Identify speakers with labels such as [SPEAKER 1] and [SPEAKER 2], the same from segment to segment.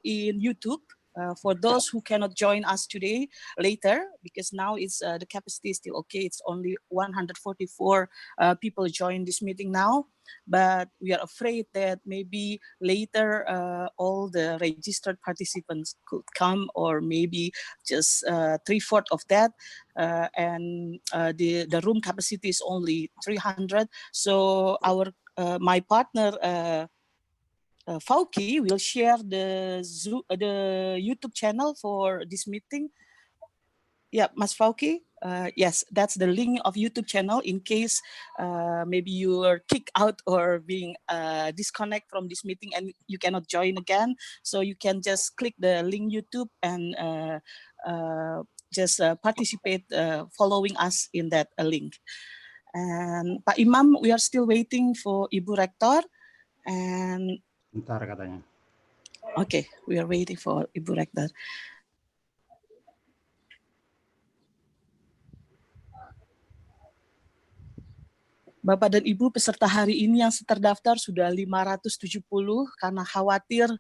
[SPEAKER 1] in YouTube. For those who cannot join us today later, because now it's the capacity is still okay. It's only 144 people join this meeting now, but we are afraid that maybe later all the registered participants could come, or maybe just 3/4 of that, and the room capacity is only 300. So my partner. Fauki will share the YouTube channel for this meeting. Yeah, Mas Fauki. Yes, that's the link of YouTube channel in case maybe you are kicked out or being disconnect from this meeting and you cannot join again. So you can just click the link YouTube and just participate following us in that link. And Pak Imam, we are still waiting for Ibu Rektor. And
[SPEAKER 2] Bentar katanya.
[SPEAKER 1] Okay, we are waiting for Ibu Rektor. Bapak dan Ibu peserta hari ini yang terdaftar sudah 570, karena khawatir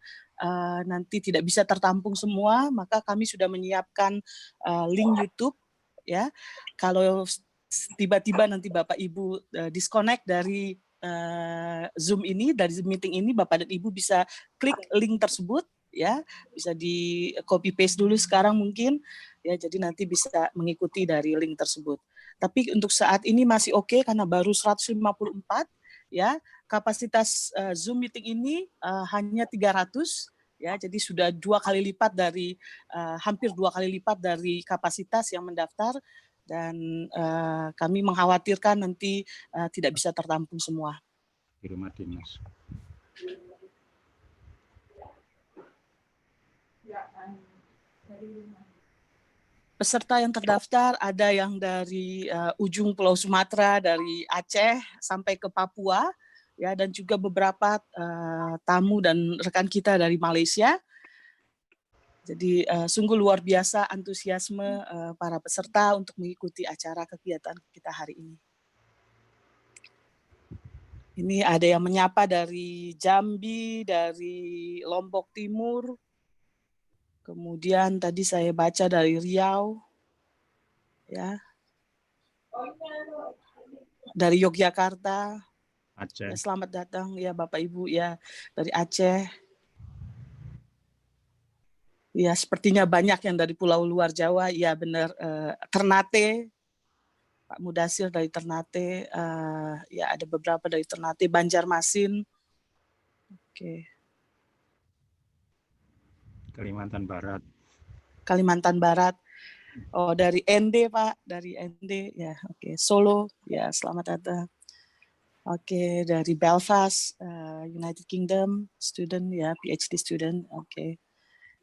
[SPEAKER 1] nanti tidak bisa tertampung semua, maka kami sudah menyiapkan link YouTube. Ya, kalau tiba-tiba nanti Bapak Ibu disconnect dari Zoom ini, dari meeting ini, Bapak dan Ibu bisa klik link tersebut. Ya, bisa di copy paste dulu sekarang mungkin, ya, jadi nanti bisa mengikuti dari link tersebut. Tapi untuk saat ini masih oke karena baru 154, ya. Kapasitas Zoom meeting ini hanya 300, ya. Jadi sudah hampir dua kali lipat dari kapasitas yang mendaftar, dan kami mengkhawatirkan nanti tidak bisa tertampung semua.
[SPEAKER 2] Di rumah dinas.
[SPEAKER 1] Peserta yang terdaftar ada yang dari ujung Pulau Sumatera, dari Aceh sampai ke Papua, ya, dan juga beberapa tamu dan rekan kita dari Malaysia. Jadi sungguh luar biasa antusiasme para peserta untuk mengikuti acara kegiatan kita hari ini. Ini ada yang menyapa dari Jambi, dari Lombok Timur. Kemudian tadi saya baca dari Riau, ya, dari Yogyakarta,
[SPEAKER 2] Aceh.
[SPEAKER 1] ya, selamat datang ya Bapak Ibu, ya, dari Aceh, ya, sepertinya banyak yang dari pulau luar Jawa, ya benar, Ternate, Pak Mudasir dari Ternate, ya ada beberapa dari Ternate, Banjarmasin, oke.
[SPEAKER 2] Kalimantan Barat.
[SPEAKER 1] Kalimantan Barat. Oh, dari ND, Pak, dari ND, ya, oke. Solo, ya, selamat datang. Oke, dari Belfast, United Kingdom, student, ya, PhD student, oke.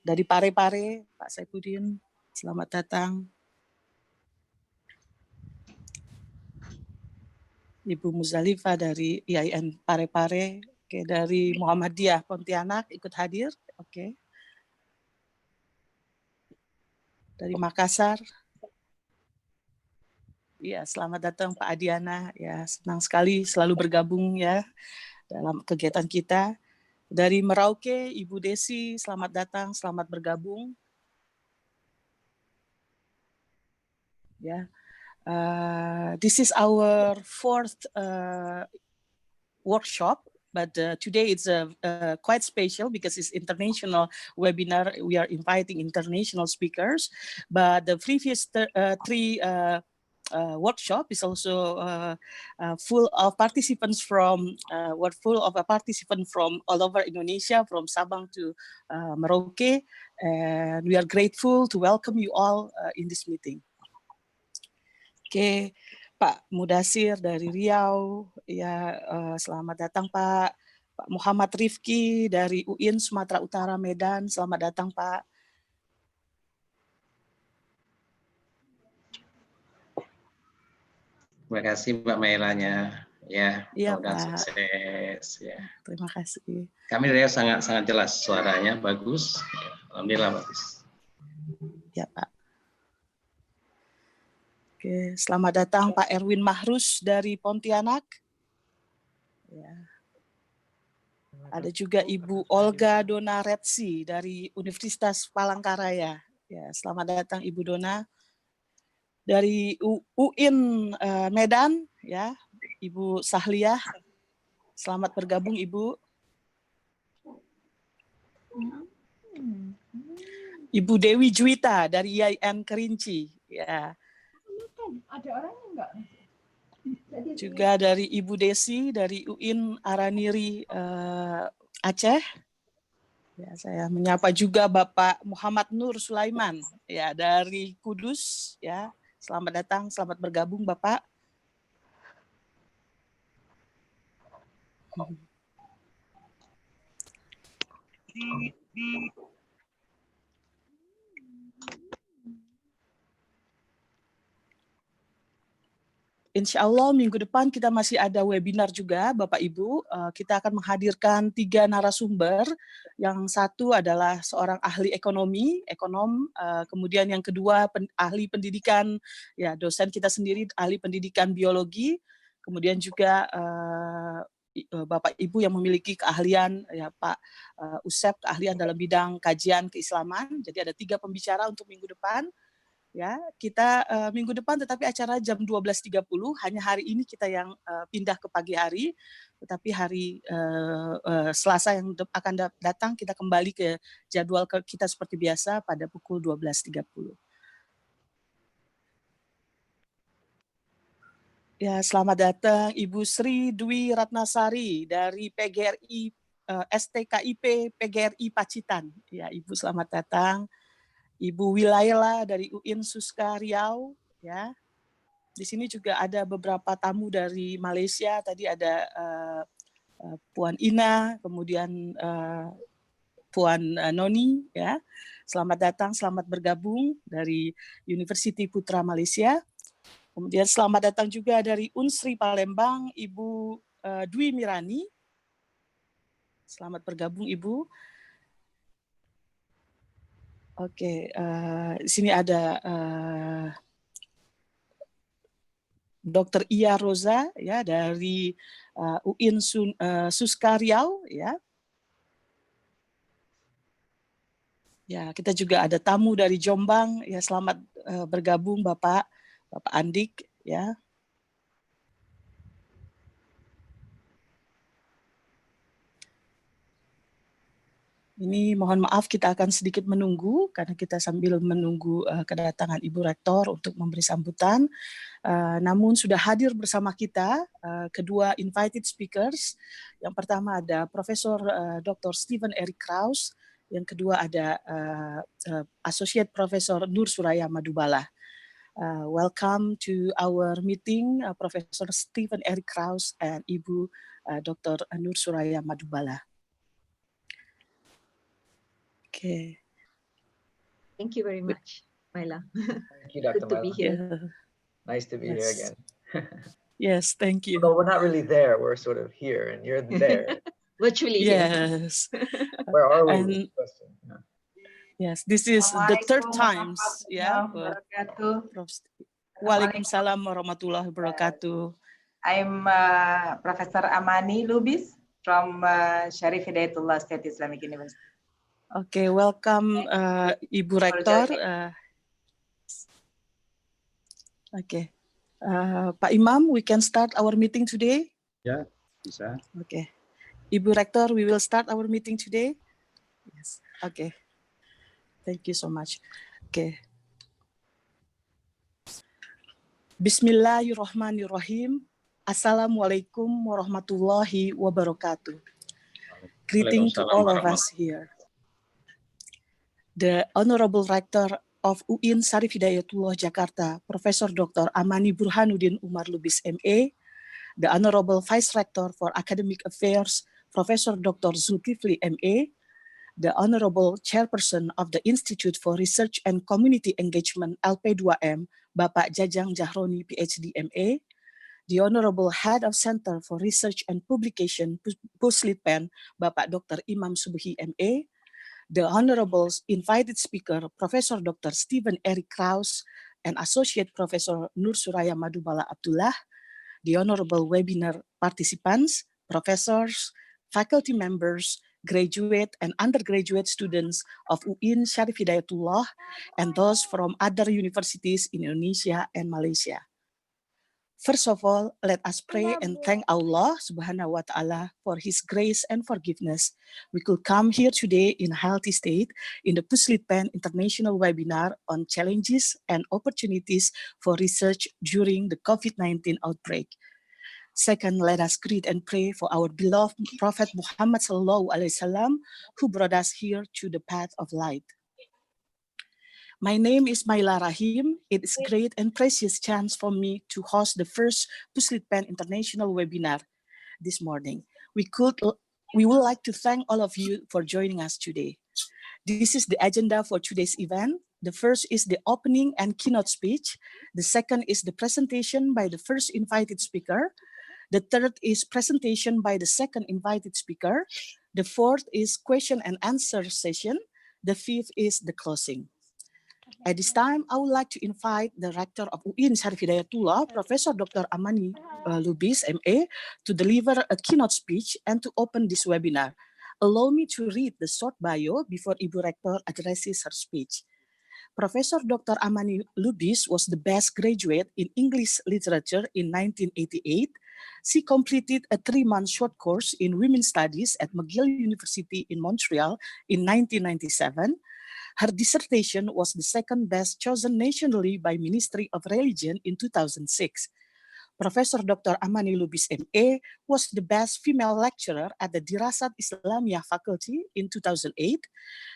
[SPEAKER 1] Dari Parepare, Pak Saipudin, selamat datang. Ibu Muzalifah dari UIN Parepare, oke. Dari Muhammadiyah Pontianak ikut hadir, oke. Dari Makassar, ya, selamat datang Pak Adiana, ya, senang sekali selalu bergabung, ya, dalam kegiatan kita. Dari Merauke, Ibu Desi, selamat datang, selamat bergabung. Ya, this is our fourth workshop, but today it's quite special because it's international webinar. We are inviting international speakers, but the previous three workshop is also full of participants from all over Indonesia, from Sabang to Merauke, and we are grateful to welcome you all in this meeting. Oke, Pak Mudasir dari Riau, ya, selamat datang Pak. Pak Muhammad Rifki dari UIN Sumatera Utara Medan, selamat datang Pak.
[SPEAKER 3] Terima kasih Mbak Mailanya, ya,
[SPEAKER 1] Iya,
[SPEAKER 3] mudah-mudahan
[SPEAKER 1] Pak.
[SPEAKER 3] sukses. Ya.
[SPEAKER 1] Terima kasih.
[SPEAKER 3] Kami dari sangat jelas suaranya, bagus. Alhamdulillah bagus.
[SPEAKER 1] Ya Pak. Oke, selamat datang Pak Erwin Mahrus dari Pontianak. Ya. Ada juga Ibu Olga Dona Retsi dari Universitas Palangkaraya. Ya, selamat datang Ibu Dona. Dari UIN Medan, ya, Ibu Sahliah. Selamat bergabung Ibu. Ibu Dewi Juwita dari UIN Kerinci. Ya.
[SPEAKER 4] Ada orangnya enggak?
[SPEAKER 1] Juga dari Ibu Desi dari UIN Araniri Aceh. Ya, saya menyapa juga Bapak Muhammad Nur Sulaiman ya dari Kudus ya. Selamat datang, selamat bergabung Bapak. Insya Allah minggu depan kita masih ada webinar juga Bapak Ibu. Kita akan menghadirkan 3 narasumber. Yang satu adalah seorang ahli ekonom, kemudian yang kedua ahli pendidikan, ya dosen kita sendiri ahli pendidikan biologi, kemudian juga Bapak Ibu yang memiliki keahlian, ya Pak Usep, keahlian dalam bidang kajian keislaman. Jadi ada 3 pembicara untuk minggu depan. Ya, kita minggu depan tetapi acara jam 12.30, hanya hari ini kita yang pindah ke pagi hari, tetapi hari Selasa yang akan datang kita kembali ke jadwal kita seperti biasa pada pukul 12.30. Ya, selamat datang Ibu Sri Dwi Ratnasari dari PGRI STKIP PGRI Pacitan. Ya, Ibu selamat datang. Ibu Wilayla dari UIN Suska Riau, ya. Di sini juga ada beberapa tamu dari Malaysia. Tadi ada Puan Ina, kemudian Puan Noni, ya. Selamat datang, selamat bergabung dari University Putra Malaysia. Kemudian selamat datang juga dari Unsri Palembang, Ibu Dwi Mirani. Selamat bergabung, Ibu. Oke, di sini ada Dr. Ia Roza ya dari UIN Suska Riau ya. Ya, kita juga ada tamu dari Jombang ya, selamat bergabung Bapak Andik ya. Ini mohon maaf kita akan sedikit menunggu karena kita sambil menunggu kedatangan Ibu Rektor untuk memberi sambutan. Namun sudah hadir bersama kita kedua invited speakers. Yang pertama ada Profesor Dr. Stephen Eric Kraus, yang kedua ada Associate Professor Nur Suraya Madubala. Welcome to our meeting, Professor Stephen Eric Kraus and Ibu Dr. Nur Suraya Madubala. Okay.
[SPEAKER 4] Thank you very much, Myla.
[SPEAKER 5] Thank you, Dr.
[SPEAKER 4] Good to be here.
[SPEAKER 1] Yeah.
[SPEAKER 5] Nice to be here again.
[SPEAKER 1] Yes, thank you.
[SPEAKER 5] Although we're not really there, we're sort of here, and you're there.
[SPEAKER 4] Virtually here.
[SPEAKER 1] Yes.
[SPEAKER 5] Where are we?
[SPEAKER 1] And
[SPEAKER 5] Yeah.
[SPEAKER 1] yes, this is the third time. Yeah.
[SPEAKER 6] Wabarakatuh.
[SPEAKER 1] Waalaikumsalam warahmatullahi wabarakatuh.
[SPEAKER 6] I'm Professor Amani Lubis from Syarif Hidayatullah State Islamic University.
[SPEAKER 1] Okay, welcome Ibu Rektor. Okay, Pak Imam, we can start our meeting today.
[SPEAKER 2] Ya, bisa.
[SPEAKER 1] Okay, Ibu Rektor, we will start our meeting today. Yes. Okay. Thank you so much. Okay. Bismillahirrahmanirrahim. Assalamualaikum warahmatullahi wabarakatuh. Greeting to all of us here. The Honorable Rector of UIN Syarif Hidayatullah Jakarta, Professor Dr. Amani Burhanuddin Umar Lubis MA, the Honorable Vice Rector for Academic Affairs, Professor Dr. Zulkifli MA, the Honorable Chairperson of the Institute for Research and Community Engagement LP2M, Bapak Jajang Jahroni PhD MA, the Honorable Head of Center for Research and Publication, Puslitpen, Bapak Dr. Imam Subuhi MA, the Honorable Invited Speaker, Professor Dr. Stephen Eric Kraus, and Associate Professor Nur Suraya Madubala Abdullah, the Honorable Webinar participants, professors, faculty members, graduate and undergraduate students of UIN Syarif Hidayatullah, and those from other universities in Indonesia and Malaysia. First of all, let us pray and thank Allah Subhanahu wa Ta'ala for His grace and forgiveness. We could come here today in a healthy state in the Puslitpen International Webinar on Challenges and Opportunities for Research during the COVID-19 outbreak. Second, let us greet and pray for our beloved Prophet Muhammad Sallallahu Alaihi Wasallam, who brought us here to the path of light. My name is Maila Rahim. It is a great and precious chance for me to host the first Puslitpen International Webinar this morning. We would like to thank all of you for joining us today. This is the agenda for today's event. The first is the opening and keynote speech. The second is the presentation by the first invited speaker. The third is presentation by the second invited speaker. The fourth is question and answer session. The fifth is the closing. At this time, I would like to invite the Rector of UIN Syarif Hidayatullah, Professor Dr. Amani Lubis, MA, to deliver a keynote speech and to open this webinar. Allow me to read the short bio before Ibu Rector addresses her speech. Professor Dr. Amani Lubis was the best graduate in English literature in 1988. She completed a 3-month short course in Women's Studies at McGill University in Montreal in 1997. Her dissertation was the second best chosen nationally by Ministry of Religion in 2006. Professor Dr. Amani Lubis MA was the best female lecturer at the Dirasat Islamiyah faculty in 2008.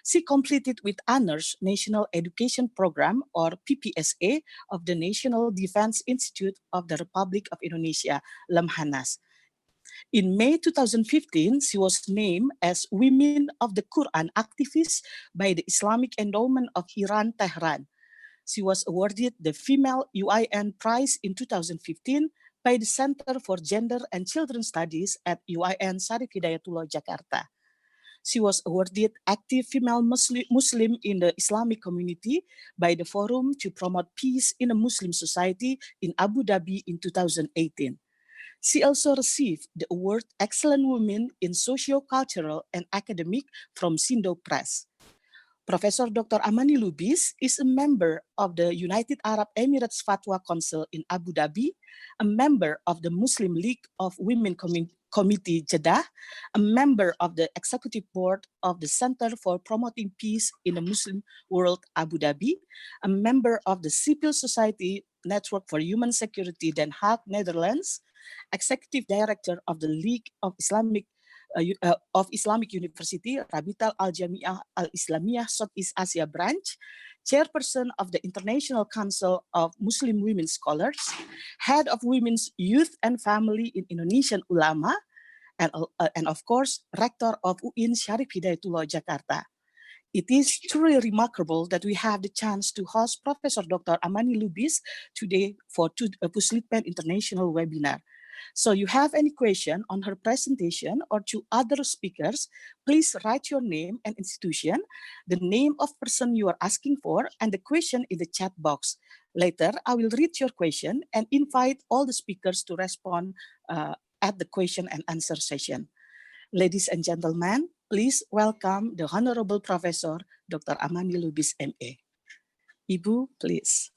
[SPEAKER 1] She completed with honors National Education Program or PPSA of the National Defense Institute of the Republic of Indonesia, Lemhanas. In May 2015, she was named as Women of the Quran activist by the Islamic Endowment of Iran, Tehran. She was awarded the Female UIN Prize in 2015 by the Center for Gender and Children Studies at UIN Syarif Hidayatullah, Jakarta. She was awarded Active Female Muslim in the Islamic Community by the Forum to Promote Peace in a Muslim Society in Abu Dhabi in 2018. She also received the award Excellent Women in Socio-Cultural and Academic from Sindo Press. Professor Dr. Amani Lubis is a member of the United Arab Emirates Fatwa Council in Abu Dhabi, a member of the Muslim League of Women Committee Jeddah, a member of the Executive Board of the Center for Promoting Peace in the Muslim World Abu Dhabi, a member of the Civil Society Network for Human Security Den Haag, Netherlands, Executive Director of the League of Islamic University, Rabitat Al-Jami'ah Al-Islamiyah Southeast Asia Branch, Chairperson of the International Council of Muslim Women Scholars, Head of Women's Youth and Family in Indonesian Ulama, and of course, Rector of UIN Syarif Hidayatullah, Jakarta. It is truly remarkable that we have the chance to host Professor Dr. Amani Lubis today for a Puslitpen International Webinar. So you have any question on her presentation or to other speakers, please write your name and institution, the name of person you are asking for, and the question in the chat box. Later, I will read your question and invite all the speakers to respond at the question and answer session. Ladies and gentlemen, please welcome the Honorable Professor Dr. Amani Lubis, MA. Ibu, please.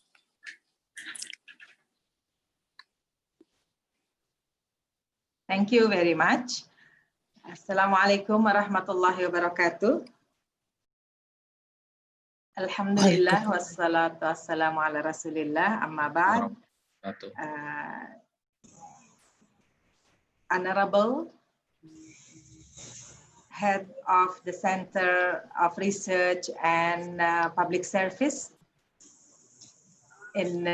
[SPEAKER 6] Thank you very much. Assalamualaikum warahmatullahi wabarakatuh. Alhamdulillah wassalatu wassalamu ala rasulillah amma ba'd. Honorable Head of the Center of Research and Public Service in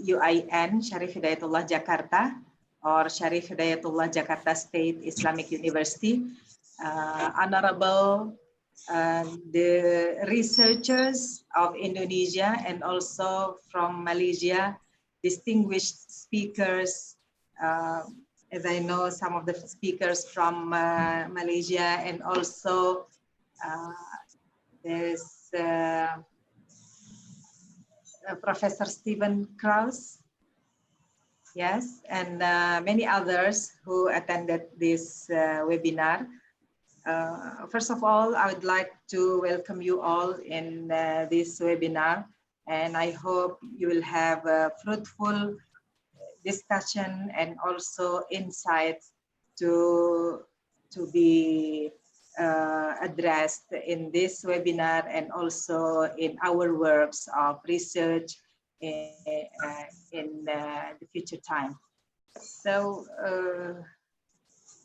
[SPEAKER 6] UIN Syarif Hidayatullah Jakarta, or Syarif Hidayatullah Jakarta State Islamic University, honorable the researchers of Indonesia and also from Malaysia, distinguished speakers, as I know some of the speakers from Malaysia, and also there's Professor Stephen Krause Yes, and many others who attended this webinar. First of all, I would like to welcome you all in this webinar, and I hope you will have a fruitful discussion and also insights to be addressed in this webinar and also in our works of research in the future time. So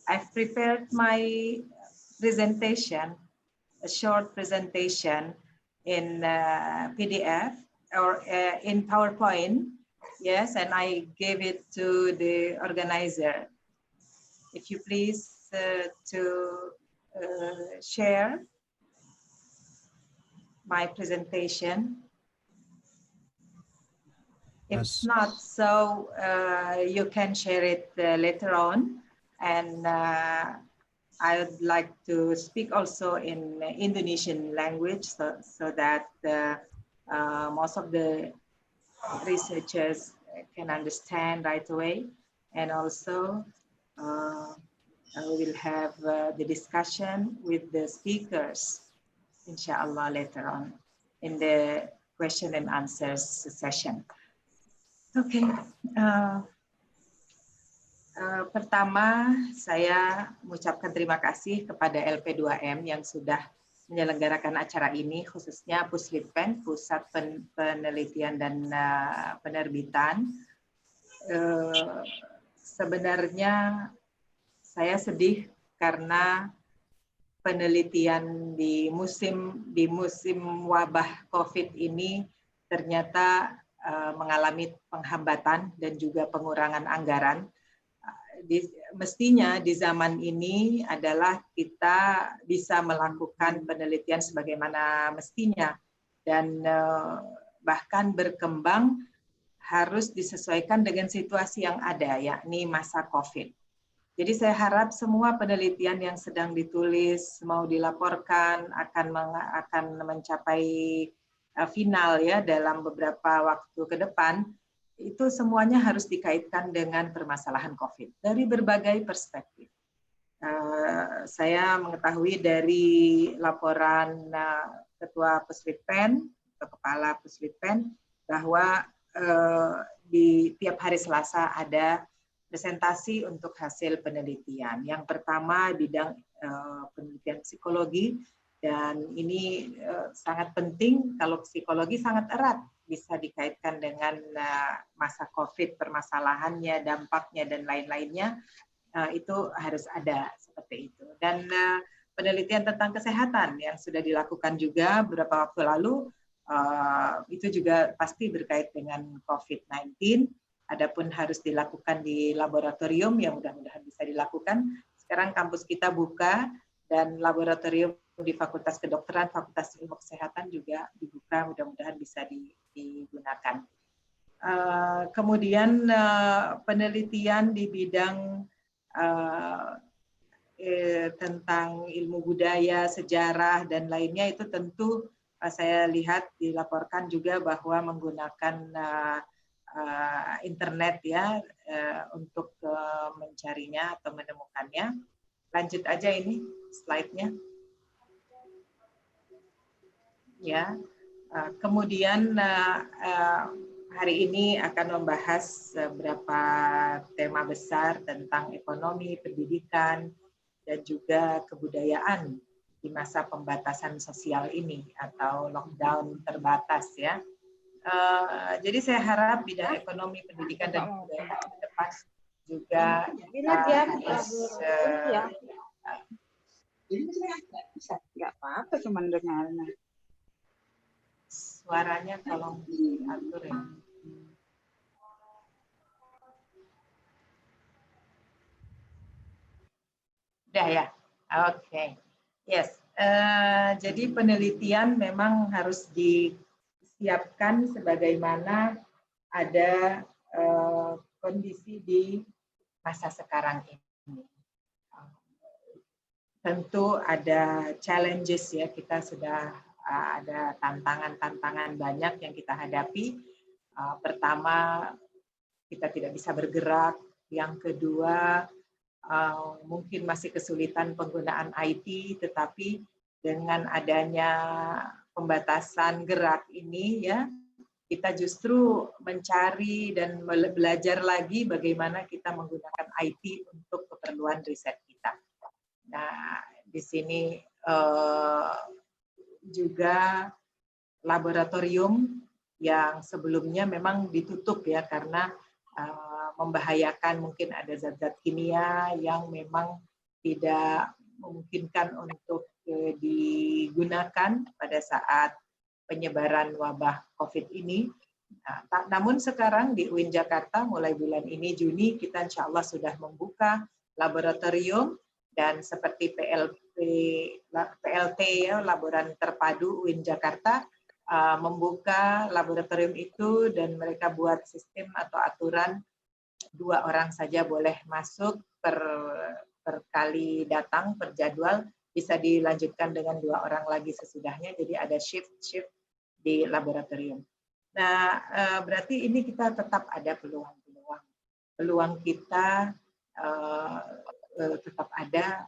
[SPEAKER 6] I've prepared my presentation, a short presentation in PDF or in PowerPoint. Yes, and I gave it to the organizer. If you please to share my presentation. If not, so you can share it later on. And I would like to speak also in Indonesian language so that most of the researchers can understand right away. And also we will have the discussion with the speakers, inshallah, later on in the question and answers session. Oke, pertama saya mengucapkan terima kasih kepada LP2M yang sudah menyelenggarakan acara ini, khususnya Puslitpen, Pusat Penelitian dan Penerbitan. Sebenarnya saya sedih karena penelitian di musim wabah COVID ini ternyata mengalami penghambatan dan juga pengurangan anggaran. Mestinya di zaman ini adalah kita bisa melakukan penelitian sebagaimana mestinya dan bahkan berkembang harus disesuaikan dengan situasi yang ada, yakni masa COVID. Jadi saya harap semua penelitian yang sedang ditulis mau dilaporkan akan mencapai final ya dalam beberapa waktu ke depan, itu semuanya harus dikaitkan dengan permasalahan COVID dari berbagai perspektif. Saya mengetahui dari laporan Ketua Puslitpen atau Kepala Puslitpen bahwa di tiap hari Selasa ada presentasi untuk hasil penelitian. Yang pertama bidang penelitian psikologi. Dan ini sangat penting, kalau psikologi sangat erat bisa dikaitkan dengan masa COVID, permasalahannya, dampaknya, dan lain-lainnya, itu harus ada seperti itu. Dan penelitian tentang kesehatan yang sudah dilakukan juga beberapa waktu lalu, itu juga pasti berkait dengan COVID-19, adapun harus dilakukan di laboratorium yang mudah-mudahan bisa dilakukan. Sekarang kampus kita buka, dan laboratorium di Fakultas Kedokteran, Fakultas Ilmu Kesehatan juga dibuka, mudah-mudahan bisa digunakan. Kemudian penelitian di bidang tentang ilmu budaya, sejarah, dan lainnya itu tentu saya lihat dilaporkan juga bahwa menggunakan internet ya untuk mencarinya atau menemukannya. Lanjut aja ini slide-nya. Ya, kemudian hari ini akan membahas beberapa tema besar tentang ekonomi, pendidikan, dan juga kebudayaan di masa pembatasan sosial ini atau lockdown terbatas ya. Jadi saya harap bidang ekonomi, pendidikan, dan kebudayaan ke depan juga
[SPEAKER 7] nggak apa-apa, cuman dengarnya.
[SPEAKER 6] Suaranya tolong diatur ya. Udah ya, oke. Yes, jadi penelitian memang harus disiapkan sebagaimana ada kondisi di masa sekarang ini. Tentu ada challenges ya, kita sudah ada tantangan-tantangan banyak yang kita hadapi. Pertama, kita tidak bisa bergerak. Yang kedua, mungkin masih kesulitan penggunaan IT, tetapi dengan adanya pembatasan gerak ini ya, kita justru mencari dan belajar lagi bagaimana kita menggunakan IT untuk keperluan riset kita. Nah, di sini juga laboratorium yang sebelumnya memang ditutup ya karena membahayakan, mungkin ada zat-zat kimia yang memang tidak memungkinkan untuk digunakan pada saat penyebaran wabah COVID ini. Nah, namun sekarang di UIN Jakarta mulai bulan ini Juni kita insya Allah sudah membuka laboratorium, dan seperti PLT ya, Laboratorium Terpadu UIN Jakarta membuka laboratorium itu, dan mereka buat sistem atau aturan 2 orang saja boleh masuk per kali datang, per jadwal, bisa dilanjutkan dengan 2 orang lagi sesudahnya, jadi ada shift di laboratorium. Nah, berarti ini kita tetap ada peluang kita tetap ada.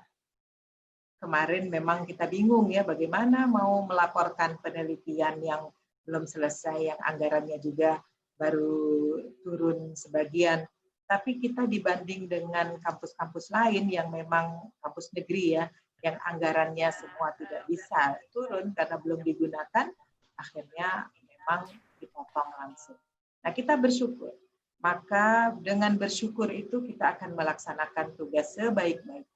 [SPEAKER 6] Kemarin memang kita bingung ya bagaimana mau melaporkan penelitian yang belum selesai, yang anggarannya juga baru turun sebagian. Tapi kita dibanding dengan kampus-kampus lain yang memang kampus negeri ya, yang anggarannya semua tidak bisa turun karena belum digunakan, akhirnya memang dipotong langsung. Nah, kita bersyukur. Maka dengan bersyukur itu kita akan melaksanakan tugas sebaik-baiknya.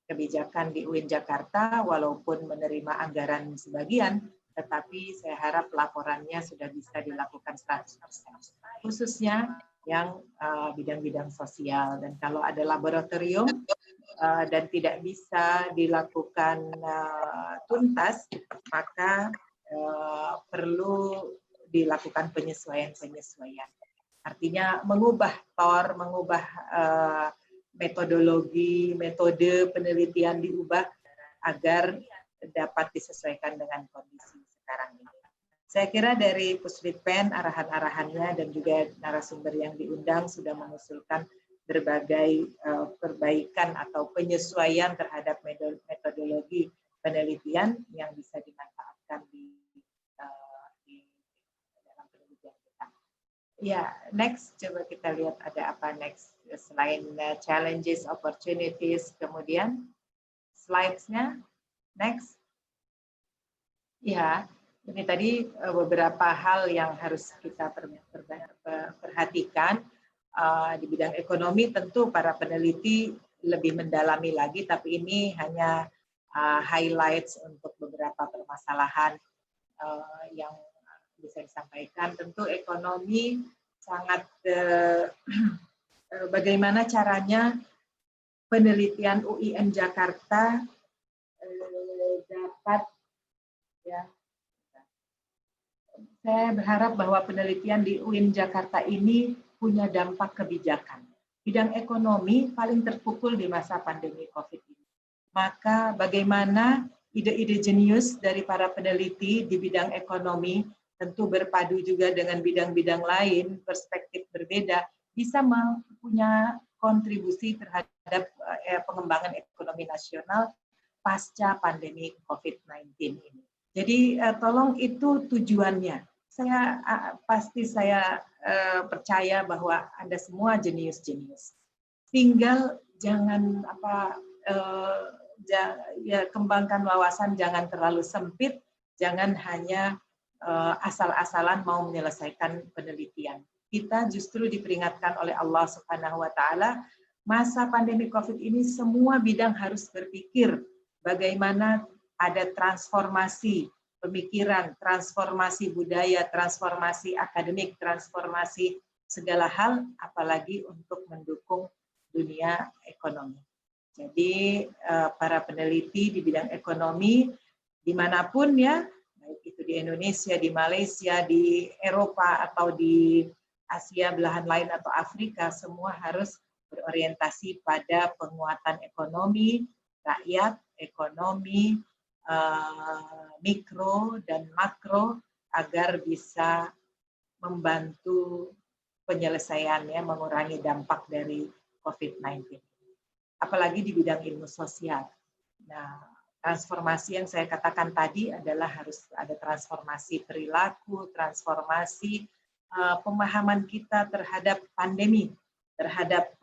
[SPEAKER 6] Kebijakan di UIN Jakarta walaupun menerima anggaran sebagian, tetapi saya harap laporannya sudah bisa dilakukan 100%. Khususnya yang bidang-bidang sosial. Dan kalau ada laboratorium dan tidak bisa dilakukan tuntas, maka perlu dilakukan penyesuaian. Artinya mengubah metodologi, metode penelitian diubah agar dapat disesuaikan dengan kondisi sekarang ini. Saya kira dari Puslitpen, arahan-arahannya dan juga narasumber yang diundang sudah mengusulkan berbagai perbaikan atau penyesuaian terhadap metodologi penelitian yang bisa dimanfaatkan di dalam penelitian kita. Ya, next, coba kita lihat ada apa next. Selain challenges, opportunities, kemudian slides-nya, next. Ya, ini tadi beberapa hal yang harus kita perhatikan. Di bidang ekonomi tentu para peneliti lebih mendalami lagi, tapi ini hanya highlights untuk beberapa permasalahan yang bisa disampaikan. Tentu ekonomi sangat bagaimana caranya penelitian UIN Jakarta dapat ya. Saya berharap bahwa penelitian di UIN Jakarta ini punya dampak kebijakan. Bidang ekonomi paling terpukul di masa pandemi COVID ini. Maka bagaimana ide-ide jenius dari para peneliti di bidang ekonomi, tentu berpadu juga dengan bidang-bidang lain, perspektif berbeda, bisa punya kontribusi terhadap pengembangan ekonomi nasional pasca pandemi COVID-19 ini. Jadi tolong itu tujuannya. Saya percaya bahwa Anda semua jenius-jenius. Tinggal jangan kembangkan wawasan, jangan terlalu sempit, jangan hanya asal-asalan mau menyelesaikan penelitian. Kita justru diperingatkan oleh Allah Subhanahu wa Ta'ala, masa pandemi COVID ini semua bidang harus berpikir bagaimana ada transformasi pemikiran, transformasi budaya, transformasi akademik, transformasi segala hal, apalagi untuk mendukung dunia ekonomi. Jadi para peneliti di bidang ekonomi dimanapun ya, baik itu di Indonesia, di Malaysia, di Eropa atau di Asia belahan lain atau Afrika, semua harus berorientasi pada penguatan ekonomi rakyat, ekonomi mikro dan makro agar bisa membantu penyelesaiannya, mengurangi dampak dari COVID-19. Apalagi di bidang ilmu sosial. Nah, transformasi yang saya katakan tadi adalah harus ada transformasi perilaku, transformasi pemahaman kita terhadap pandemi, terhadap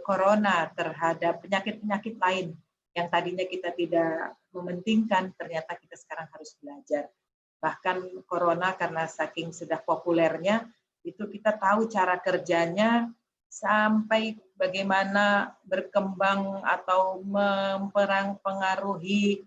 [SPEAKER 6] corona, terhadap penyakit-penyakit lain yang tadinya kita tidak mementingkan, ternyata kita sekarang harus belajar. Bahkan corona karena saking sudah populernya, itu kita tahu cara kerjanya sampai bagaimana berkembang atau mempengaruhi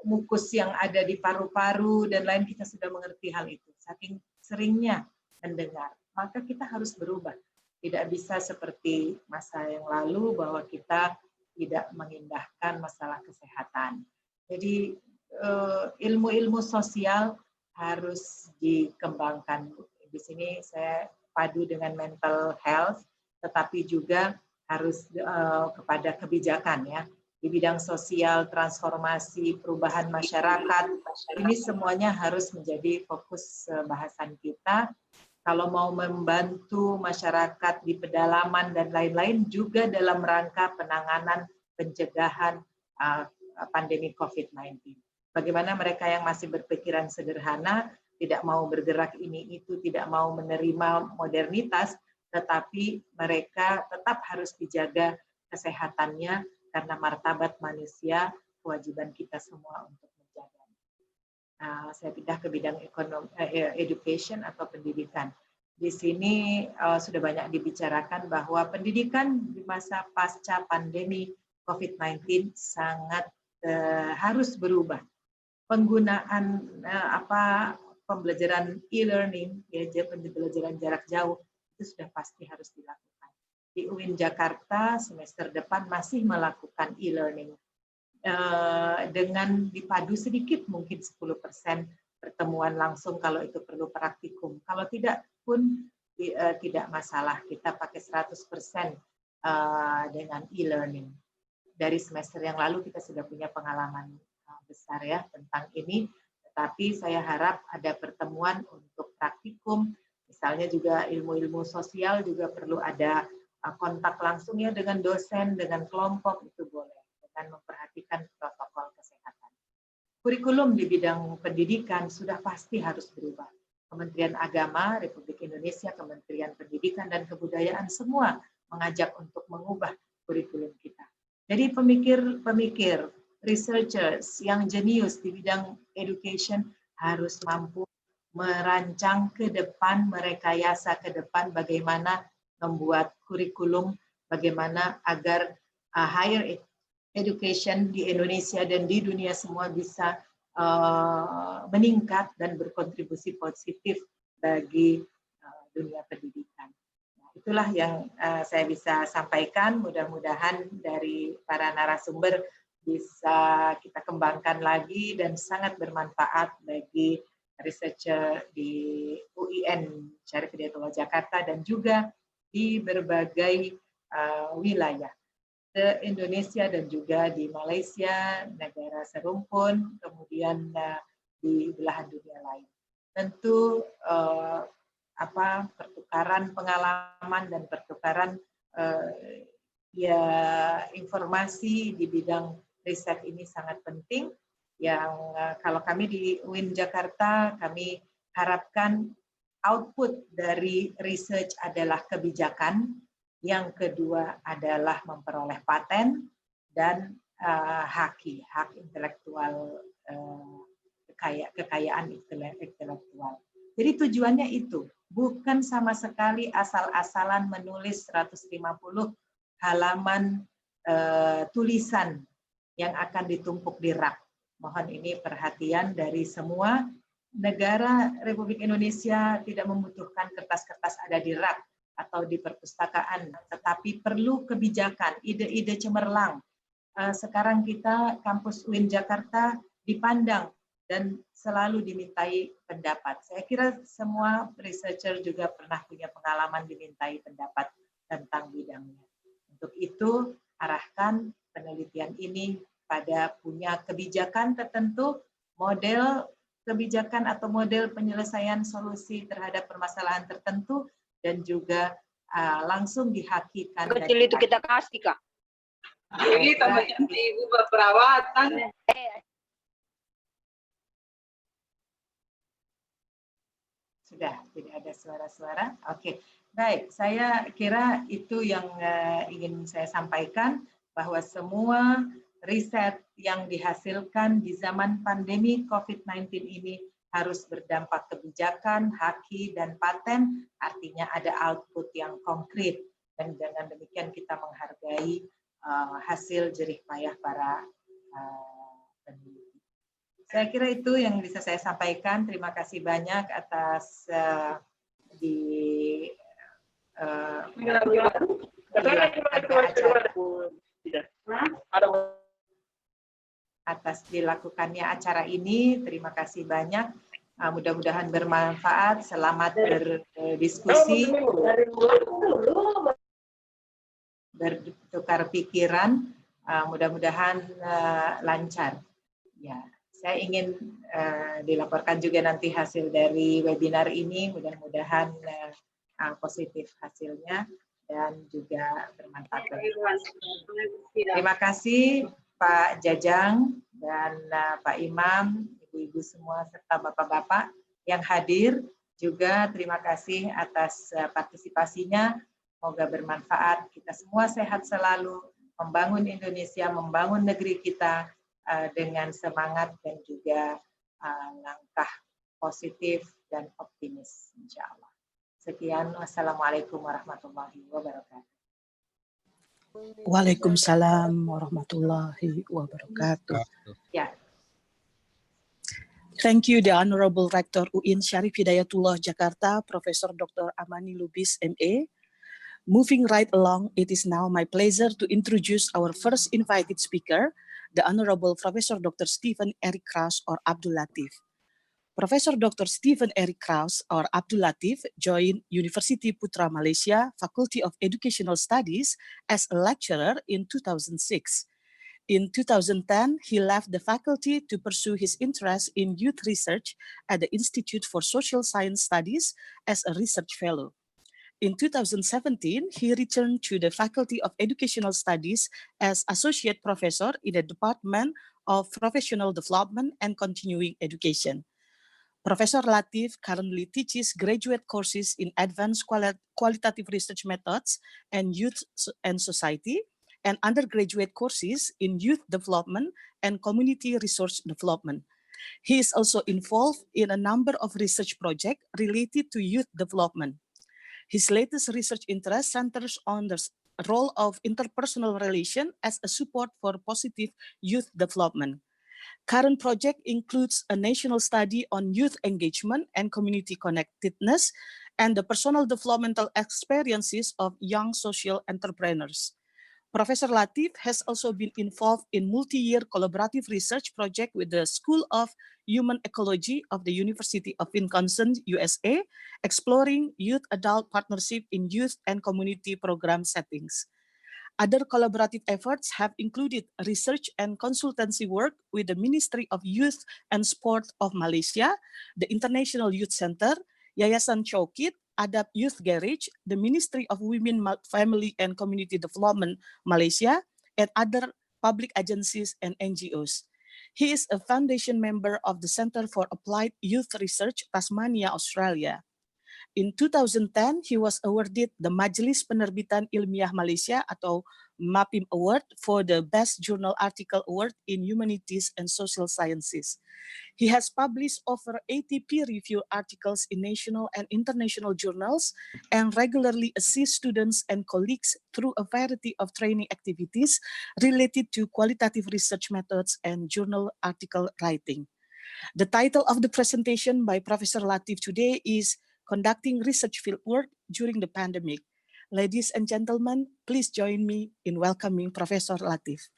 [SPEAKER 6] mukus yang ada di paru-paru dan lain, kita sudah mengerti hal itu. Saking seringnya mendengar, maka kita harus berubah. Tidak bisa seperti masa yang lalu bahwa kita tidak mengindahkan masalah kesehatan. Jadi ilmu-ilmu sosial harus dikembangkan. Di sini saya padu dengan mental health, tetapi juga harus kepada kebijakan ya. Di bidang sosial, transformasi, perubahan masyarakat, ini semuanya harus menjadi fokus bahasan kita. Kalau mau membantu masyarakat di pedalaman dan lain-lain, juga dalam rangka penanganan pencegahan pandemi COVID-19. Bagaimana mereka yang masih berpikiran sederhana, tidak mau bergerak ini itu, tidak mau menerima modernitas, tetapi mereka tetap harus dijaga kesehatannya, karena martabat manusia, kewajiban kita semua untuk menjaga. Saya pindah ke bidang education atau pendidikan. Di sini sudah banyak dibicarakan bahwa pendidikan di masa pasca pandemi COVID-19 sangat harus berubah. Penggunaan pembelajaran e-learning, ya, pembelajaran jarak jauh, itu sudah pasti harus dilakukan. Di UIN Jakarta semester depan masih melakukan e-learning dengan dipadu sedikit mungkin 10% pertemuan langsung kalau itu perlu praktikum. Kalau tidak pun tidak masalah, kita pakai 100% dengan e-learning. Dari semester yang lalu kita sudah punya pengalaman besar ya tentang ini, tetapi saya harap ada pertemuan untuk praktikum, misalnya juga ilmu-ilmu sosial juga perlu ada kontak langsung ya dengan dosen, dengan kelompok, itu boleh, dengan memperhatikan protokol kesehatan. Kurikulum di bidang pendidikan sudah pasti harus berubah. Kementerian Agama Republik Indonesia, Kementerian Pendidikan dan Kebudayaan semua mengajak untuk mengubah kurikulum kita. Jadi pemikir, researchers yang jenius di bidang education harus mampu merancang ke depan, merekayasa ke depan bagaimana membuat kurikulum, bagaimana agar higher education di Indonesia dan di dunia semua bisa meningkat dan berkontribusi positif bagi dunia pendidikan. Nah, itulah yang saya bisa sampaikan. Mudah-mudahan dari para narasumber bisa kita kembangkan lagi dan sangat bermanfaat bagi researcher di UIN Syarif Hidayatullah Jakarta dan juga di berbagai wilayah di Indonesia dan juga di Malaysia, negara serumpun, kemudian di belahan dunia lain. Tentu pertukaran pengalaman dan pertukaran informasi di bidang riset ini sangat penting. Yang kalau kami di UIN Jakarta, kami harapkan output dari research adalah kebijakan, yang kedua adalah memperoleh paten, dan hak intelektual, kekayaan intelektual. Jadi tujuannya itu, bukan sama sekali asal-asalan menulis 150 halaman tulisan yang akan ditumpuk di rak. Mohon ini perhatian dari semua. Negara Republik Indonesia tidak membutuhkan kertas-kertas ada di rak atau di perpustakaan, tetapi perlu kebijakan, ide-ide cemerlang. Sekarang kita kampus UIN Jakarta dipandang dan selalu dimintai pendapat. Saya kira semua researcher juga pernah punya pengalaman dimintai pendapat tentang bidangnya. Untuk itu, arahkan penelitian ini pada punya kebijakan tertentu, model kebijakan atau model penyelesaian solusi terhadap permasalahan tertentu, dan juga langsung dihakikan.
[SPEAKER 7] Kecil itu kita kasih, Kak.
[SPEAKER 4] Ini tambah cantik ibu perawatan.
[SPEAKER 6] Sudah tidak ada suara-suara. Oke, baik. Saya kira itu yang ingin saya sampaikan, bahwa semua riset yang dihasilkan di zaman pandemi COVID-19 ini harus berdampak kebijakan, haki, dan paten, artinya ada output yang konkret. Dan dengan demikian kita menghargai hasil jerih payah para peneliti. Saya kira itu yang bisa saya sampaikan. Terima kasih banyak atas dilakukannya acara ini. Terima kasih banyak. Mudah-mudahan bermanfaat. Selamat berdiskusi, bertukar pikiran. Mudah-mudahan lancar. Ya. Saya ingin dilaporkan juga nanti hasil dari webinar ini, mudah-mudahan positif hasilnya dan juga bermanfaat. Terima kasih Pak Jajang dan Pak Imam, ibu-ibu semua serta bapak-bapak yang hadir. Juga terima kasih atas partisipasinya. Semoga bermanfaat. Kita semua sehat selalu, membangun Indonesia, membangun negeri kita dengan semangat dan juga langkah positif dan optimis, insya Allah. Sekian, wassalamualaikum warahmatullahi wabarakatuh.
[SPEAKER 1] Waalaikumsalam warahmatullahi wabarakatuh.
[SPEAKER 6] Ya.
[SPEAKER 1] Thank you, the Honorable Rector UIN Syarif Hidayatullah Jakarta, Professor Dr. Amani Lubis, MA. Moving right along, it is now my pleasure to introduce our first invited speaker, the Honorable Professor Dr. Stephen Eric Kraus or Abdul Latif. Professor Dr. Stephen Eric Kraus or Abdul Latif joined University Putra Malaysia Faculty of Educational Studies as a lecturer in 2006. In 2010, he left the faculty to pursue his interest in youth research at the Institute for Social Science Studies as a research fellow. In 2017, he returned to the Faculty of Educational Studies as Associate Professor in the Department of Professional Development and Continuing Education. Professor Latif currently teaches graduate courses in Advanced Qualitative Research Methods and Youth and Society, and undergraduate courses in Youth Development and Community Resource Development. He is also involved in a number of research projects related to youth development. His latest research interest centers on the role of interpersonal relation as a support for positive youth development. Current project includes a national study on youth engagement and community connectedness and the personal developmental experiences of young social entrepreneurs. Professor Latif has also been involved in multi-year collaborative research project with the School of Human Ecology of the University of Wisconsin, USA, exploring youth-adult partnership in youth and community program settings. Other collaborative efforts have included research and consultancy work with the Ministry of Youth and Sport of Malaysia, the International Youth Center, Yayasan Chowkit, Adab Youth Garage, the Ministry of Women, Family and Community Development Malaysia, and other public agencies and NGOs. He is a foundation member of the Center for Applied Youth Research, Tasmania, Australia. In 2010, he was awarded the Majelis Penerbitan Ilmiah Malaysia atau MAPIM Award for the Best Journal Article Award in Humanities and Social Sciences. He has published over 80 peer-reviewed articles in national and international journals and regularly assists students and colleagues through a variety of training activities related to qualitative research methods and journal article writing. The title of the presentation by Professor Latif today is Conducting Research Fieldwork During the Pandemic. Ladies and gentlemen, please join me in welcoming Professor Latif.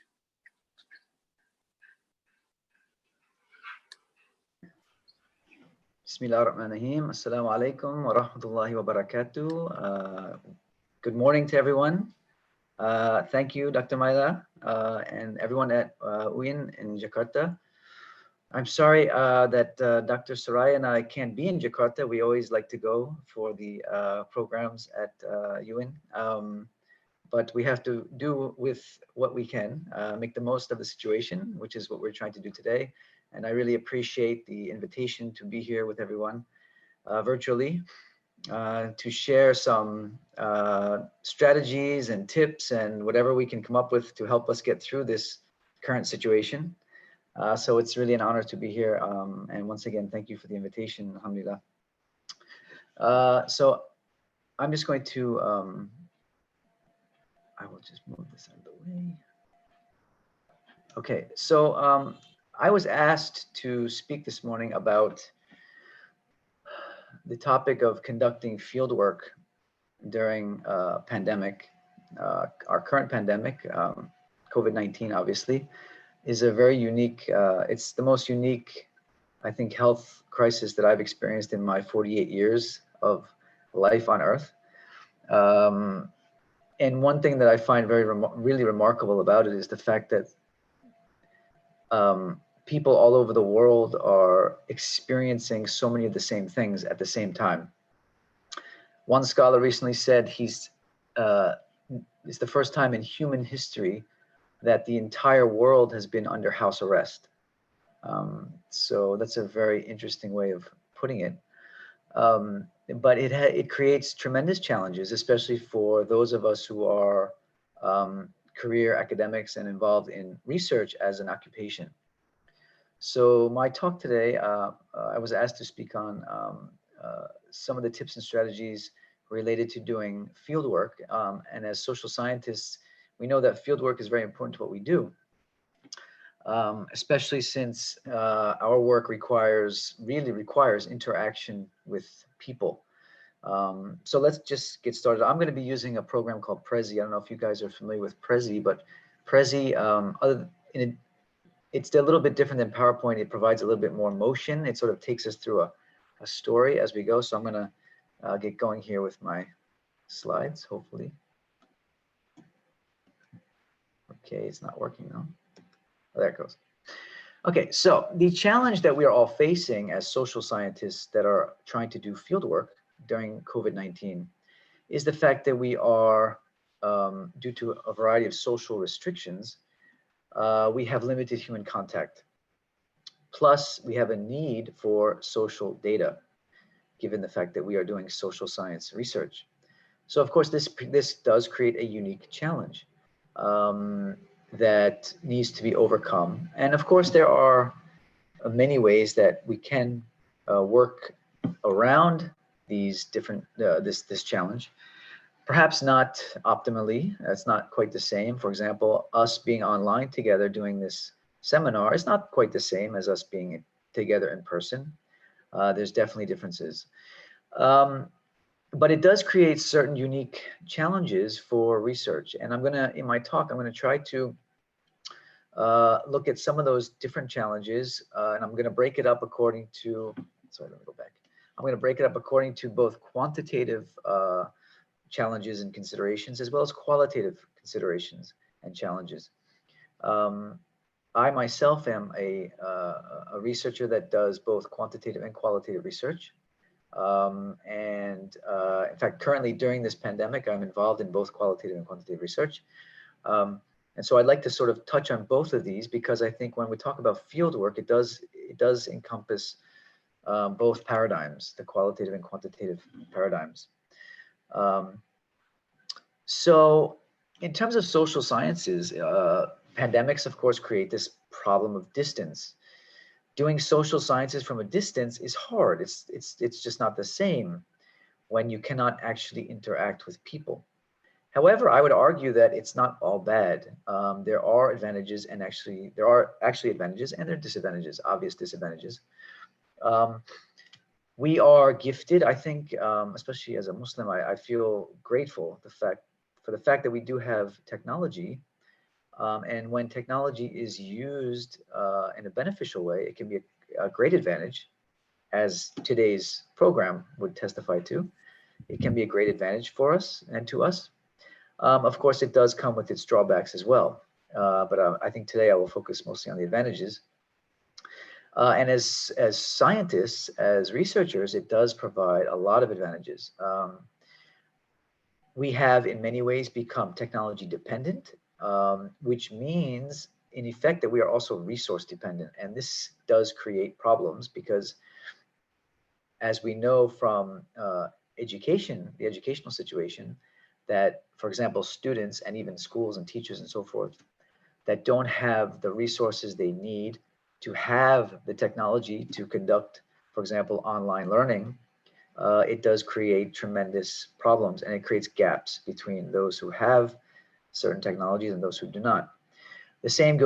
[SPEAKER 5] Bismillahirrahmanirrahim. Assalamu alaikum wa rahmatullahi wa barakatuh. Good morning to everyone. Thank you, Dr. Maila, and everyone at UIN in Jakarta I'm sorry that Dr. Soraya and I can't be in Jakarta. We always like to go for the programs at UIN. But we have to do with what we can, make the most of the situation, which is what we're trying to do today. And I really appreciate the invitation to be here with everyone virtually to share some strategies and tips and whatever we can come up with to help us get through this current situation. So it's really an honor to be here. And once again, thank you for the invitation, alhamdulillah. So I'm just going to, I will just move this out of the way. Okay, so I was asked to speak this morning about the topic of conducting field work during pandemic. Our current pandemic, COVID-19 obviously, is a very unique, it's the most unique, I think, health crisis that I've experienced in my 48 years of life on Earth. And one thing that I find really remarkable about it is the fact that people all over the world are experiencing so many of the same things at the same time. One scholar recently said it's the first time in human history that the entire world has been under house arrest. So that's a very interesting way of putting it. But it creates tremendous challenges, especially for those of us who are career academics and involved in research as an occupation. So my talk today, I was asked to speak on some of the tips and strategies related to doing field work. And as social scientists, we know that field work is very important to what we do, especially since our work really requires interaction with people. So let's just get started. I'm going to be using a program called Prezi. I don't know if you guys are familiar with Prezi, but Prezi, it's a little bit different than PowerPoint. It provides a little bit more motion. It sort of takes us through a story as we go. So I'm going to get going here with my slides, hopefully. Okay, it's not working now. Oh, there it goes. Okay, so the challenge that we are all facing as social scientists that are trying to do field work during COVID-19 is the fact that we are, due to a variety of social restrictions, we have limited human contact. Plus, we have a need for social data, given the fact that we are doing social science research. So of course, this does create a unique challenge that needs to be overcome. And of course, there are many ways that we can work around these different this challenge. Perhaps not optimally. It's not quite the same. For example, us being online together doing this seminar is not quite the same as us being together in person. There's definitely differences. But it does create certain unique challenges for research. And in my talk, I'm gonna try to look at some of those different challenges, and I'm gonna break it up according to, sorry, let me go back. I'm gonna break it up according to both quantitative challenges and considerations, as well as qualitative considerations and challenges. I myself am a researcher that does both quantitative and qualitative research. In fact, currently during this pandemic, I'm involved in both qualitative and quantitative research. And so I'd like to sort of touch on both of these because I think when we talk about field work, it does encompass both paradigms, the qualitative and quantitative paradigms. So in terms of social sciences, pandemics, of course, create this problem of distance. Doing social sciences from a distance is hard. It's just not the same when you cannot actually interact with people. However, I would argue that it's not all bad. There are advantages, and there are actually advantages, and there are disadvantages, obvious disadvantages. We are gifted, I think, especially as a Muslim, I feel grateful for the fact that we do have technology. And when technology is used in a beneficial way, it can be a great advantage, as today's program would testify to. It can be a great advantage for us and to us. Of course, it does come with its drawbacks as well. But I think today I will focus mostly on the advantages. And as scientists, as researchers, it does provide a lot of advantages. We have in many ways become technology dependent, which means in effect that we are also resource dependent. And this does create problems because, as we know from education, the educational situation, that, for example, students and even schools and teachers and so forth that don't have the resources they need to have the technology to conduct, for example, online learning, it does create tremendous problems, and it creates gaps between those who have certain technologies and those who do not. The same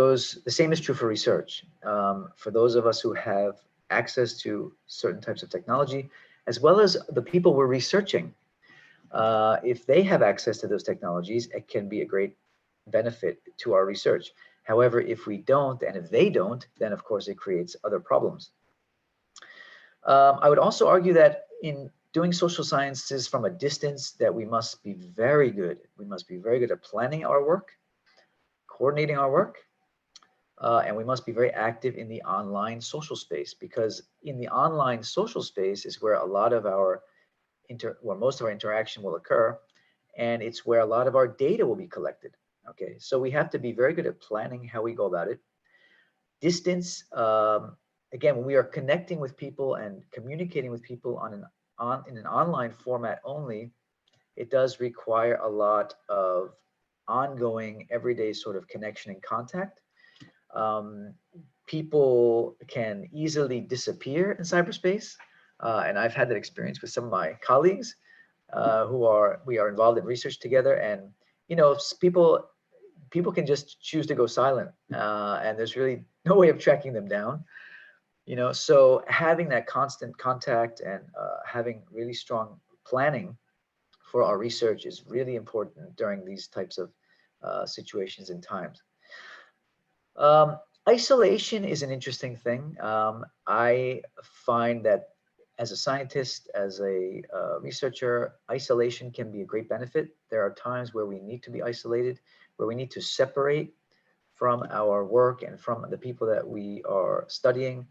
[SPEAKER 5] is true for research. For those of us who have access to certain types of technology, as well as the people we're researching, if they have access to those technologies, it can be a great benefit to our research. However, if we don't, and if they don't, then of course it creates other problems. I would also argue that in doing social sciences from a distance, that we must be very good. We must be very good at planning our work, coordinating our work, and we must be very active in the online social space, because in the online social space is where a lot of our where most of our interaction will occur, and it's where a lot of our data will be collected. Okay, so we have to be very good at planning how we go about it. Distance, again, when we are connecting with people and communicating with people in an online format only, it does require a lot of ongoing, everyday sort of connection and contact. People can easily disappear in cyberspace, and I've had that experience with some of my colleagues we are involved in research together, and people can just choose to go silent, and there's really no way of tracking them down. So having that constant contact and having really strong planning for our research is really important during these types of situations and times. Isolation is an interesting thing. I find that as a scientist, as a researcher, isolation can be a great benefit. There are times where we need to be isolated, where we need to separate from our work and from the people that we are studying,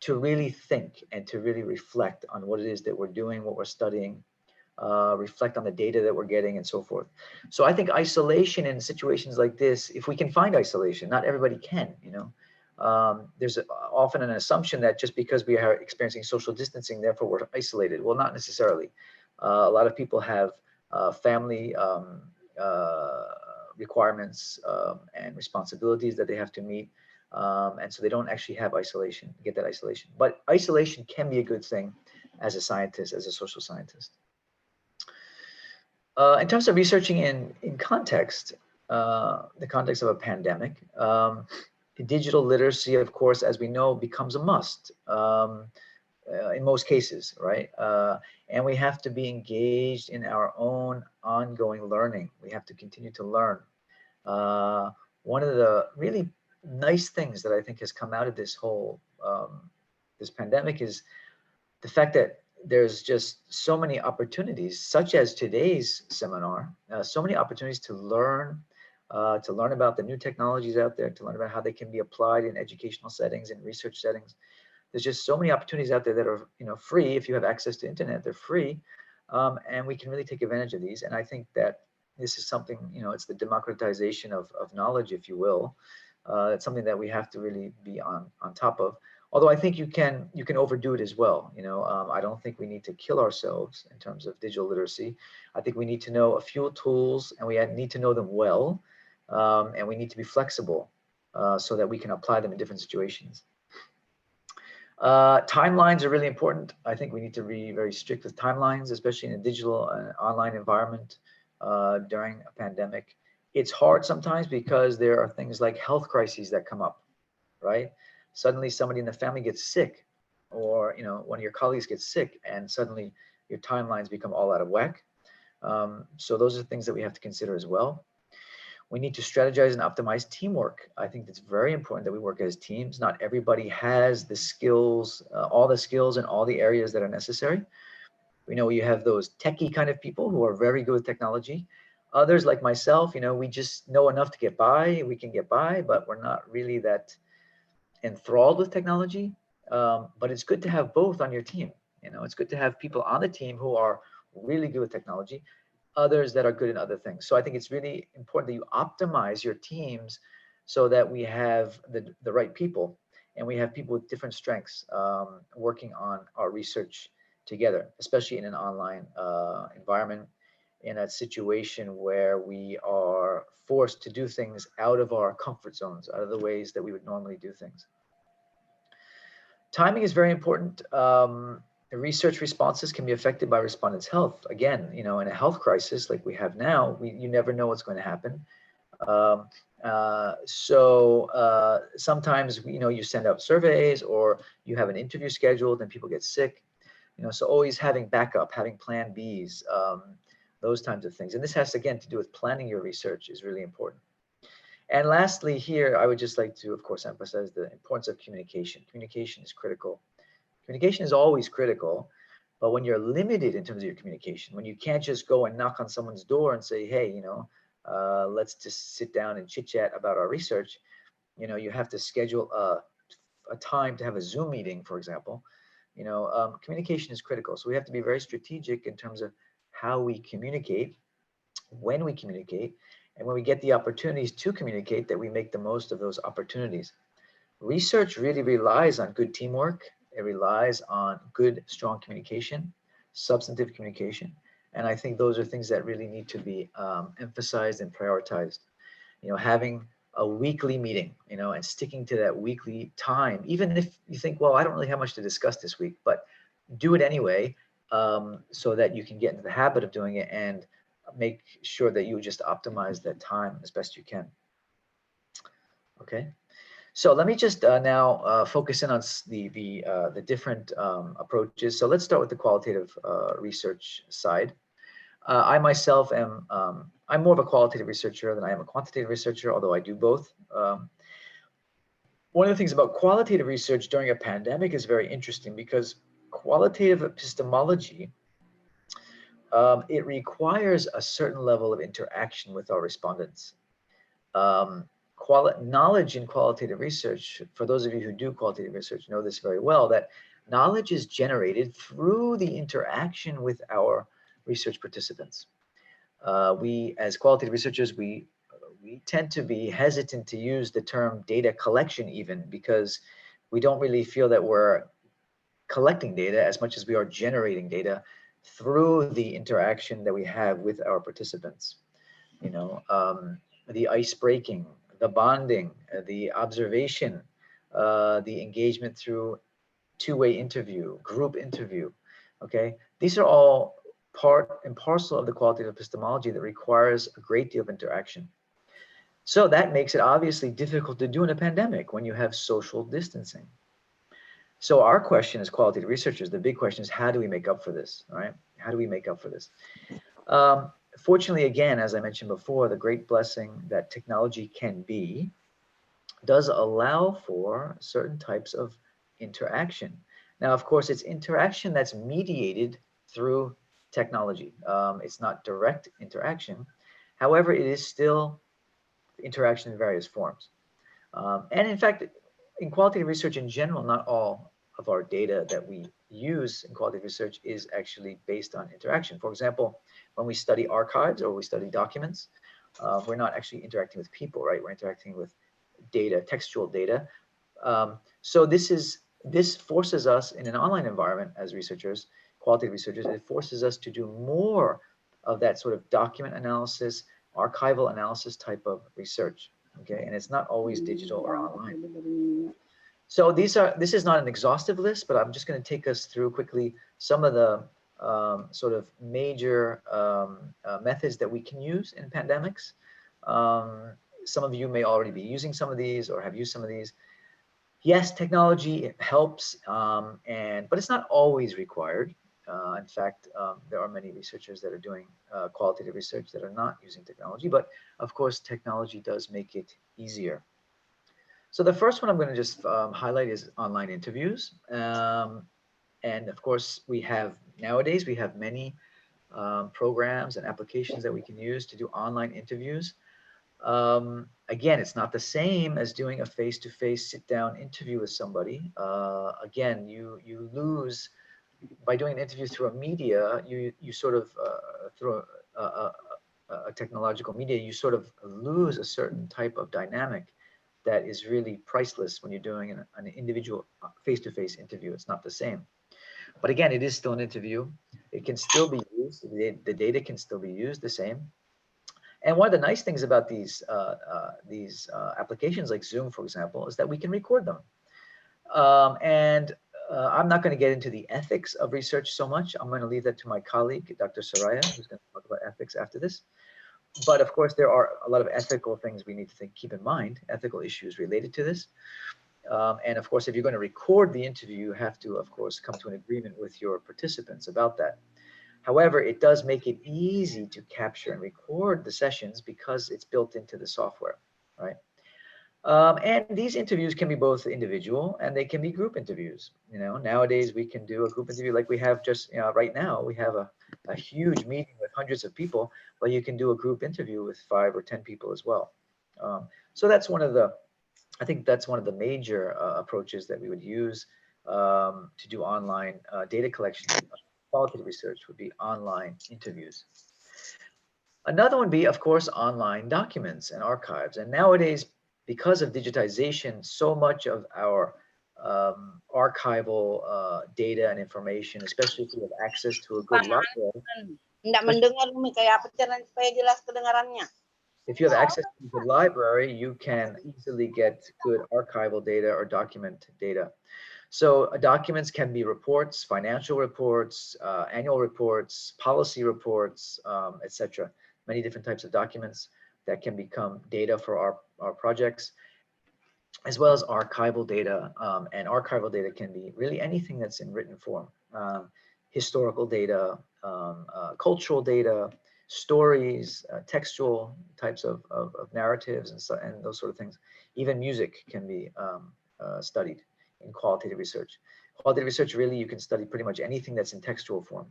[SPEAKER 5] to really think and to really reflect on what it is that we're doing, what we're studying, reflect on the data that we're getting, and so forth. So I think isolation in situations like this, if we can find isolation, not everybody can, there's often an assumption that just because we are experiencing social distancing, therefore we're isolated. Well, not necessarily. A lot of people have family requirements and responsibilities that they have to meet. And so they don't actually have get that isolation. But isolation can be a good thing as a scientist, as a social scientist. In terms of researching in context, the context of a pandemic, digital literacy, of course, as we know, becomes a must in most cases, right? And we have to be engaged in our own ongoing learning. We have to continue to learn. One of the really nice things that I think has come out of this whole this pandemic is the fact that there's just so many opportunities, such as today's seminar, so many opportunities to learn about the new technologies out there, to learn about how they can be applied in educational settings and research settings. There's just so many opportunities out there that are free. If you have access to internet, they're free, and we can really take advantage of these. And I think that this is something, it's the democratization of knowledge, if you will. It's something that we have to really be on top of. Although I think you can overdo it as well. I don't think we need to kill ourselves in terms of digital literacy. I think we need to know a few tools, and we need to know them well, and we need to be flexible so that we can apply them in different situations. Timelines are really important. I think we need to be very strict with timelines, especially in a digital and online environment during a pandemic. It's hard sometimes because there are things like health crises that come up, right? Suddenly somebody in the family gets sick, or one of your colleagues gets sick, and suddenly your timelines become all out of whack. So those are things that we have to consider as well. We need to strategize and optimize teamwork. I think it's very important that we work as teams. Not everybody has the skills, all the skills in all the areas that are necessary. We know you have those techie kind of people who are very good with technology. Others, like myself, we just know enough to get by. We can get by, but we're not really that enthralled with technology. But it's good to have both on your team. You know, it's good to have people on the team who are really good with technology, others that are good in other things. So I think it's really important that you optimize your teams so that we have the right people, and we have people with different strengths working on our research together, especially in an online environment, in a situation where we are forced to do things out of our comfort zones, out of the ways that we would normally do things. Timing is very important. The research responses can be affected by respondents' health. Again, you know, in a health crisis like we have now, you never know what's going to happen. Sometimes, you know, you send out surveys or you have an interview scheduled and people get sick. You know, so always having backup, having plan Bs, those types of things. And this has, again, to do with planning your research is really important. And lastly, here, I would just like to, of course, emphasize the importance of communication. Communication is critical. Communication is always critical, but when you're limited in terms of your communication, when you can't just go and knock on someone's door and say, hey, you know, let's just sit down and chit chat about our research, you know, you have to schedule a time to have a Zoom meeting, for example. You know, communication is critical. So we have to be very strategic in terms of how we communicate, when we communicate, and when we get the opportunities to communicate, that we make the most of those opportunities. Research really relies on good teamwork. It relies on good, strong communication, substantive communication. And I think those are things that really need to be emphasized and prioritized. You know, having a weekly meeting, you know, and sticking to that weekly time, even if you think, well, I don't really have much to discuss this week, but do it anyway, so that you can get into the habit of doing it and make sure that you just optimize that time as best you can. Okay. So let me just now focus in on the different approaches. So let's start with the qualitative research side. I myself am, I'm more of a qualitative researcher than I am a quantitative researcher, although I do both. One of the things about qualitative research during a pandemic is very interesting, because qualitative epistemology, it requires a certain level of interaction with our respondents. Knowledge in qualitative research, for those of you who do qualitative research know this very well, that knowledge is generated through the interaction with our research participants. We, as qualitative researchers, we tend to be hesitant to use the term data collection, even because we don't really feel that we're collecting data as much as we are generating data through the interaction that we have with our participants. You know, the ice breaking, the bonding, the observation, the engagement through two-way interview, group interview. Okay, these are all part and parcel of the qualitative epistemology that requires a great deal of interaction. So that makes it obviously difficult to do in a pandemic when you have social distancing. So our question as qualitative researchers, the big question is, how do we make up for this, right? How do we make up for this? Fortunately, again, as I mentioned before, the great blessing that technology can be does allow for certain types of interaction. Now, of course, it's interaction that's mediated through technology. It's not direct interaction. However, it is still interaction in various forms. And in fact, in qualitative research in general, not all of our data that we use in qualitative research is actually based on interaction. For example, when we study archives or we study documents, we're not actually interacting with people, right? We're interacting with data, textual data. So this forces us in an online environment as researchers, qualitative researchers, it forces us to do more of that sort of document analysis, archival analysis type of research. Okay, and it's not always digital or online. So this is not an exhaustive list, but I'm just going to take us through quickly some of the sort of major methods that we can use in pandemics. Some of you may already be using some of these or have used some of these. Yes, technology helps, but it's not always required. In fact, there are many researchers that are doing qualitative research that are not using technology, but of course, technology does make it easier. So the first one I'm going to just highlight is online interviews. And of course, nowadays, we have many programs and applications that we can use to do online interviews. Again, it's not the same as doing a face-to-face sit-down interview with somebody. Again, you lose by doing an interview through a media. You sort of through a technological media, you sort of lose a certain type of dynamic that is really priceless when you're doing an individual face-to-face interview. It's not the same. But again, it is still an interview. It can still be used. The data can still be used the same. And one of the nice things about these applications like Zoom, for example, is that we can record them. I'm not going to get into the ethics of research so much. I'm going to leave that to my colleague, Dr. Soraya, who's going to talk about ethics after this. But of course, there are a lot of ethical things we need to keep in mind, ethical issues related to this. And of course, if you're going to record the interview, you have to, of course, come to an agreement with your participants about that. However, it does make it easy to capture and record the sessions because it's built into the software, right? And these interviews can be both individual and they can be group interviews. You know, nowadays we can do a group interview like we have just right now. We have a huge meeting with hundreds of people, but you can do a group interview with 5 or 10 people as well. So that's one of the, I think that's one of the major approaches that we would use to do online data collection. Qualitative research would be online interviews. Another one would be, of course, online documents and archives. And nowadays, because of digitization, so much of our archival data and information, especially if you have access to a good library.
[SPEAKER 8] Nggak mendengar nih, kayak apa caranya supaya jelas kedengarannya?
[SPEAKER 5] If you have access to a good library, you can easily get good archival data or document data. So documents can be reports, financial reports, annual reports, policy reports, etc. Many different types of documents that can become data for our projects, as well as archival data. And archival data can be really anything that's in written form. Historical data, cultural data, stories, textual types of narratives and those sort of things. Even music can be studied in qualitative research. Qualitative research, really, you can study pretty much anything that's in textual form.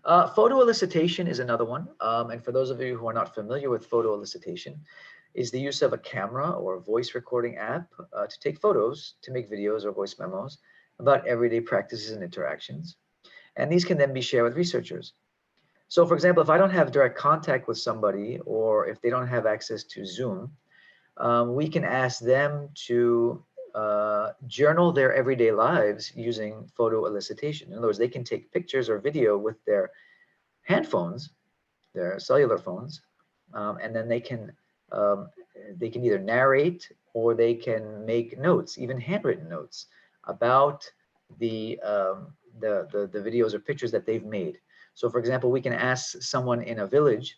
[SPEAKER 5] Photo elicitation is another one. And for those of you who are not familiar with photo elicitation, is the use of a camera or a voice recording app to take photos, to make videos or voice memos about everyday practices and interactions. And these can then be shared with researchers. So for example, if I don't have direct contact with somebody, or if they don't have access to Zoom, we can ask them to journal their everyday lives using photo elicitation. In other words, they can take pictures or video with their handphones, their cellular phones, and then they can either narrate or they can make notes, even handwritten notes, about the videos or pictures that they've made. So for example, we can ask someone in a village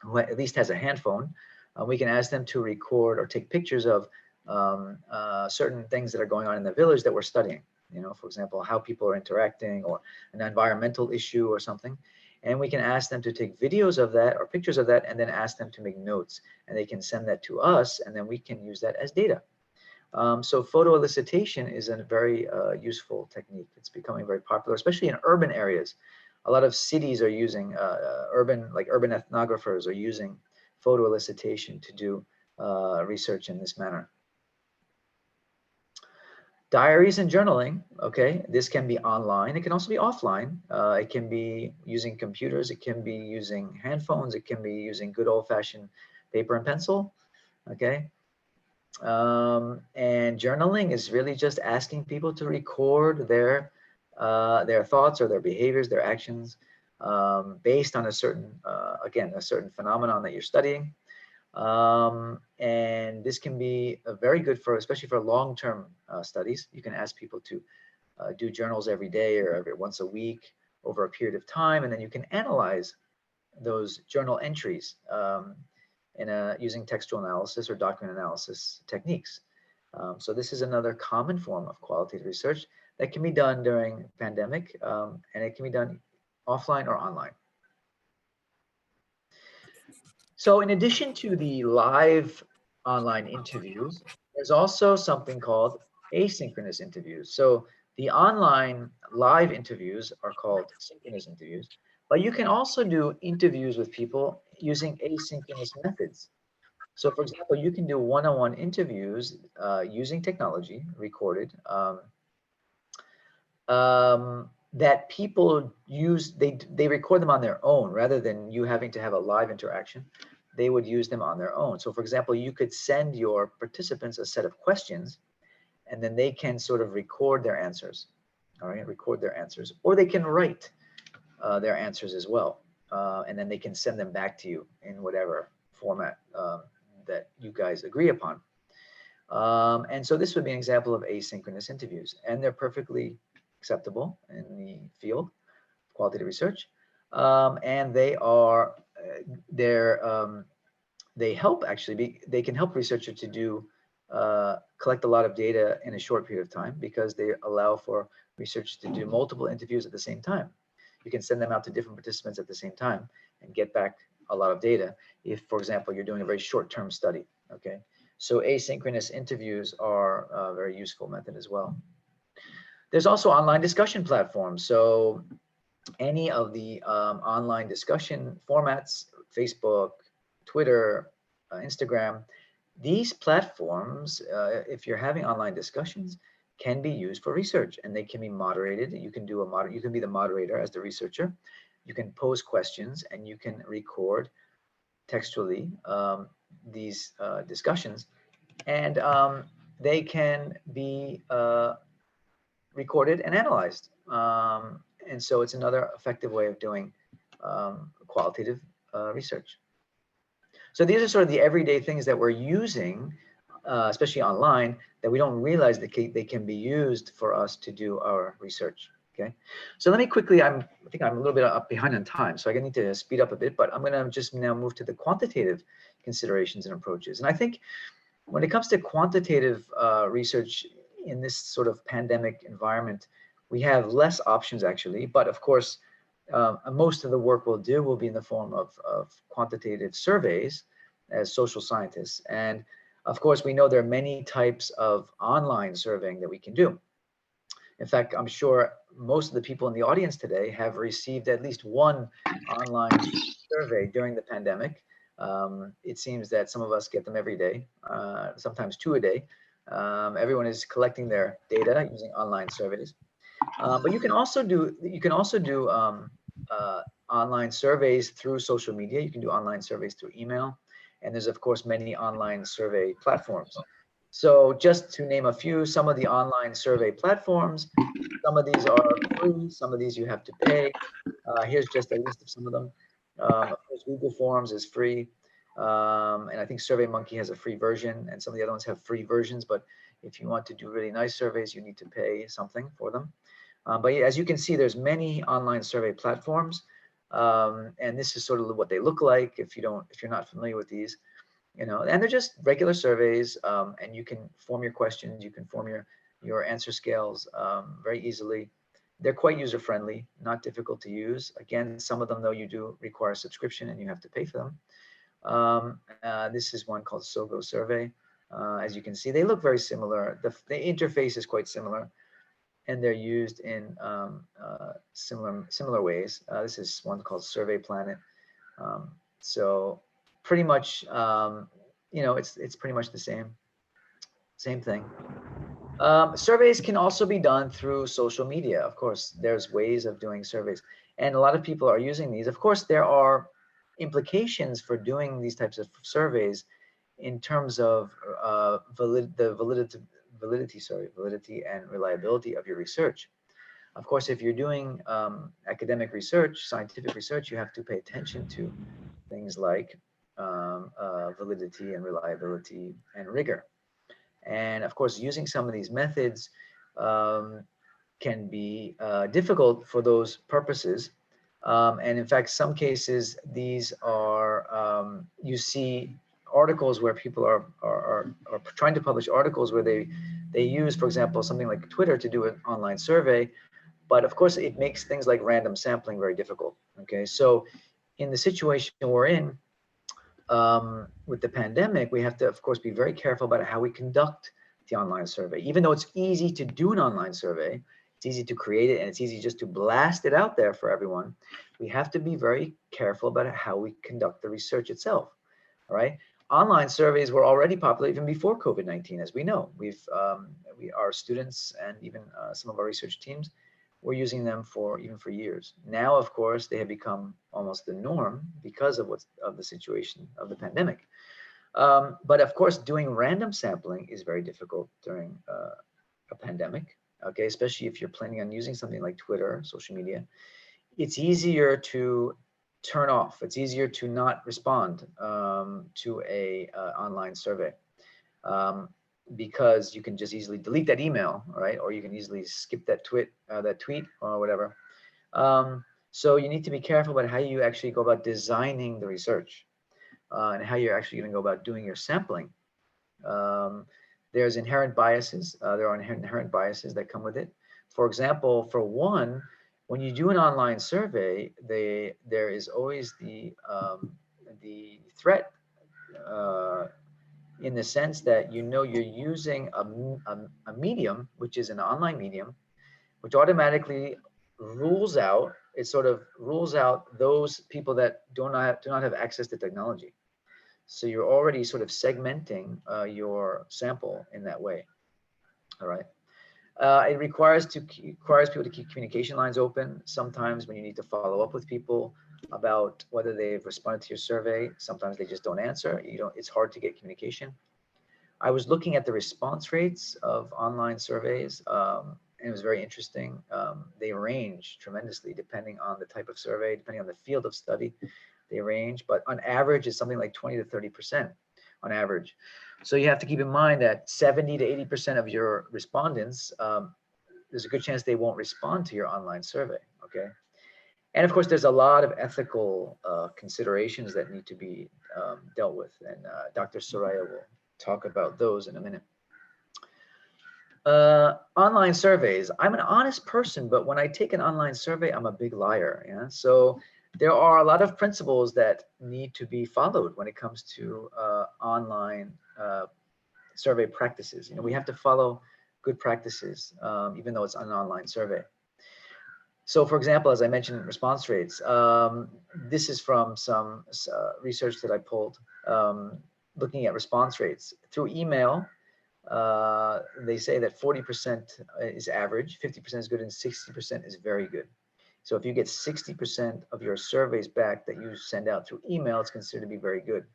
[SPEAKER 5] who at least has a handphone, we can ask them to record or take pictures of certain things that are going on in the village that we're studying. You know, for example, how people are interacting or an environmental issue or something. And we can ask them to take videos of that or pictures of that and then ask them to make notes. And they can send that to us and then we can use that as data. So photo elicitation is a very useful technique. It's becoming very popular, especially in urban areas. A lot of cities are using urban ethnographers are using photo elicitation to do research in this manner. Diaries and journaling, okay, this can be online. It can also be offline. It can be using computers. It can be using handphones. It can be using good old-fashioned paper and pencil, okay? And journaling is really just asking people to record their thoughts or their behaviors, their actions, based on a certain, again, a certain phenomenon that you're studying. And this can be very good for, especially for long-term studies. You can ask people to do journals every day or once a week over a period of time, and then you can analyze those journal entries using textual analysis or document analysis techniques. So this is another common form of qualitative research that can be done during pandemic, and it can be done offline or online. So in addition to the live online interviews, there's also something called asynchronous interviews. So the online live interviews are called synchronous interviews, But you can also do interviews with people using asynchronous methods. So for example, you can do one-on-one interviews using technology, recorded, that people use, they record them on their own rather than you having to have a live interaction. They would use them on their own. So for example, you could send your participants a set of questions and then they can sort of record their answers, all right, record their answers, or they can write their answers as well. And then they can send them back to you in whatever format that you guys agree upon. And so this would be an example of asynchronous interviews, and they're perfectly acceptable in the field of qualitative research. And they are, they help actually, they can help researchers to do, collect a lot of data in a short period of time because they allow for researchers to do multiple interviews at the same time. You can send them out to different participants at the same time and get back a lot of data if, for example, you're doing a very short-term study, okay? So asynchronous interviews are a very useful method as well. There's also online discussion platforms. So any of the online discussion formats, Facebook, Twitter, Instagram, these platforms, if you're having online discussions, can be used for research and they can be moderated. You can do you can be the moderator as the researcher. You can pose questions and you can record textually these discussions, and they can be recorded and analyzed. And so it's another effective way of doing qualitative research. So these are sort of the everyday things that we're using, especially online, that we don't realize that they can be used for us to do our research. Okay, so let me quickly, I think I'm a little bit up behind on time, so I need to speed up a bit, but I'm going to just now move to the quantitative considerations and approaches. And I think when it comes to quantitative research in this sort of pandemic environment, we have less options actually, but of course, most of the work we'll do will be in the form of quantitative surveys as social scientists. And of course, we know there are many types of online surveying that we can do. In fact, I'm sure most of the people in the audience today have received at least one online survey during the pandemic. It seems that some of us get them every day, sometimes 2 a day. Everyone is collecting their data using online surveys. But you can also do online surveys through social media. You can do online surveys through email, and there's of course many online survey platforms. So just to name a few, some of the online survey platforms, some of these are free, some of these you have to pay. Here's just a list of some of them. Of course, Google Forms is free, and I think SurveyMonkey has a free version, and some of the other ones have free versions. But if you want to do really nice surveys, you need to pay something for them. But as you can see, there's many online survey platforms, and this is sort of what they look like. If you're not familiar with these, and they're just regular surveys, and you can form your questions, you can form your answer scales very easily. They're quite user-friendly, not difficult to use. Again, some of them though you do require a subscription and you have to pay for them. This is one called Sogo Survey. As you can see, they look very similar. The interface is quite similar, and they're used in similar ways. This is one called Survey Planet. So pretty much, it's pretty much the same thing. Surveys can also be done through social media. Of course, there's ways of doing surveys, and a lot of people are using these. Of course, there are implications for doing these types of surveys in terms of validity and reliability of your research. Of course, if you're doing academic research, scientific research, you have to pay attention to things like validity and reliability and rigor. And of course, using some of these methods can be difficult for those purposes. And in fact, some cases, these are, you see articles where people are trying to publish articles where they use, for example, something like Twitter to do an online survey. But of course, it makes things like random sampling very difficult. Okay, so in the situation we're in, with the pandemic, we have to, of course, be very careful about how we conduct the online survey. Even though it's easy to do an online survey, It's easy to create it, and it's easy just to blast it out there for everyone. We have to be very careful about how we conduct the research itself. All right. Online surveys were already popular even before COVID-19, as we know. Our students and even some of our research teams were using them for years. Now, of course, they have become almost the norm because of the situation of the pandemic. But of course, doing random sampling is very difficult during a pandemic. Okay, especially if you're planning on using something like Twitter, social media. It's easier to turn off. It's easier to not respond to a online survey because you can just easily delete that email, right? Or you can easily skip that tweet or whatever. So you need to be careful about how you actually go about designing the research and how you're actually going to go about doing your sampling. There's inherent biases. There are inherent biases that come with it. For example, for one, when you do an online survey, there is always the threat in the sense that you're using a medium, which is an online medium, which automatically rules out those people that do not have access to technology. So you're already sort of segmenting your sample in that way. All right. It requires people to keep communication lines open. Sometimes when you need to follow up with people about whether they've responded to your survey, sometimes they just don't answer. It's hard to get communication. I was looking at the response rates of online surveys, and it was very interesting. They range tremendously depending on the type of survey, depending on the field of study. They range, but on average, it's something like 20 to 30% on average. So you have to keep in mind that 70 to 80% of your respondents, there's a good chance they won't respond to your online survey, okay? And of course, there's a lot of ethical considerations that need to be dealt with, and Dr. Soraya will talk about those in a minute. Online surveys. I'm an honest person, but when I take an online survey, I'm a big liar. Yeah. So there are a lot of principles that need to be followed when it comes to online survey practices. We have to follow good practices, even though it's an online survey. So, for example, as I mentioned, response rates. This is from some research that I pulled, looking at response rates through email. They say that 40% is average, 50% is good, and 60% is very good. So if you get 60% of your surveys back that you send out through email, it's considered to be very good.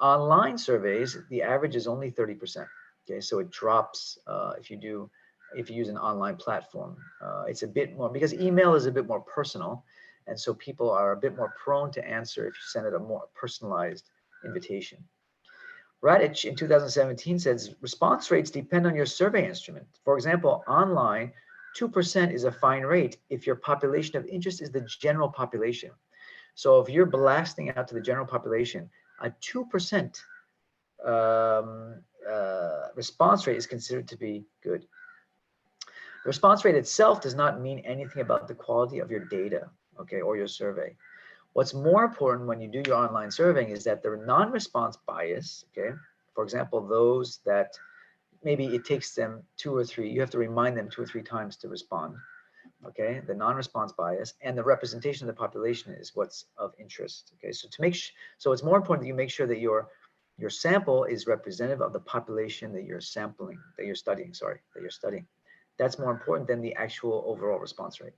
[SPEAKER 5] Online surveys, the average is only 30%. Okay, so it drops if you use an online platform. It's a bit more, because email is a bit more personal, and so people are a bit more prone to answer if you send it a more personalized invitation. Radich in 2017 says response rates depend on your survey instrument. For example, online, 2% is a fine rate if your population of interest is the general population. So if you're blasting out to the general population, a 2% response rate is considered to be good. The response rate itself does not mean anything about the quality of your data, okay, or your survey. What's more important when you do your online surveying is that the non-response bias, okay, for example, those that maybe it takes them you have to remind them 2 or 3 times to respond, okay, the non-response bias and the representation of the population is what's of interest, okay. So so it's more important that you make sure that your sample is representative of the population that you're studying. That's more important than the actual overall response rate.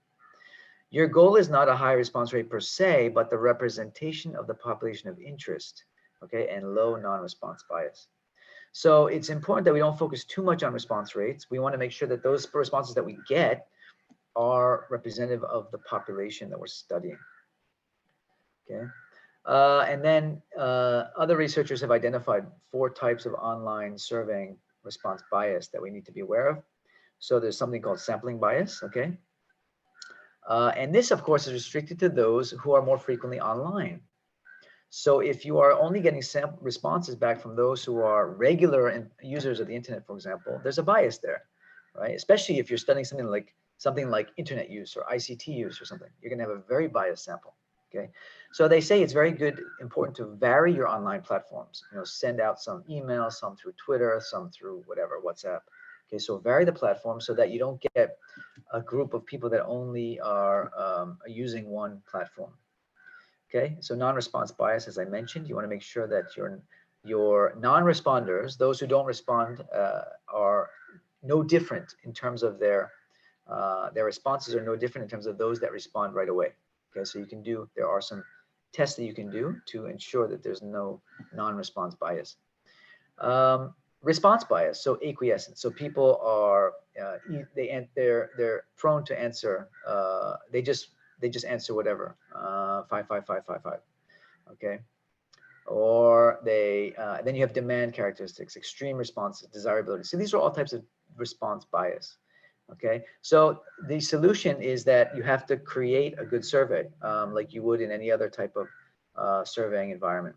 [SPEAKER 5] Your goal is not a high response rate per se, but the representation of the population of interest, okay, and low non-response bias. So it's important that we don't focus too much on response rates. We want to make sure that those responses that we get are representative of the population that we're studying, okay? And then other researchers have identified 4 types of online surveying response bias that we need to be aware of. So there's something called sampling bias, okay? And this, of course, is restricted to those who are more frequently online. So if you are only getting responses back from those who are regular users of the internet, for example, there's a bias there, right? Especially if you're studying something like internet use or ICT use or something, you're gonna have a very biased sample, okay? So they say it's very important to vary your online platforms. Send out some emails, some through Twitter, some through whatever, WhatsApp, Okay, so vary the platform so that you don't get a group of people that only are using one platform. Okay, so non-response bias, as I mentioned, you want to make sure that your non-responders, those who don't respond, are no different in terms of their responses are no different in terms of those that respond right away. Okay, so there are some tests that you can do to ensure that there's no non-response bias. Response bias, so acquiescence. So people are they're prone to answer. They just answer whatever. 55555. Okay. Or then you have demand characteristics, extreme responses, desirability. So these are all types of response bias. Okay, so the solution is that you have to create a good survey, like you would in any other type of surveying environment.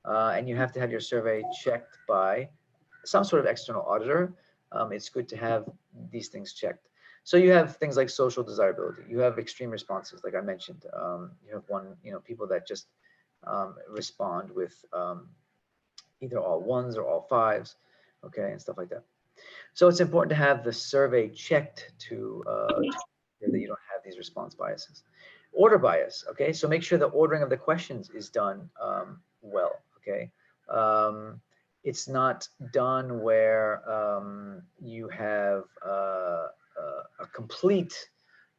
[SPEAKER 5] And you have to have your survey checked by some sort of external auditor. It's good to have these things checked. So you have things like social desirability. You have extreme responses, like I mentioned. You have people that just respond with either all ones or all fives, okay, and stuff like that. So it's important to have the survey checked to ensure that you don't have these response biases. Order bias, okay, so make sure the ordering of the questions is done well, okay. It's not done where you have a complete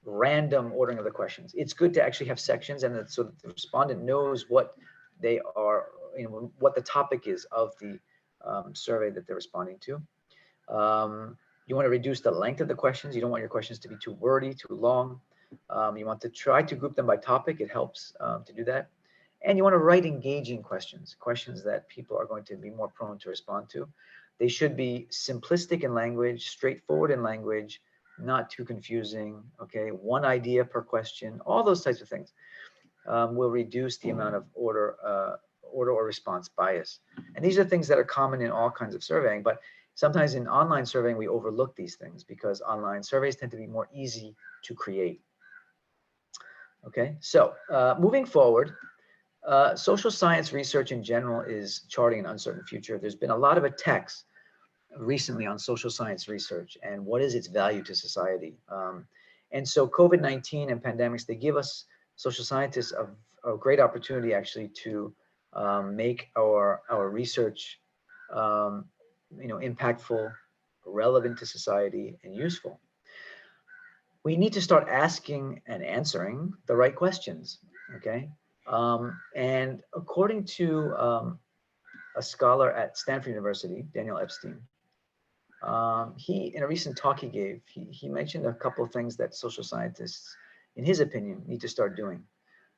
[SPEAKER 5] random ordering of the questions. It's good to actually have sections, and so that the respondent knows what they are, what the topic is of the survey that they're responding to. You want to reduce the length of the questions. You don't want your questions to be too wordy, too long. You want to try to group them by topic. It helps to do that. And you want to write engaging questions, questions that people are going to be more prone to respond to. They should be simplistic in language, straightforward in language, not too confusing, okay? One idea per question, all those types of things will reduce the amount of order or response bias. And these are things that are common in all kinds of surveying, but sometimes in online surveying, we overlook these things because online surveys tend to be more easy to create. Okay, so moving forward, social science research in general is charting an uncertain future. There's been a lot of attacks recently on social science research and what is its value to society. And so COVID-19 and pandemics, they give us social scientists a great opportunity actually to make our research impactful, relevant to society, and useful. We need to start asking and answering the right questions, okay? And according to a scholar at Stanford University, Daniel Epstein, he, in a recent talk he gave, he mentioned a couple of things that social scientists, in his opinion, need to start doing.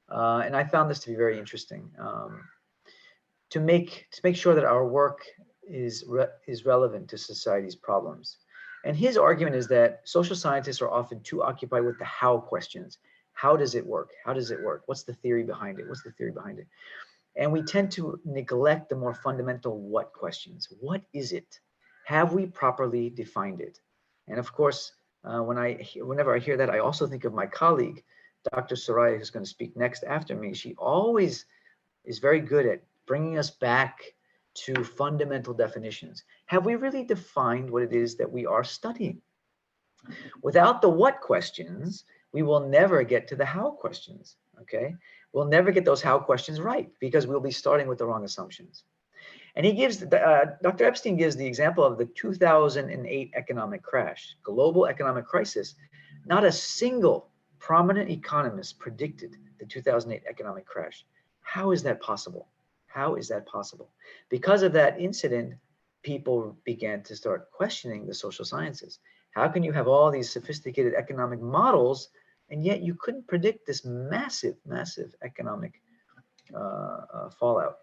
[SPEAKER 5] And I found this to be very interesting. To make sure that our work is relevant to society's problems. And his argument is that social scientists are often too occupied with the how questions. How does it work? How does it work? What's the theory behind it? What's the theory behind it? And we tend to neglect the more fundamental what questions. What is it? Have we properly defined it? And of course, whenever I hear that, I also think of my colleague, Dr. Soraya, who's going to speak next after me. She always is very good at bringing us back to fundamental definitions. Have we really defined what it is that we are studying? Without the what questions, we will never get to the how questions, okay? We'll never get those how questions right because we'll be starting with the wrong assumptions. And he gives, Dr. Epstein gives the example of the 2008 economic crash, global economic crisis. Not a single prominent economist predicted the 2008 economic crash. How is that possible? How is that possible? Because of that incident, people began to start questioning the social sciences. How can you have all these sophisticated economic models and yet you couldn't predict this massive, massive economic fallout?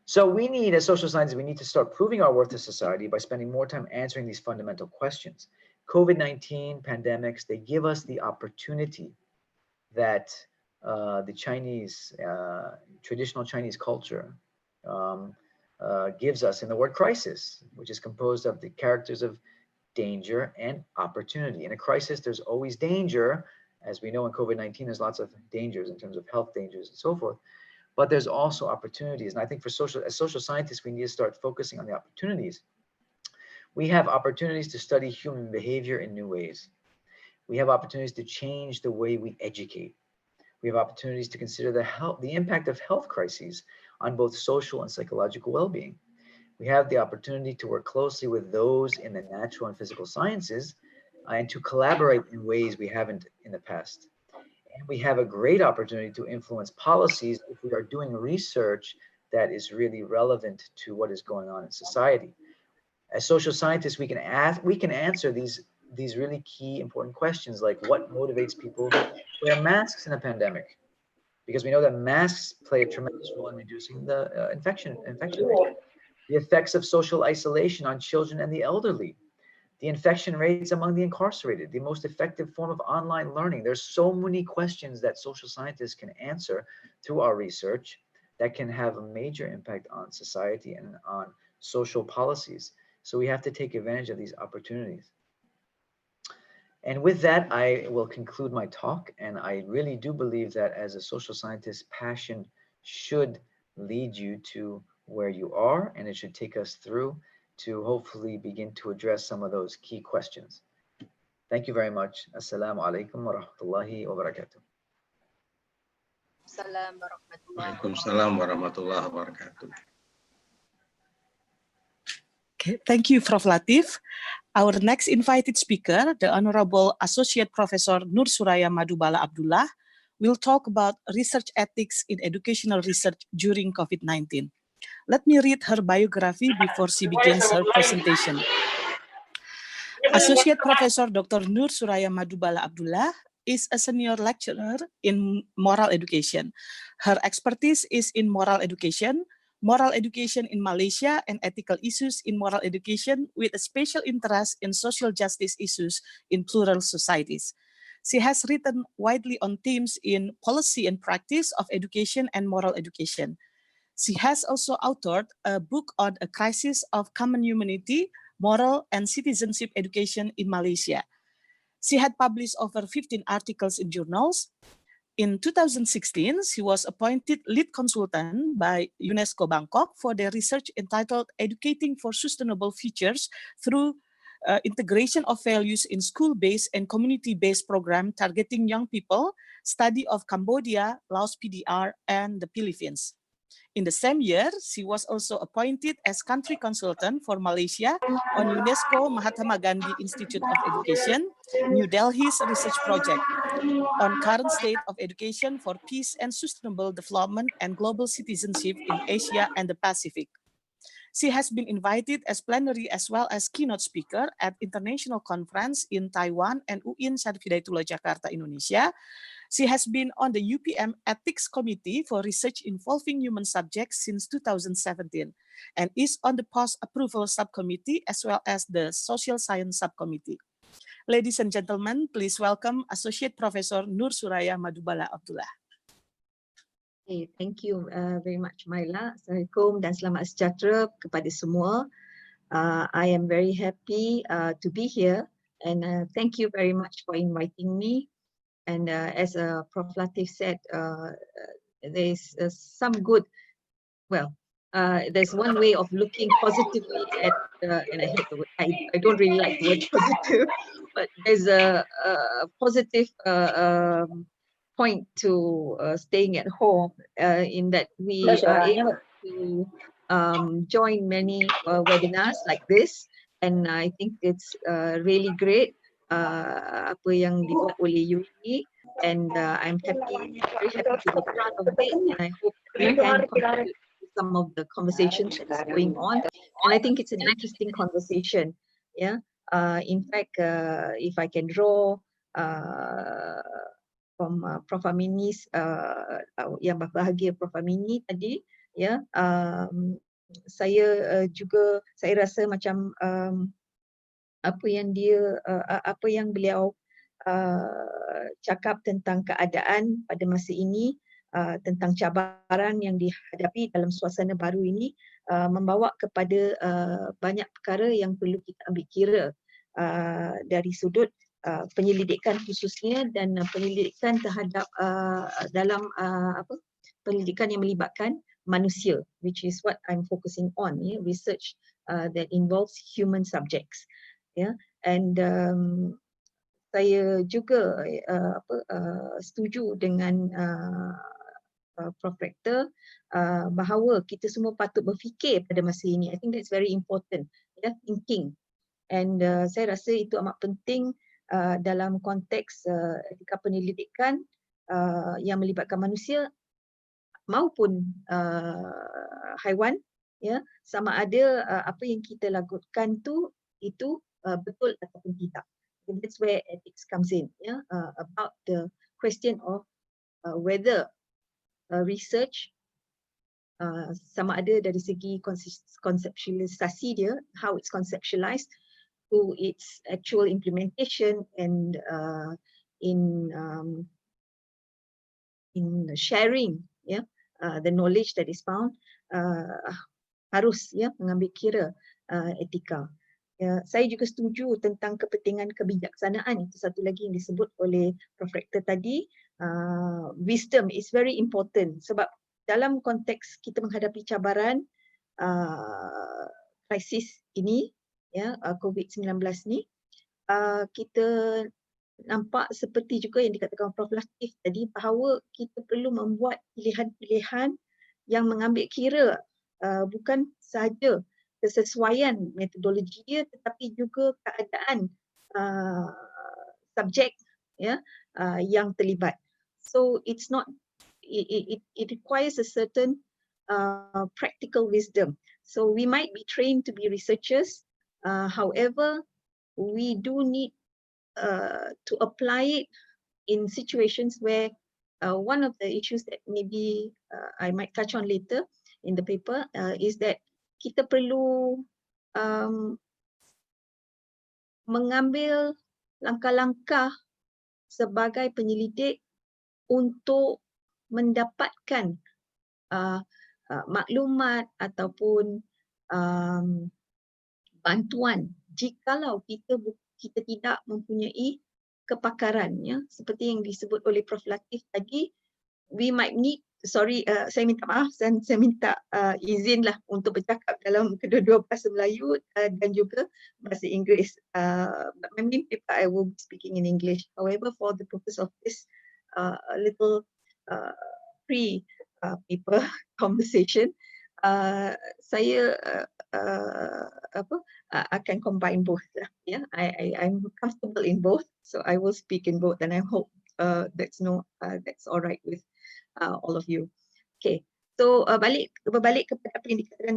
[SPEAKER 5] So we need, as social scientists, we need to start proving our worth to society by spending more time answering these fundamental questions. COVID-19 pandemics, they give us the opportunity that the Chinese, traditional Chinese culture gives us in the word crisis, which is composed of the characters of danger and opportunity. In a crisis, there's always danger. As we know in COVID-19, there's lots of dangers in terms of health dangers and so forth, but there's also opportunities. And I think as social scientists, we need to start focusing on the opportunities. We have opportunities to study human behavior in new ways. We have opportunities to change the way we educate. We have opportunities to consider the impact of health crises on both social and psychological well-being. We have the opportunity to work closely with those in the natural and physical sciences and to collaborate in ways we haven't in the past. And we have a great opportunity to influence policies if we are doing research that is really relevant to what is going on in society. As social scientists, we can answer these really key important questions, like what motivates people to wear masks in a pandemic, because we know that masks play a tremendous role in reducing the infection rate. The effects of social isolation on children and the elderly, the infection rates among the incarcerated, the most effective form of online learning. There's so many questions that social scientists can answer through our research that can have a major impact on society and on social policies. So we have to take advantage of these opportunities. And with that, I will conclude my talk. And I really do believe that as a social scientist, passion should lead you to where you are, and it should take us through to hopefully begin to address some of those key questions. Thank you very much. Assalamu alaikum wa rahmatullahi wa barakatuh.
[SPEAKER 3] Waalaikumsalam warahmatullahi wabarakatuh.
[SPEAKER 1] Okay, thank you, Prof. Latif. Our next invited speaker, the Honorable Associate Professor Nur Suraya Madubala Abdullah, will talk about research ethics in educational research during COVID-19. Let me read her biography before she begins her presentation. Associate Professor Dr. Nur Suraya Madubala Abdullah is a senior lecturer in moral education. Her expertise is in moral education in Malaysia, and ethical issues in moral education, with a special interest in social justice issues in plural societies. She has written widely on themes in policy and practice of education and moral education. She has also authored a book on a crisis of common humanity, moral and citizenship education in Malaysia. She had published over 15 articles in journals. In 2016, she was appointed lead consultant by UNESCO Bangkok for their research entitled Educating for Sustainable Futures through integration of values in school-based and community-based program targeting young people, study of Cambodia, Laos PDR, and the Philippines. In the same year, she was also appointed as country consultant for Malaysia on UNESCO Mahatma Gandhi Institute of Education, New Delhi's research project on current state of education for peace and sustainable development and global citizenship in Asia and the Pacific. She has been invited as plenary as well as keynote speaker at international conference in Taiwan and UIN Syarif Hidayatullah Jakarta, Indonesia. She has been on the UPM Ethics Committee for Research Involving Human Subjects since 2017 and is on the Post-Approval Subcommittee as well as the Social Science Subcommittee. Ladies and gentlemen, please welcome Associate Professor Nur Suraya Madubala Abdullah.
[SPEAKER 9] Okay, thank you very much, Maila. Assalamualaikum dan selamat sejahtera kepada semua. I am very happy to be here, and thank you very much for inviting me. And as Prof. Latif said, there's some good, well, there's one way of looking positively at, and I don't really like the word positive, but there's a positive point to staying at home in that we are able to join many webinars like this, and I think it's really great apa yang dibuat oleh UIN, and I'm very happy to be part of it, and I hope we can contribute to some of the conversations that's going on, and I think it's an interesting conversation. Yeah, in fact, if I can draw from Prof. Amini's yang berbahagia Prof. Amini tadi, ya, saya juga saya rasa macam apa yang beliau cakap tentang keadaan pada masa ini, tentang cabaran yang dihadapi dalam suasana baru ini, membawa kepada banyak perkara yang perlu kita ambil kira dari sudut penyelidikan khususnya, dan penyelidikan terhadap dalam penyelidikan yang melibatkan manusia, which is what I'm focusing on, research that involves human subjects. And saya juga setuju dengan Prof. Rector bahawa kita semua patut berfikir pada masa ini. I think that's very important, thinking. And saya rasa itu amat penting dalam konteks etika penyelidikan yang melibatkan manusia maupun haiwan, sama ada apa yang kita lakukan itu betul ataupun tidak. And that's where ethics comes in, about the question of whether research sama ada dari segi konseptualisasi dia, how it's conceptualized, to its actual implementation and in sharing the knowledge that is found, harus mengambil kira etika. Saya juga setuju tentang kepentingan kebijaksanaan. Itu satu lagi yang disebut oleh Prof. Rector tadi. Wisdom is very important sebab dalam konteks kita menghadapi cabaran krisis ini, COVID-19 ni, kita nampak seperti juga yang dikatakan Prof. Latif tadi bahawa kita perlu membuat pilihan-pilihan yang mengambil kira bukan sahaja kesesuaian metodologi dia tetapi juga keadaan subjek yang terlibat. So it's not, it requires a certain practical wisdom. So we might be trained to be researchers, however, we do need to apply it in situations where one of the issues that maybe I might touch on later in the paper is that kita perlu mengambil langkah-langkah sebagai penyelidik untuk mendapatkan maklumat ataupun bantuan jikalau kita tidak mempunyai kepakaran, seperti yang disebut oleh Prof. Latif tadi. We might need, saya minta maaf dan saya minta izinlah untuk bercakap dalam kedua-dua bahasa Melayu dan juga bahasa Inggeris. But my main paper I will be speaking in English. However, for the purpose of this little pre-paper conversation, saya akan combine both lah. I'm comfortable in both, so I will speak in both, and I hope that's all right with all of you. Okay, so berbalik kepada apa yang dikatakan,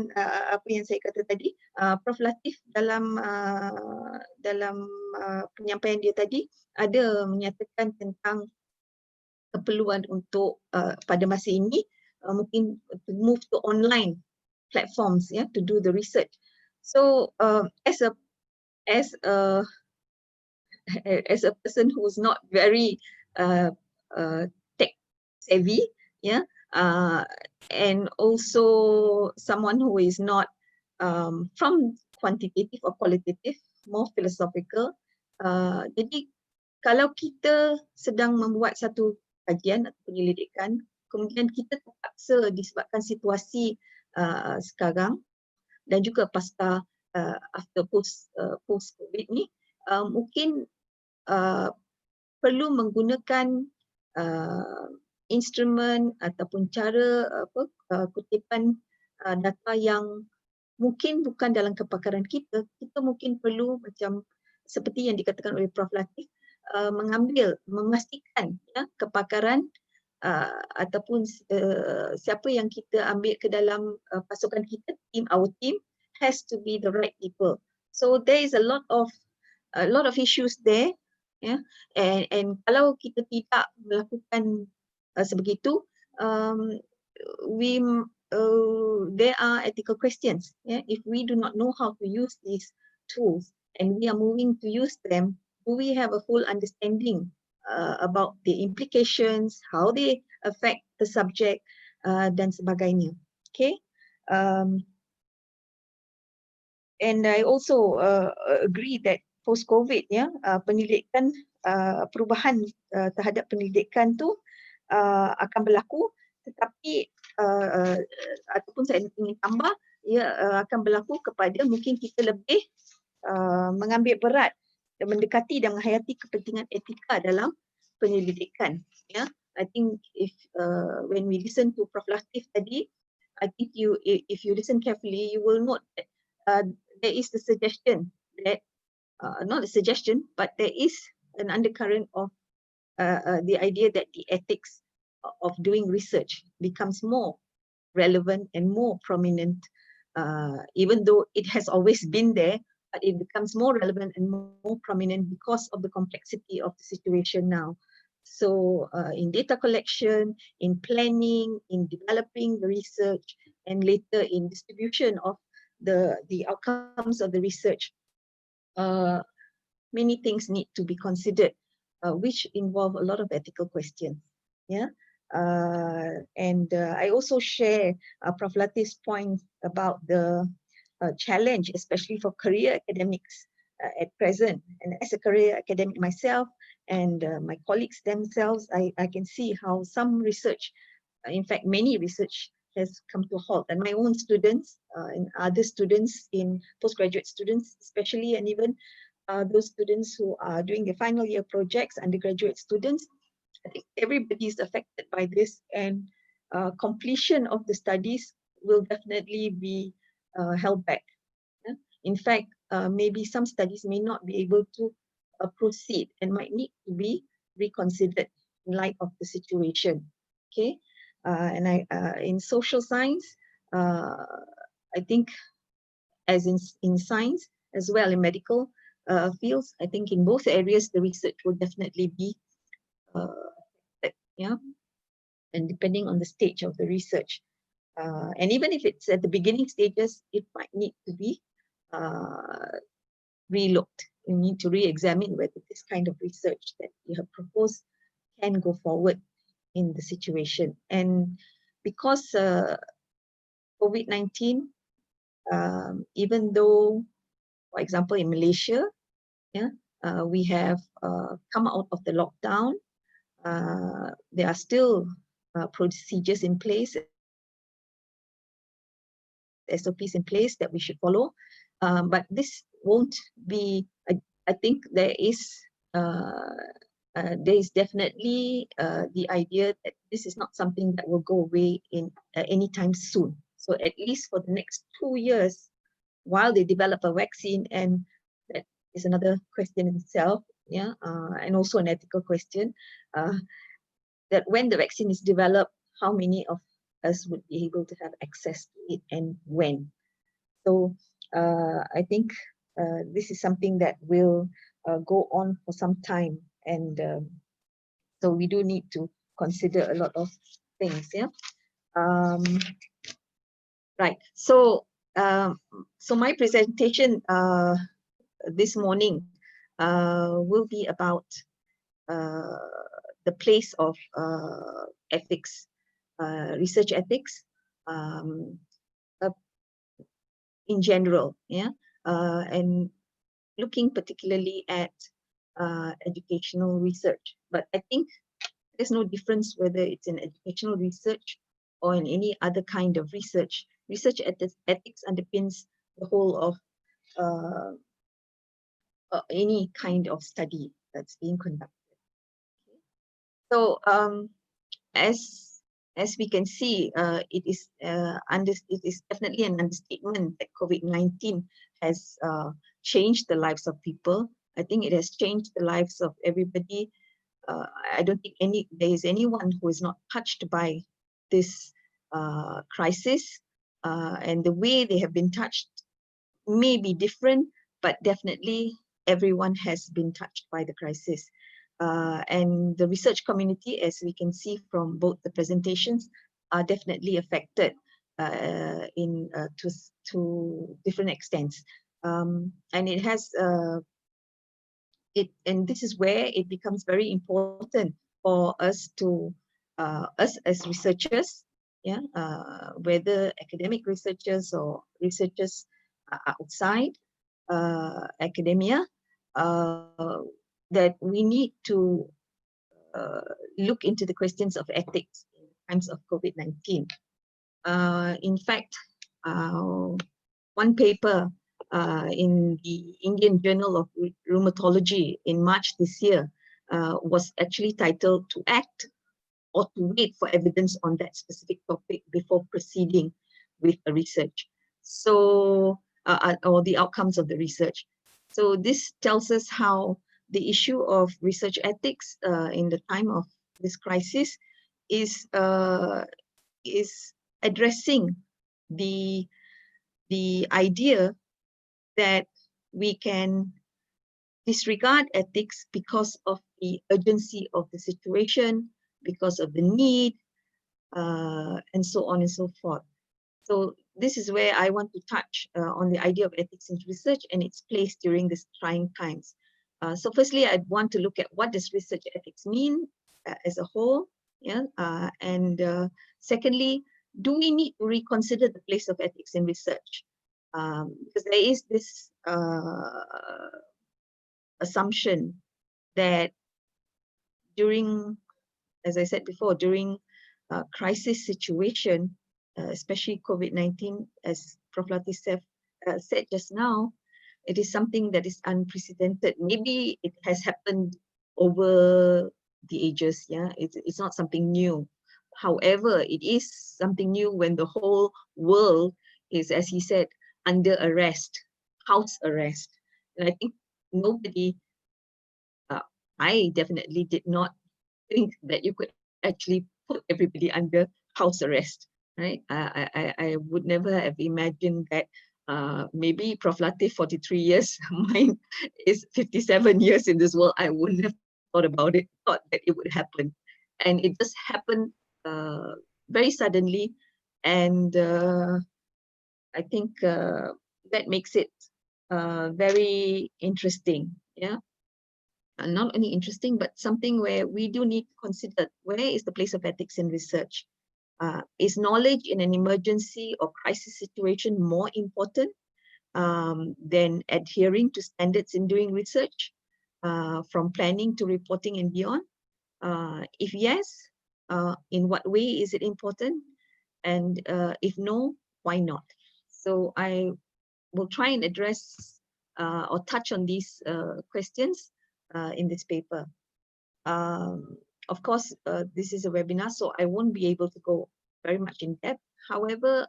[SPEAKER 9] apa yang saya kata tadi, Prof. Latif dalam penyampaian dia tadi ada menyatakan tentang keperluan untuk pada masa ini mungkin to move to online platforms to do the research. So as a person who's not very tech savvy, and also someone who is not from quantitative or qualitative, more philosophical, jadi kalau kita sedang membuat satu kajian atau penyelidikan, kemudian kita terpaksa disebabkan situasi sekarang dan juga pasca after post COVID ni, mungkin perlu menggunakan instrumen ataupun cara kutipan data yang mungkin bukan dalam kepakaran kita. Kita mungkin perlu macam seperti yang dikatakan oleh Prof. Latif, memastikan kepakaran ataupun siapa yang kita ambil ke dalam pasukan kita, our team has to be the right people. So there is a lot of issues there, and kalau kita tidak melakukan sebegitu, there are ethical questions. If we do not know how to use these tools and we are moving to use them, do we have a full understanding about the implications, how they affect the subject, dan sebagainya. Okay. And I also agree that post-COVID, penyelidikan, perubahan terhadap penyelidikan tu akan berlaku, tetapi ataupun saya ingin tambah, akan berlaku kepada mungkin kita lebih mengambil berat dan mendekati dan menghayati kepentingan etika dalam penyelidikan. I think if when we listen to Prof. Latif tadi, I think if you listen carefully, you will note that there is the suggestion that not a suggestion, but there is an undercurrent of the idea that the ethics of doing research becomes more relevant and more prominent, even though it has always been there, but it becomes more relevant and more prominent because of the complexity of the situation now. So in data collection, in planning, in developing the research, and later in distribution of the outcomes of the research, many things need to be considered, which involve a lot of ethical questions. I also share Prof. Latif's point about the challenge, especially for career academics at present. And as a career academic myself and my colleagues themselves, I can see how some research, in fact, many research has come to a halt. And my own students and other students in postgraduate students, especially, and even those students who are doing their final year projects, undergraduate students, I think everybody is affected by this, and completion of the studies will definitely be held back. In fact, maybe some studies may not be able to proceed and might need to be reconsidered in light of the situation. Okay, in social science, I think, as in science as well, in medical fields, I think in both areas the research will definitely be and depending on the stage of the research, and even if it's at the beginning stages, it might need to be relooked. You need to re-examine whether this kind of research that you have proposed can go forward in the situation. And because COVID-19, even though, for example, in Malaysia, we have come out of the lockdown, there are still procedures in place, SOPs in place that we should follow, but this won't be. I think there is definitely the idea that this is not something that will go away in anytime soon. So at least for the next 2 years, while they develop a vaccine, and that is another question in itself, and also an ethical question, that when the vaccine is developed, how many of us would be able to have access to it and when? So I think this is something that will go on for some time, and so we do need to consider a lot of things. Right. So so my presentation this morning will be about the place of ethics, research ethics in general, and looking particularly at educational research. But I think there's no difference whether it's in educational research or in any other kind of research. Research ethics underpins the whole of any kind of study that's being conducted. So as we can see, it is definitely an understatement that COVID-19 has changed the lives of people. I think it has changed the lives of everybody. I don't think there is anyone who is not touched by this crisis, and the way they have been touched may be different, but definitely everyone has been touched by the crisis. And the research community, as we can see from both the presentations, are definitely affected to different extents. And it has and this is where it becomes very important for us to us as researchers, whether academic researchers or researchers outside academia, that we need to look into the questions of ethics in times of COVID-19. In fact, one paper in the Indian Journal of Rheumatology in March this year was actually titled "To Act or to Wait for Evidence on that specific topic before proceeding with a research." So, or the outcomes of the research. So this tells us how the issue of research ethics in the time of this crisis is addressing the idea that we can disregard ethics because of the urgency of the situation, because of the need, and so on and so forth. So this is where I want to touch on the idea of ethics in research and its place during these trying times. So firstly, I want to look at what does research ethics mean as a whole, yeah, and secondly, do we need to reconsider the place of ethics in research? Because there is this assumption that during, as I said before, during crisis situation, especially COVID-19, as Prof. Latif said just now, it is something that is unprecedented. Maybe it has happened over the ages, yeah, it's not something new. However, it is something new when the whole world is, as he said, under arrest, house arrest. And I think nobody, I definitely did not think that you could actually put everybody under house arrest, right? I would never have imagined that maybe Prof. Latif, 43 years, mine is 57 years in this world. I wouldn't have thought about it, thought that it would happen. And it just happened very suddenly. And I think that makes it very interesting, yeah? Not only interesting, but something where we do need to consider where is the place of ethics in research. Is knowledge in an emergency or crisis situation more important than adhering to standards in doing research, from planning to reporting and beyond? If yes, in what way is it important? And if no, why not? So I will try and address or touch on these questions in this paper. Of course, this is a webinar, so I won't be able to go very much in depth. However,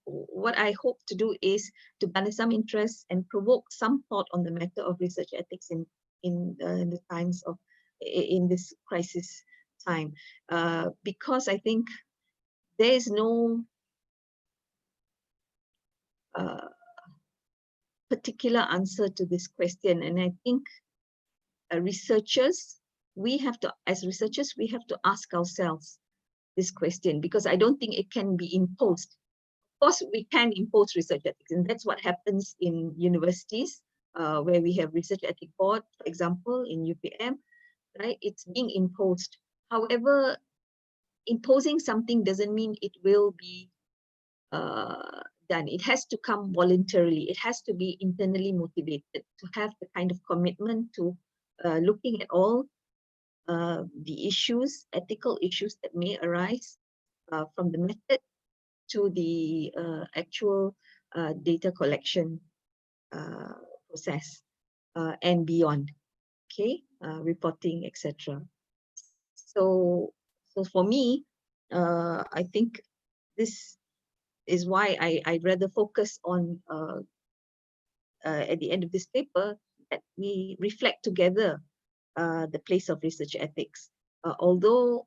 [SPEAKER 9] what I hope to do is to garner some interest and provoke some thought on the matter of research ethics in the times of, in this crisis time, because I think there is no particular answer to this question, and I think researchers, we have to, as researchers, we have to ask ourselves this question, because I don't think it can be imposed. Of course, we can impose research ethics, and that's what happens in universities, where we have research ethics board, for example, in UPM, right? It's being imposed. However, imposing something doesn't mean it will be done. It has to come voluntarily. It has to be internally motivated to have the kind of commitment to looking at all the issues, ethical issues that may arise from the method to the actual data collection process and beyond, okay, reporting, etc. So for me, I think this is why I'd rather focus on, at the end of this paper, that we reflect together the place of research ethics. Although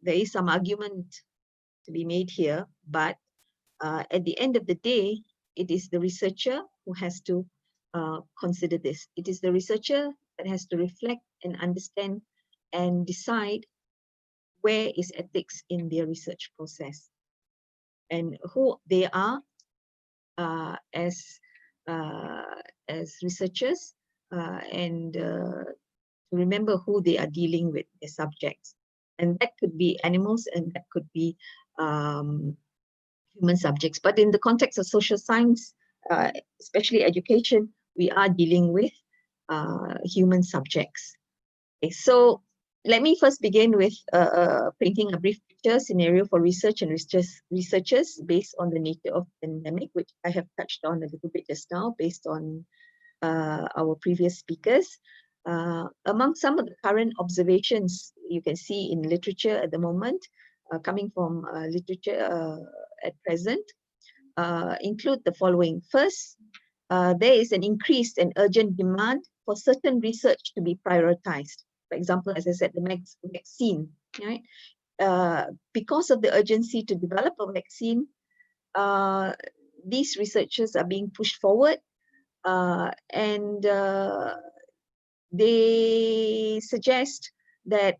[SPEAKER 9] there is some argument to be made here, but at the end of the day, it is the researcher who has to consider this. It is the researcher that has to reflect and understand and decide where is ethics in their research process and who they are as researchers, and to remember who they are dealing with, their subjects. And that could be animals, and that could be human subjects. But in the context of social science, especially education, we are dealing with human subjects. Okay, so let me first begin with painting a brief picture scenario for research and researchers based on the nature of the pandemic, which I have touched on a little bit just now based on our previous speakers. Among some of the current observations you can see in literature at the moment, coming from literature at present, include the following. First, there is an increased and urgent demand for certain research to be prioritized. For example, as I said, the vaccine, right? Because of the urgency to develop a vaccine, these researchers are being pushed forward, and they suggest that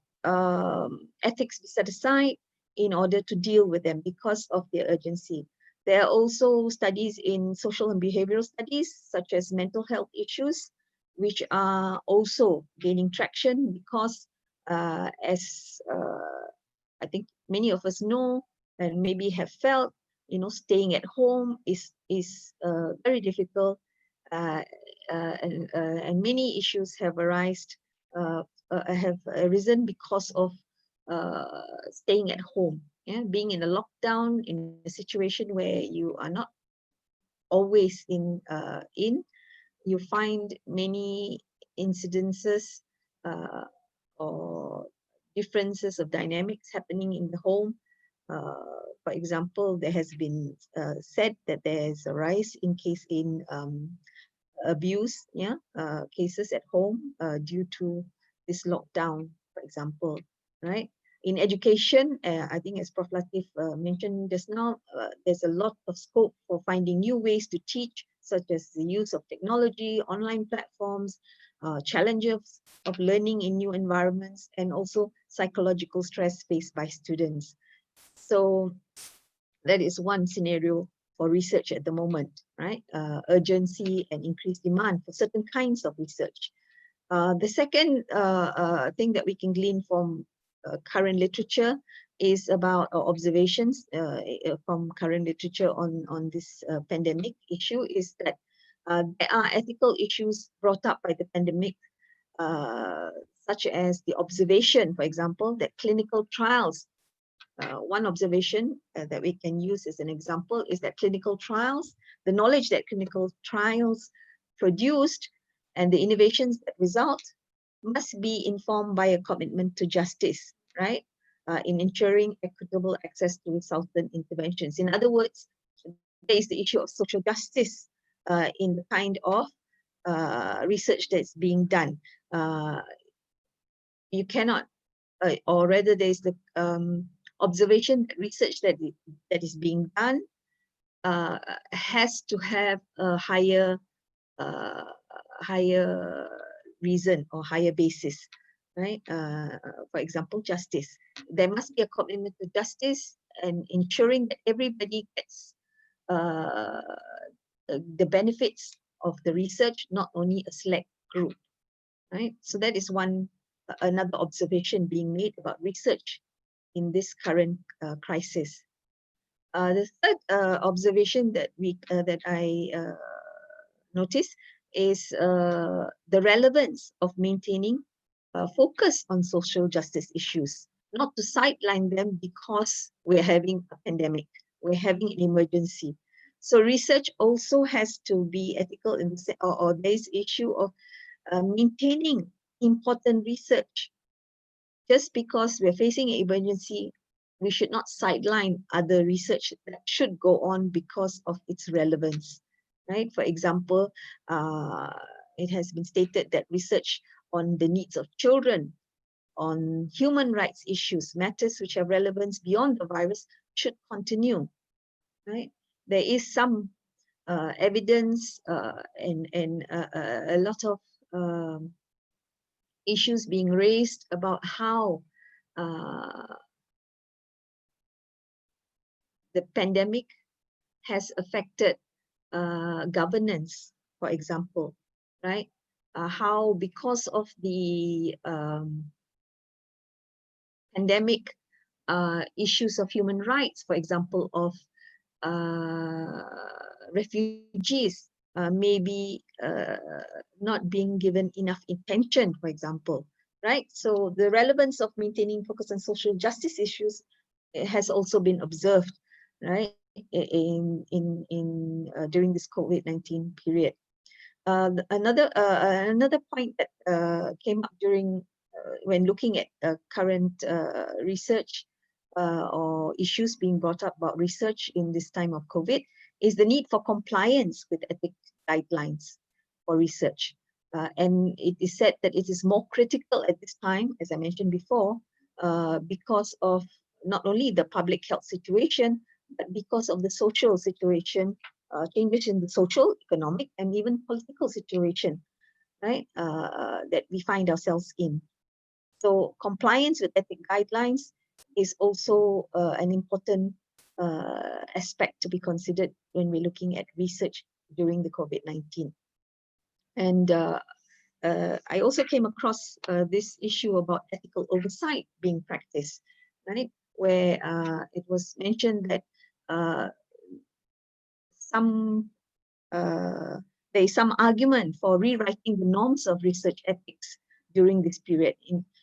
[SPEAKER 9] ethics be set aside in order to deal with them because of their urgency. There are also studies in social and behavioral studies, such as mental health issues, which are also gaining traction because, as I think many of us know and maybe have felt, staying at home is very difficult, and many issues have arisen because of staying at home. Yeah, being in a lockdown, in a situation where you are not always you find many incidences or differences of dynamics happening in the home. For example, there has been said that there is a rise in abuse, cases at home due to this lockdown, for example, right? In education, I think as Prof. Latif mentioned just now, there's a lot of scope for finding new ways to teach, such as the use of technology, online platforms, challenges of learning in new environments, and also psychological stress faced by students. So that is one scenario for research at the moment, right? Urgency and increased demand for certain kinds of research. The second thing that we can glean from current literature is about observations from current literature on this pandemic issue, is that there are ethical issues brought up by the pandemic, such as the observation, for example, that clinical trials, one observation that we can use as an example is that clinical trials, the knowledge that clinical trials produced and the innovations that result must be informed by a commitment to justice, right? In ensuring equitable access to resultant interventions. In other words, there is the issue of social justice in the kind of research that's being done. You cannot, or rather there is the observation research that is being done has to have a higher reason or higher basis, right? For example, justice. There must be a commitment to justice and ensuring that everybody gets the benefits of the research, not only a select group, right? So that is another observation being made about research in this current crisis. The third observation that I noticed is the relevance of maintaining focus on social justice issues, not to sideline them because we're having a pandemic, we're having an emergency. So research also has to be ethical in the or there's issue of maintaining important research. Just because we're facing an emergency, we should not sideline other research that should go on because of its relevance, right? For example, it has been stated that research on the needs of children, on human rights issues, matters which have relevance beyond the virus, should continue, right? There is some evidence and a lot of issues being raised about how the pandemic has affected governance, for example, right? How because of the pandemic issues of human rights, for example, of refugees maybe not being given enough attention, for example, right? So the relevance of maintaining focus on social justice issues has also been observed, right, during this COVID-19 period. Another point that came up during when looking at current research or issues being brought up about research in this time of COVID is the need for compliance with ethics guidelines for research. And it is said that it is more critical at this time, as I mentioned before, because of not only the public health situation, but because of the social situation, changes in the social, economic, and even political situation, right, that we find ourselves in. So compliance with ethic guidelines is also an important aspect to be considered when we're looking at research during the COVID-19. And I also came across this issue about ethical oversight being practiced, right, where it was mentioned that there is some argument for rewriting the norms of research ethics during this period.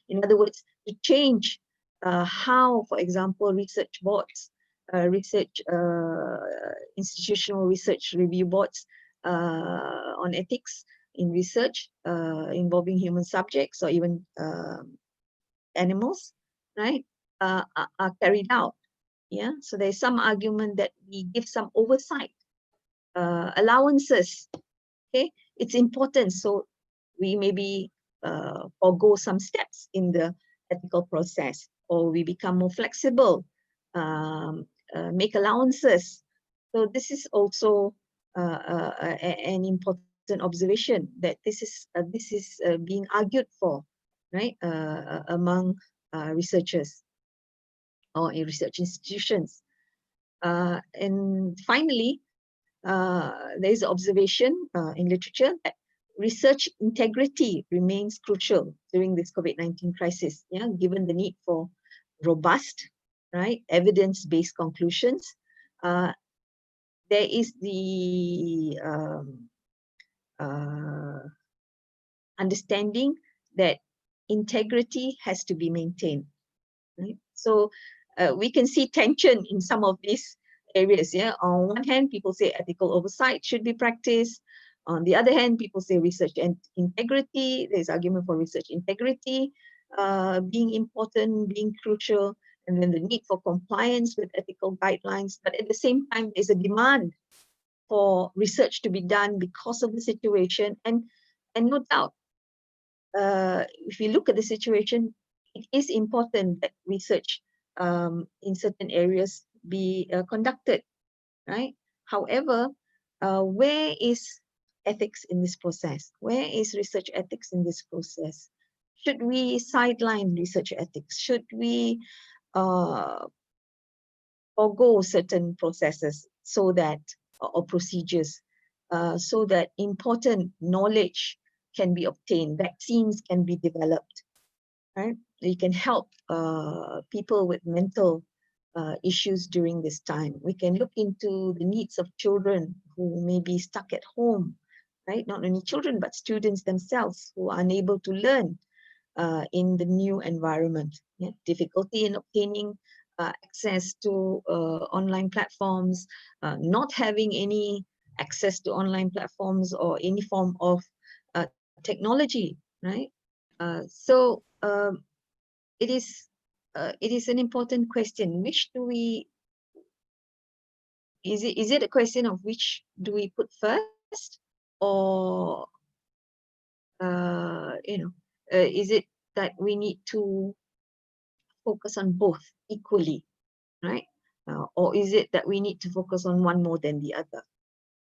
[SPEAKER 9] In other words, to change how, for example, research boards, institutional research review boards on ethics in research involving human subjects or even animals, right, are carried out. Yeah, so there's some argument that we give some oversight, allowances. Okay, it's important, so we maybe forego some steps in the ethical process, or we become more flexible, make allowances. So this is also an important observation, that this is being argued for, right, among researchers or in research institutions. And finally, there is observation in literature that research integrity remains crucial during this COVID-19 crisis, yeah, given the need for robust, right, evidence-based conclusions. There is the understanding that integrity has to be maintained, right? So we can see tension in some of these areas. Yeah, on one hand, people say ethical oversight should be practiced. On the other hand, people say research and integrity. There's argument for research integrity being important, being crucial, and then the need for compliance with ethical guidelines. But at the same time, there's a demand for research to be done because of the situation. And no doubt, if you look at the situation, it is important that research in certain areas be conducted, right? However, where is ethics in this process? Where is research ethics in this process? Should we sideline research ethics? Should we forgo certain processes so that, or procedures, so that important knowledge can be obtained, vaccines can be developed, right? You can help people with mental issues during this time. We can look into the needs of children who may be stuck at home, right? Not only children, but students themselves who are unable to learn in the new environment. Yeah? Difficulty in obtaining access to online platforms, not having any access to online platforms or any form of technology, right? So it is an important question. Which do we? Is it a question of which do we put first, or is it that we need to focus on both equally, right? Or is it that we need to focus on one more than the other,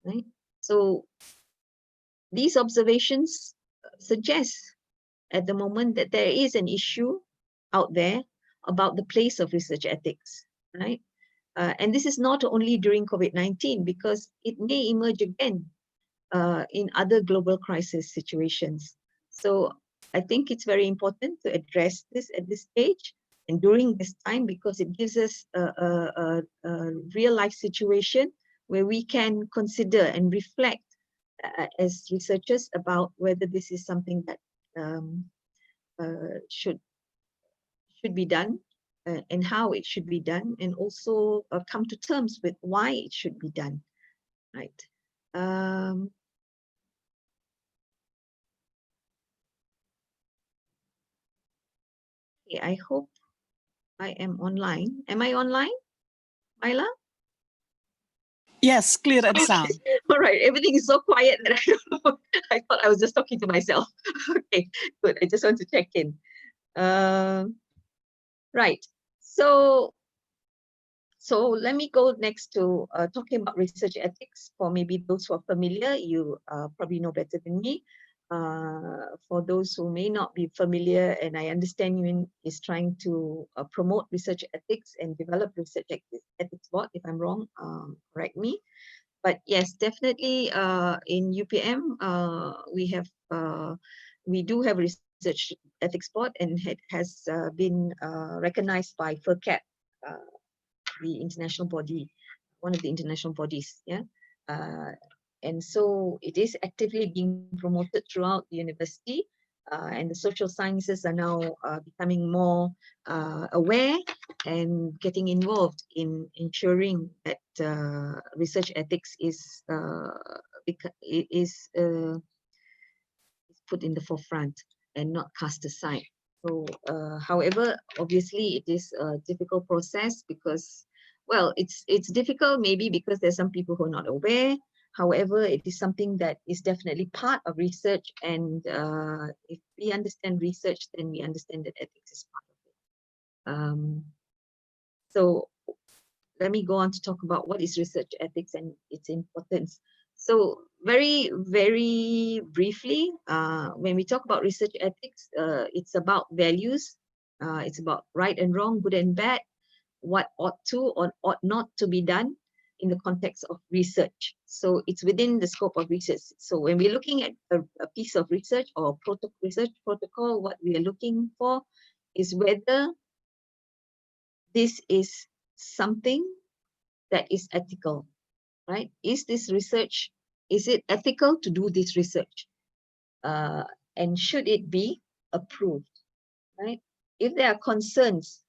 [SPEAKER 9] right? So these observations suggest at the moment that there is an issue out there about the place of research ethics, right? And this is not only during COVID-19, because it may emerge again in other global crisis situations. So I think it's very important to address this at this stage and during this time, because it gives us a real life situation where we can consider and reflect as researchers about whether this is something that should be done, and how it should be done, and also come to terms with why it should be done, right? Okay, I hope I am online. Am I online, Myla?
[SPEAKER 1] Yes, clear and sound.
[SPEAKER 9] All right, everything is so quiet that I don't know. I thought I was just talking to myself. Okay, good. I just want to check in. Right. So let me go next to talking about research ethics. For maybe those who are familiar, you probably know better than me. For those who may not be familiar, and I understand UIN is trying to promote research ethics and develop research ethics board. If I'm wrong, correct me. But yes, definitely in UPM, we do have a research ethics board, and it has been recognized by FERCAT, the international body, one of the international bodies. Yeah. And so it is actively being promoted throughout the university, and the social sciences are now becoming more aware and getting involved in ensuring that research ethics is put in the forefront and not cast aside. So, however, obviously it is a difficult process because, well, it's difficult maybe because there's some people who are not aware. However, it is something that is definitely part of research, and if we understand research, then we understand that ethics is part of it. So let me go on to talk about what is research ethics and its importance. So very, very briefly, when we talk about research ethics, it's about values. It's about right and wrong, good and bad, what ought to or ought not to be done in the context of research. So it's within the scope of research. So when we're looking at a piece of research or research protocol, what we are looking for is whether this is something that is ethical, right? Is this research, is it ethical to do this research? And should it be approved, right? If there are concerns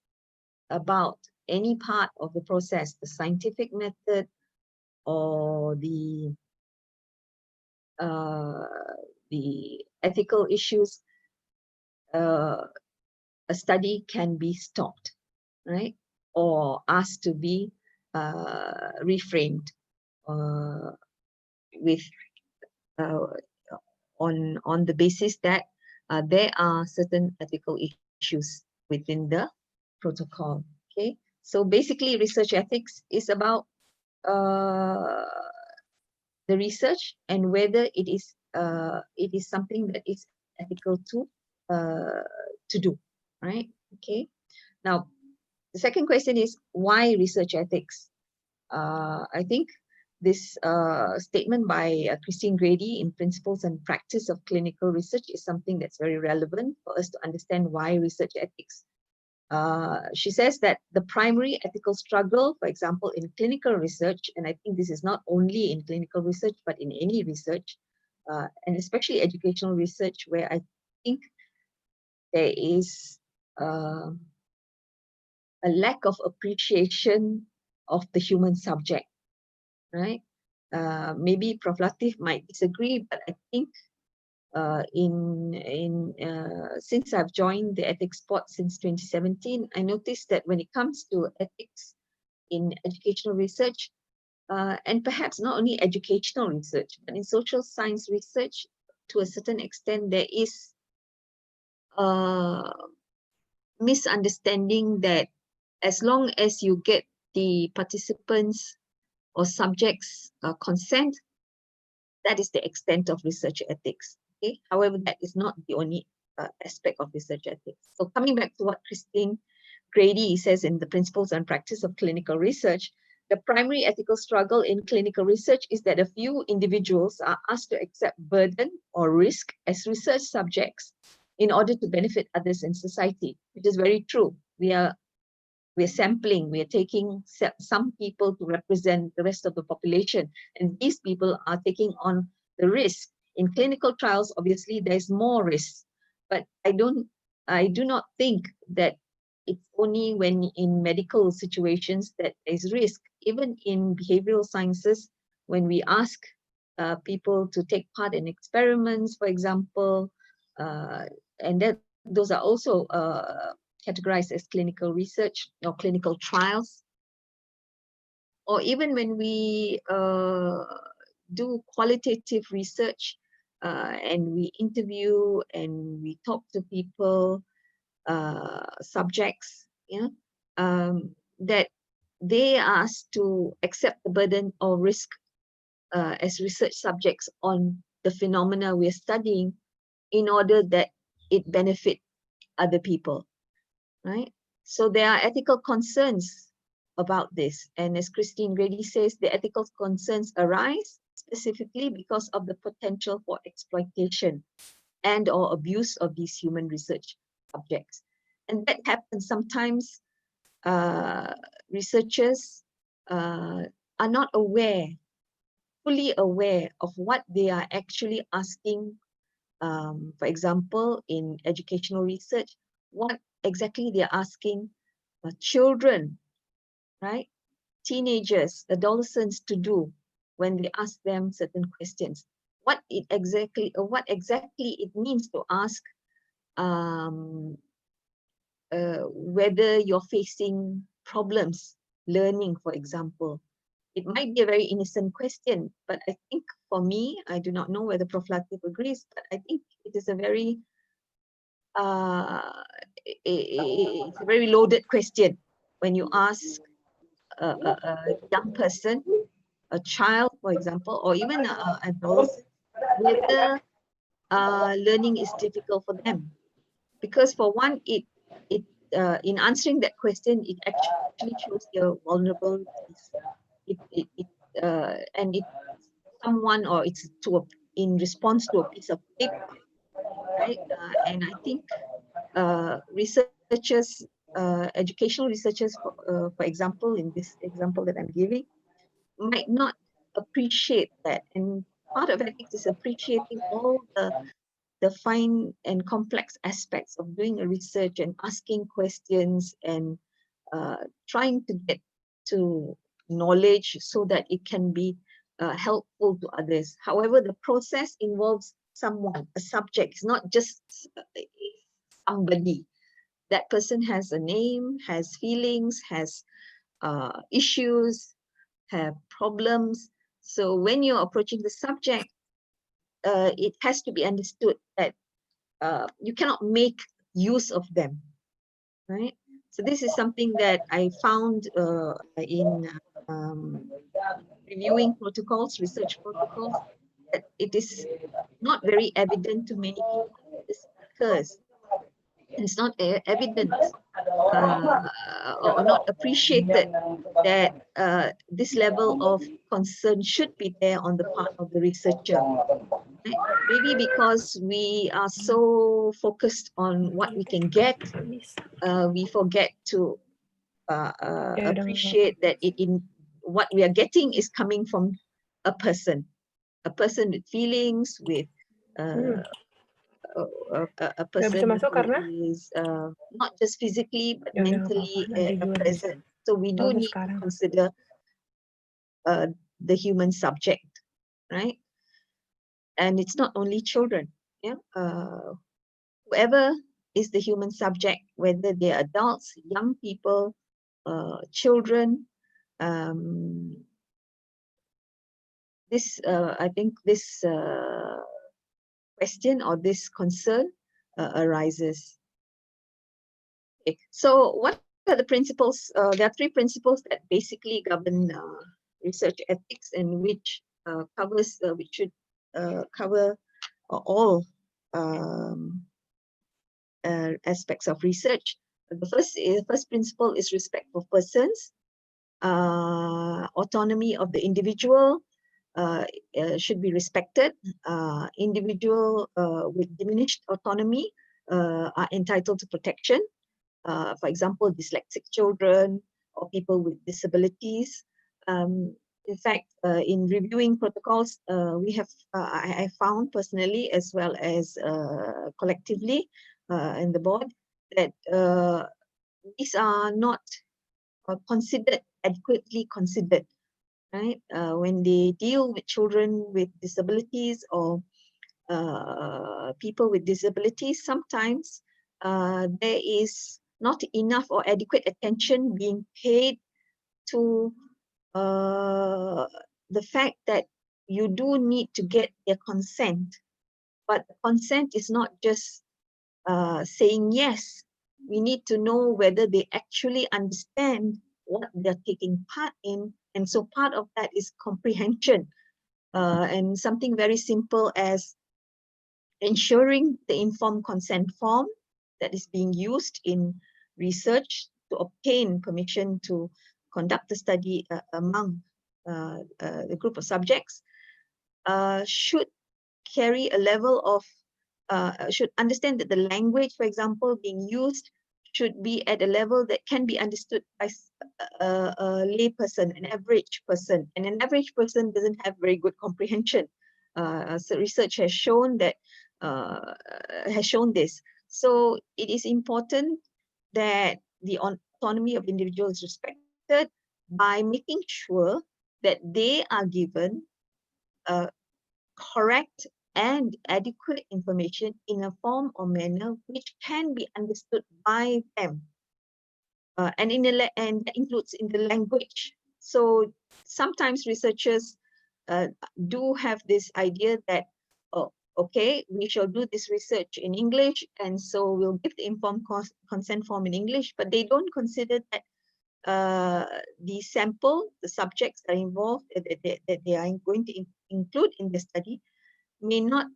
[SPEAKER 9] about any part of the process, the scientific method or the ethical issues, a study can be stopped, right? Or asked to be reframed with on the basis that there are certain ethical issues within the protocol. Okay, so basically, research ethics is about the research and whether it is something that is ethical to do, right? Okay. Now, the second question is why research ethics? I think this statement by Christine Grady in Principles and Practice of Clinical Research is something that's very relevant for us to understand why research ethics. She says that the primary ethical struggle, for example, in clinical research, and I think this is not only in clinical research, but in any research, and especially educational research, where I think there is a lack of appreciation of the human subject, right? Maybe Prof. Latif might disagree, but I think since I've joined the ethics board since 2017, I noticed that when it comes to ethics in educational research, and perhaps not only educational research, but in social science research, to a certain extent, there is a misunderstanding that as long as you get the participants or subjects' consent, that is the extent of research ethics. Okay? However, that is not the only aspect of research ethics. So coming back to what Christine Grady says in the Principles and Practice of Clinical Research, the primary ethical struggle in clinical research is that a few individuals are asked to accept burden or risk as research subjects in order to benefit others in society, which is very true. We're sampling, we're taking some people to represent the rest of the population, and these people are taking on the risk. In clinical trials, obviously, there's more risk, but I don't I do not think that it's only when in medical situations that there's risk. Even in behavioral sciences, when we ask people to take part in experiments, for example, and that those are also categorized as clinical research or clinical trials. Or even when we do qualitative research and we interview and we talk to people, subjects, that they are asked to accept the burden or risk as research subjects on the phenomena we're studying in order that it benefit other people, right? So there are ethical concerns about this. And as Christine Grady says, the ethical concerns arise specifically because of the potential for exploitation and or abuse of these human research subjects. And that happens sometimes. Researchers are not fully aware of what they are actually asking. For example, in educational research, what exactly they're asking children, right? Teenagers, adolescents to do when they ask them certain questions. What exactly it means to ask whether you're facing problems learning, for example. It might be a very innocent question, but I think for me, I do not know whether Prof. Latif agrees, but I think it is a very it's a very loaded question when you ask a young person, a child, for example, or even an adolescent, whether learning is difficult for them. Because for one, it in answering that question, it actually shows their vulnerabilities. And it's someone, or it's in response to a piece of paper, right? And I think researchers, educational researchers, for example, in this example that I'm giving, might not appreciate that. And part of ethics is appreciating all the fine and complex aspects of doing a research and asking questions and trying to get to knowledge so that it can be helpful to others. However, the process involves someone, a subject. It's not just somebody. That person has a name, has feelings, has issues, have problems. So when you're approaching the subject, it has to be understood that you cannot make use of them, right? So this is something that I found in reviewing protocols, research protocols, that it is not very evident to many people. This occurs. It's not evident or not appreciated that this level of concern should be there on the part of the researcher. Maybe because we are so focused on what we can get, we forget to appreciate that what we are getting is coming from a person with feelings, with a person who is not just physically but mentally present. So we do need to consider the human subject, right? And it's not only children, whoever is the human subject, whether they're adults, young people, children. I think this question or this concern arises. Okay. So what are the principles? There are 3 principles that basically govern research ethics, and which should cover all aspects of research. The first principle is respect for persons. Autonomy of the individual should be respected. Individual with diminished autonomy are entitled to protection. For example, dyslexic children or people with disabilities. In fact, in reviewing protocols, I found personally, as well as collectively in the board, that these are not considered, adequately considered, right? When they deal with children with disabilities or people with disabilities, sometimes there is not enough or adequate attention being paid to the fact that you do need to get their consent. But consent is not just saying yes. We need to know whether they actually understand what they're taking part in. And so part of that is comprehension. And something very simple as ensuring the informed consent form that is being used in research to obtain permission to conduct the study among the group of subjects should carry a level of, should understand that the language, for example, being used should be at a level that can be understood by a lay person, an average person. And an average person doesn't have very good comprehension. So research has shown that, this. So it is important that the autonomy of individuals is respected by making sure that they are given correct and adequate information in a form or manner which can be understood by them, and that includes in the language. So sometimes researchers do have this idea that, oh, okay, we shall do this research in English, and so we'll give the informed consent form in English, but they don't consider that the sample, the subjects that are involved, that they are going to include in the study, may not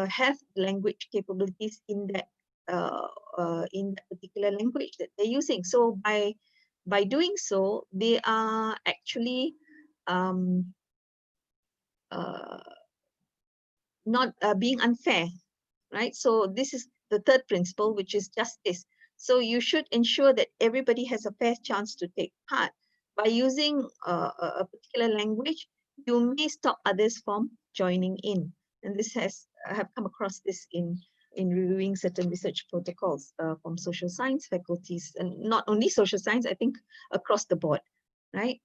[SPEAKER 9] have language capabilities in that particular language that they're using. So by doing so, they are actually not being unfair, right? So this is the third principle, which is justice. So you should ensure that everybody has a fair chance to take part. By using a particular language, you may stop others from joining in. And this I have come across this in reviewing certain research protocols from social science faculties, and not only social science, I think across the board, right?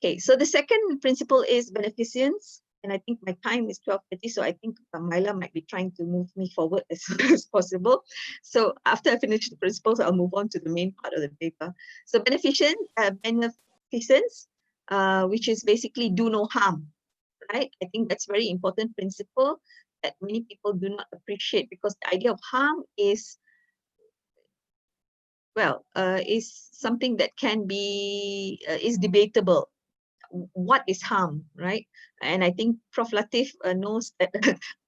[SPEAKER 9] Okay, so the second principle is beneficence. And I think my time is 12:30, so I think Myla might be trying to move me forward as soon as possible. So after I finish the principles, I'll move on to the main part of the paper. So beneficence, which is basically do no harm, right? I think that's a very important principle that many people do not appreciate, because the idea of harm is, well, is something that can be, is debatable. What is harm, right? And I think Prof. Latif knows that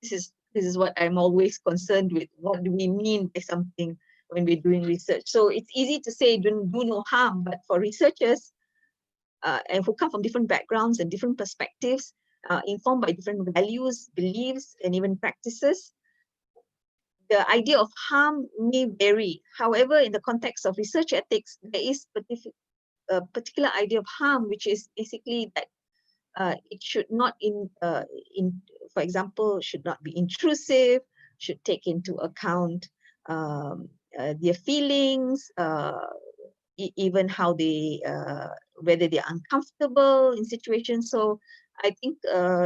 [SPEAKER 9] this is what I'm always concerned with. What do we mean by something when we're doing research? So it's easy to say do no harm, but for researchers and who come from different backgrounds and different perspectives, informed by different values, beliefs, and even practices, the idea of harm may vary. However, in the context of research ethics, there is a particular idea of harm, which is basically that it should not, for example, should not be intrusive, should take into account their feelings, even how they, whether they're uncomfortable in situations. So I think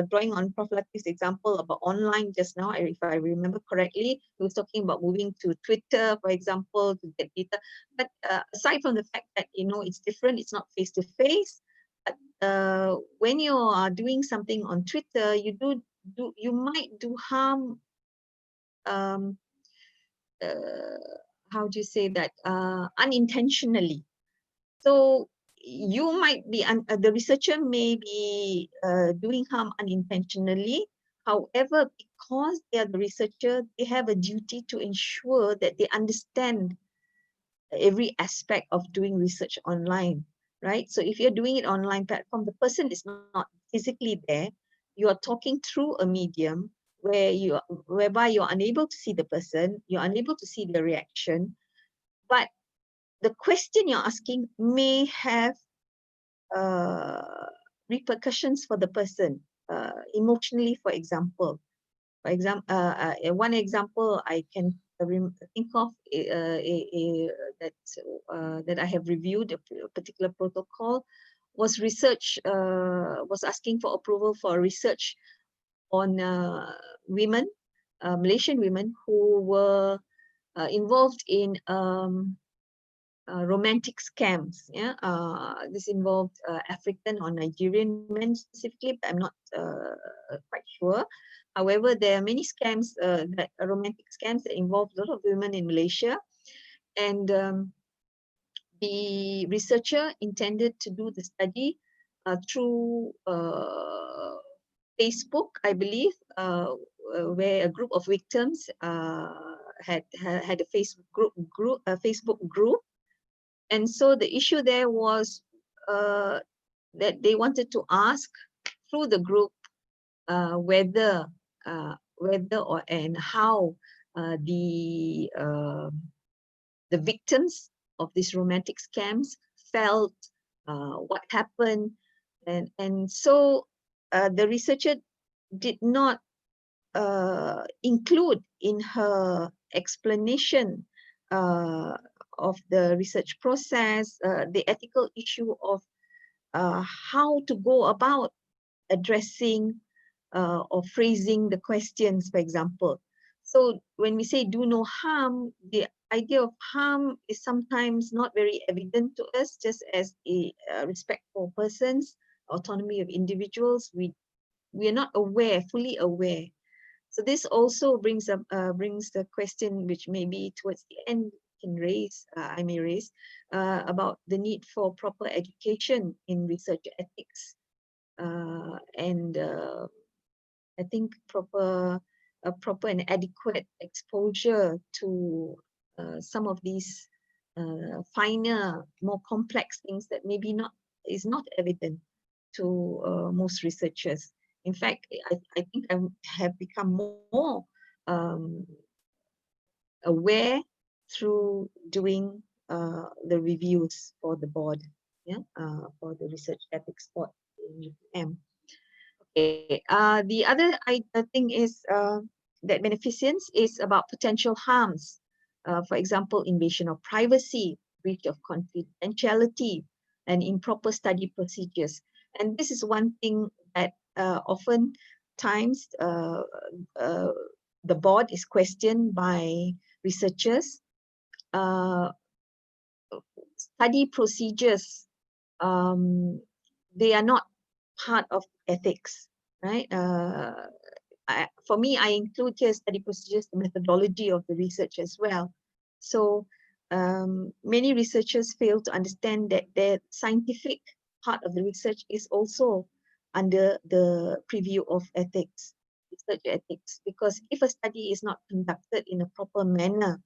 [SPEAKER 9] drawing on Prof. Latif's example about online just now, if I remember correctly, he was talking about moving to Twitter, for example, to get data. But aside from the fact that, it's different, it's not face-to-face, but when you are doing something on Twitter, you might do harm, how do you say that, unintentionally. So you might be, the researcher may be doing harm unintentionally. However, because they are the researcher, they have a duty to ensure that they understand every aspect of doing research online, right? So if you're doing it online platform, the person is not physically there. You are talking through a medium whereby you're unable to see the person, you're unable to see the reaction, but the question you're asking may have repercussions for the person, emotionally, for example. One example I can think of that I have reviewed a particular protocol was research, was asking for approval for research on women, Malaysian women who were involved in romantic scams. Yeah, this involved African or Nigerian men specifically, but I'm not quite sure. However, there are many scams, that romantic scams that involve a lot of women in Malaysia, and the researcher intended to do the study through Facebook, I believe, where a group of victims had a Facebook group. And so the issue there was that they wanted to ask through the group whether or and how the victims of these romantic scams felt, what happened, and so the researcher did not include in her explanation of the research process the ethical issue of how to go about addressing or phrasing the questions, for example. So when we say do no harm, the idea of harm is sometimes not very evident to us, just as a respect for persons, autonomy of individuals. We are not fully aware. So this also brings the question, which maybe towards the end I may raise about the need for proper education in research ethics, and I think proper and adequate exposure to some of these finer, more complex things that maybe is not evident to most researchers. In fact, I think I have become more aware through doing the reviews for the board, for the research ethics board in UIN. Okay. The other thing is that beneficence is about potential harms. For example, invasion of privacy, breach of confidentiality, and improper study procedures. And this is one thing that often times the board is questioned by researchers. Study procedures, they are not part of ethics, right? For me, I include here study procedures, the methodology of the research as well. So many researchers fail to understand that their scientific part of the research is also under the preview of ethics, research ethics, because if a study is not conducted in a proper manner,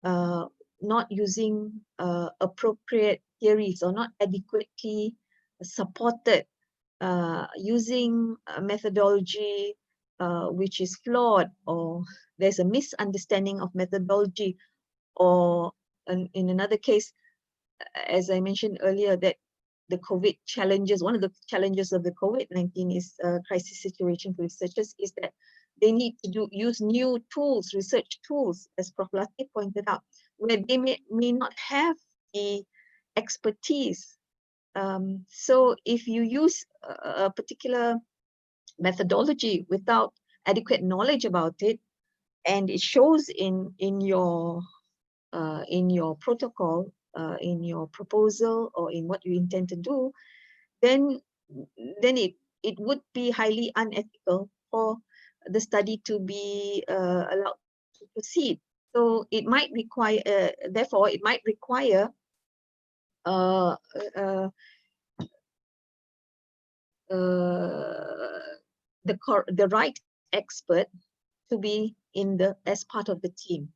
[SPEAKER 9] not using appropriate theories or not adequately supported, using a methodology which is flawed, or there's a misunderstanding of methodology, or in another case, as I mentioned earlier, that the COVID challenges, one of the challenges of the COVID-19 is crisis situation for researchers is that they need to use new tools, research tools, as Prof. Latif pointed out, where they may not have the expertise. So if you use a particular methodology without adequate knowledge about it, and it shows in your protocol, in your proposal, or in what you intend to do, then it would be highly unethical for the study to be allowed to proceed. So it might require, therefore, it might require the right expert to be as part of the team.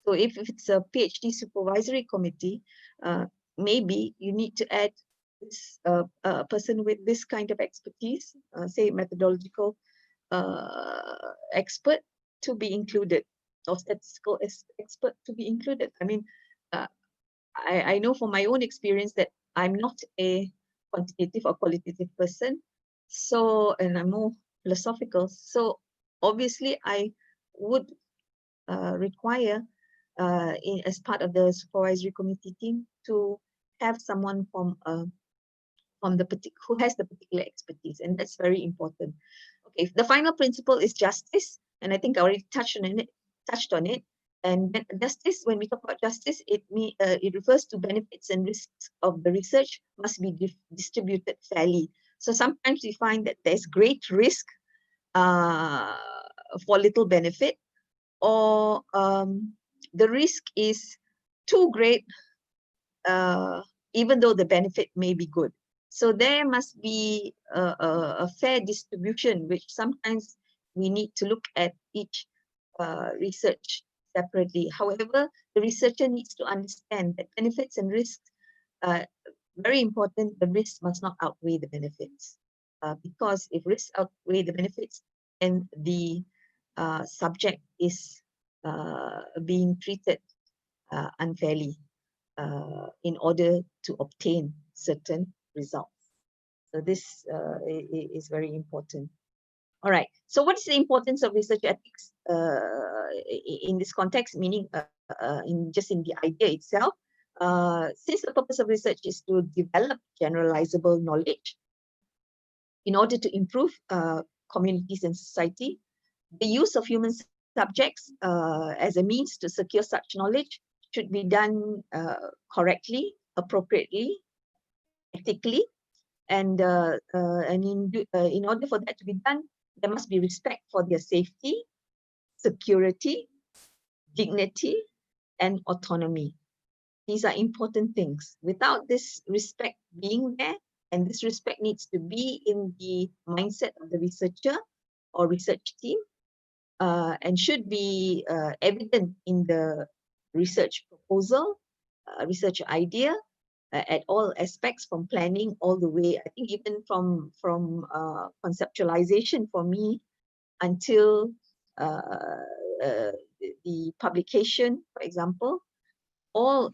[SPEAKER 9] So if it's a PhD supervisory committee, maybe you need to add this person with this kind of expertise, say methodological expert, to be included, or statistical expert to be included. I mean, I know from my own experience that I'm not a quantitative or qualitative person, so, and I'm more philosophical. So obviously I would require as part of the supervisory committee team to have someone from who has the particular expertise, and that's very important. Okay, the final principle is justice, and I think I already touched on it. And justice, when we talk about justice, it refers to benefits and risks of the research must be distributed fairly. So sometimes we find that there's great risk for little benefit, or the risk is too great, even though the benefit may be good. So there must be a fair distribution, which sometimes we need to look at each research separately. However, the researcher needs to understand that benefits and risks are very important. The risks must not outweigh the benefits, because if risks outweigh the benefits, then the subject is being treated unfairly in order to obtain certain results. So this is very important. All right. So what is the importance of research ethics in this context, meaning in the idea itself? Since the purpose of research is to develop generalizable knowledge in order to improve communities and society, the use of human subjects as a means to secure such knowledge should be done correctly, appropriately, ethically, and in order for that to be done, there must be respect for their safety, security, dignity, and autonomy. These are important things. Without this respect being there, and this respect needs to be in the mindset of the researcher or research team, and should be evident in the research proposal, research idea, at all aspects, from planning all the way, I think even from conceptualization for me until the publication, for example,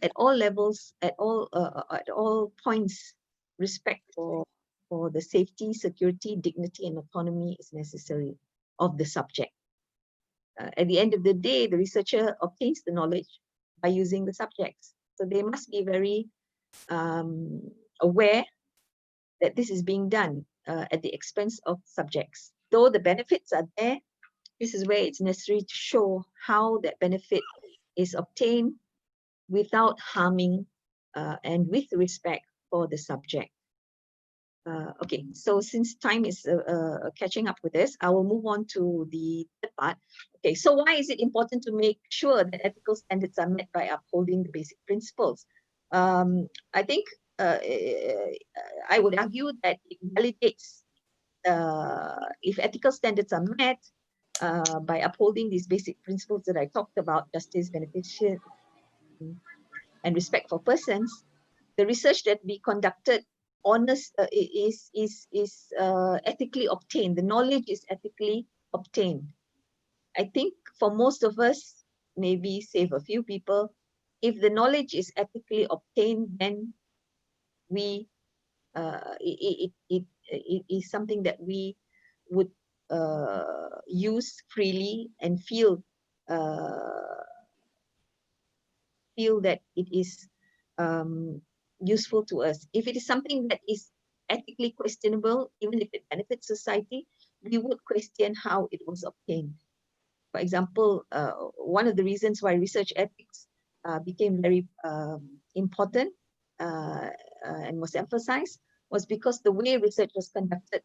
[SPEAKER 9] at all levels, at all points, respect for the safety, security, dignity, and autonomy is necessary of the subject. At the end of the day, the researcher obtains the knowledge by using the subjects. So they must be very aware that this is being done at the expense of subjects. Though the benefits are there, this is where it's necessary to show how that benefit is obtained without harming and with respect for the subject. Okay, so since time is catching up with us, I will move on to the third part. Okay, so why is it important to make sure that ethical standards are met by upholding the basic principles? I think I would argue that it validates if ethical standards are met by upholding these basic principles that I talked about, justice, beneficence, and respect for persons. The research that we conducted is ethically obtained. The knowledge is ethically obtained. I think for most of us, maybe save a few people, if the knowledge is ethically obtained, then it is something that we would use freely and feel that it is useful to us. If it is something that is ethically questionable, even if it benefits society, we would question how it was obtained. For example, one of the reasons why research ethics became very important and was emphasized was because the way research was conducted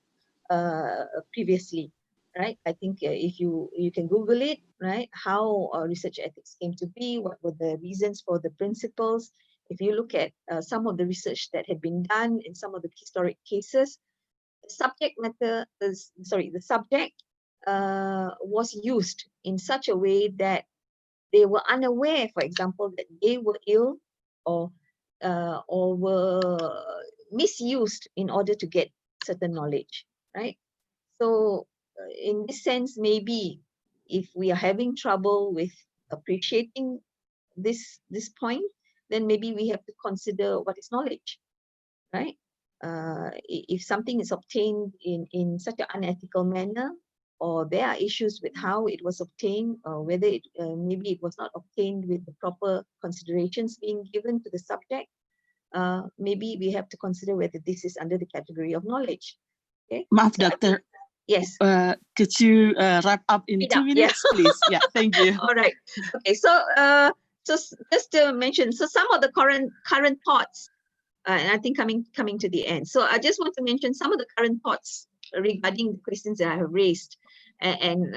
[SPEAKER 9] previously, right? I think if you can Google it, right? How research ethics came to be, what were the reasons for the principles. If you look at some of the research that had been done in some of the historic cases, the subject was used in such a way that they were unaware, for example, that they were ill or were misused in order to get certain knowledge, right? So in this sense, maybe if we are having trouble with appreciating this point, then maybe we have to consider what is knowledge, right? If something is obtained in such an unethical manner, or there are issues with how it was obtained, or whether maybe it was not obtained with the proper considerations being given to the subject, maybe we have to consider whether this is under the category of knowledge. Okay.
[SPEAKER 1] Maaf,
[SPEAKER 9] So
[SPEAKER 1] Doctor.
[SPEAKER 9] Yes.
[SPEAKER 1] Could you wrap up in
[SPEAKER 9] Speed
[SPEAKER 1] 2
[SPEAKER 9] up, yeah.
[SPEAKER 1] minutes, please? Yeah, thank you.
[SPEAKER 9] All right. Okay. So just to mention, so some of the current thoughts, and I think coming to the end. So I just want to mention some of the current thoughts regarding the questions that I have raised, and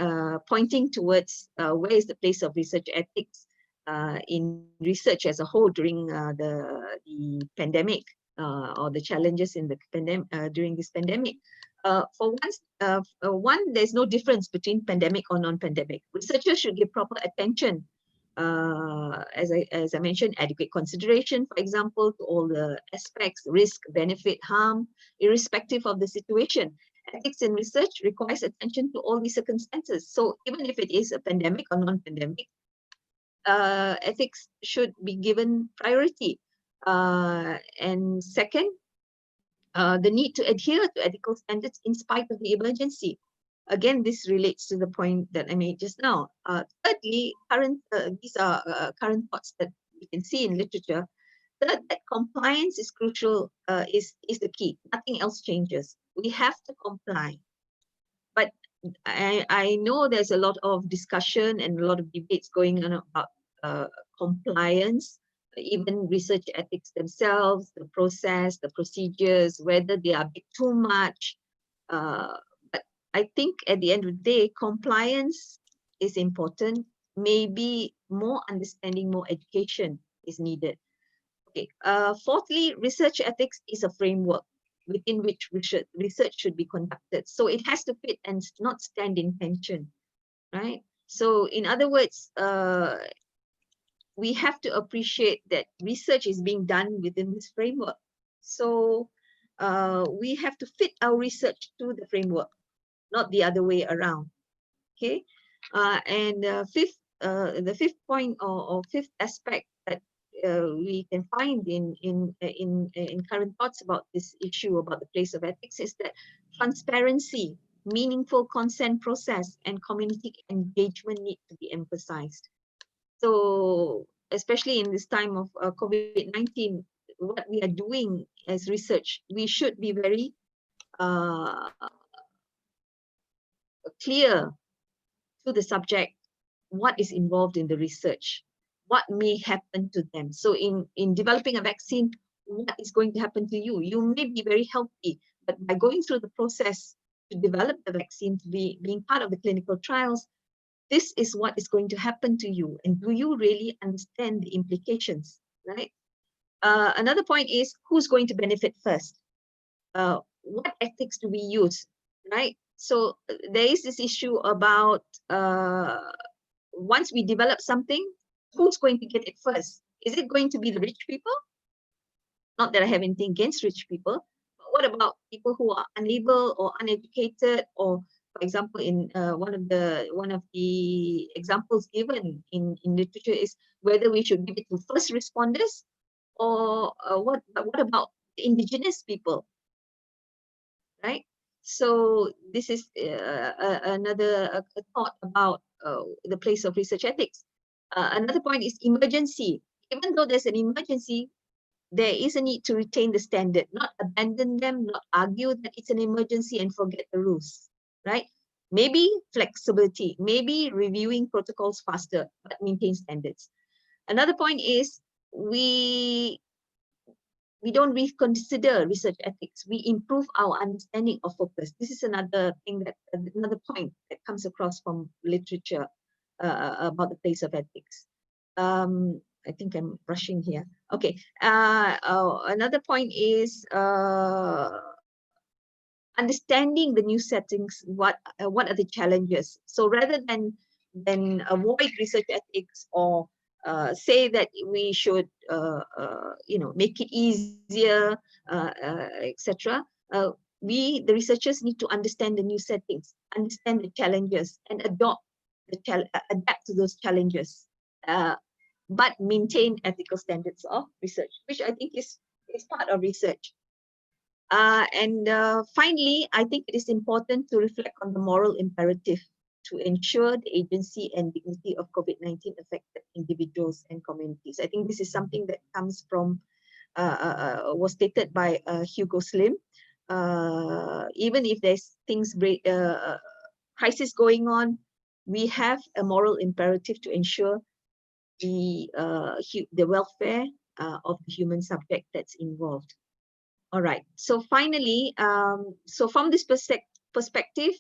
[SPEAKER 9] pointing towards where is the place of research ethics in research as a whole during the pandemic, or the challenges in the pandemic during this pandemic. For one, there's no difference between pandemic or non-pandemic. Researchers should give proper attention, as I mentioned, adequate consideration, for example, to all the aspects, risk, benefit, harm, irrespective of the situation. Ethics in research requires attention to all these circumstances. So even if it is a pandemic or non-pandemic, ethics should be given priority. And second, the need to adhere to ethical standards in spite of the emergency. Again, this relates to the point that I made just now. Thirdly, these are current thoughts that we can see in literature. Third, that compliance is crucial, is the key. Nothing else changes. We have to comply. But I know there's a lot of discussion and a lot of debates going on about compliance, even research ethics themselves, the process, the procedures, whether they are a bit too much. But I think at the end of the day, compliance is important. Maybe more understanding, more education is needed. Okay. Fourthly, research ethics is a framework within which research should be conducted. So it has to fit and not stand in tension, right? So in other words, we have to appreciate that research is being done within this framework. So we have to fit our research to the framework, not the other way around. Okay. And the fifth point or fifth aspect that we can find in current thoughts about this issue about the place of ethics is that transparency, meaningful consent process, and community engagement need to be emphasized. So especially in this time of COVID-19, what we are doing as research, we should be very clear to the subject what is involved in the research, what may happen to them. So in developing a vaccine, what is going to happen to you? You may be very healthy, but by going through the process to develop the vaccine, to being part of the clinical trials, this is what is going to happen to you. And do you really understand the implications, right? Another point is who's going to benefit first? What ethics do we use, right? So there is this issue about once we develop something, who's going to get it first? Is it going to be the rich people? Not that I have anything against rich people, but what about people who are unable or uneducated, or for example, in one of the examples given in literature is whether we should give it to first responders, or what about the indigenous people, right? So this is another thought about the place of research ethics. Another point is emergency. Even though there's an emergency, there is a need to retain the standard, not abandon them, not argue that it's an emergency and forget the rules, right? Maybe flexibility, maybe reviewing protocols faster, but maintain standards. Another point is we don't reconsider research ethics. We improve our understanding of focus. This is another thing another point that comes across from literature about the place of ethics. I think I'm rushing here. Okay. Another point is understanding the new settings. What are the challenges? So rather than avoid research ethics or say that we should make it easier, etc. We, the researchers, need to understand the new settings, understand the challenges, and adapt to those challenges, but maintain ethical standards of research, which I think is part of research. Finally, I think it is important to reflect on the moral imperative to ensure the agency and dignity of COVID-19 affected individuals and communities. I think this is something that comes from, was stated by Hugo Slim. Even if there's crisis going on, we have a moral imperative to ensure the welfare of the human subject that's involved. All right. So finally, so from this perspective,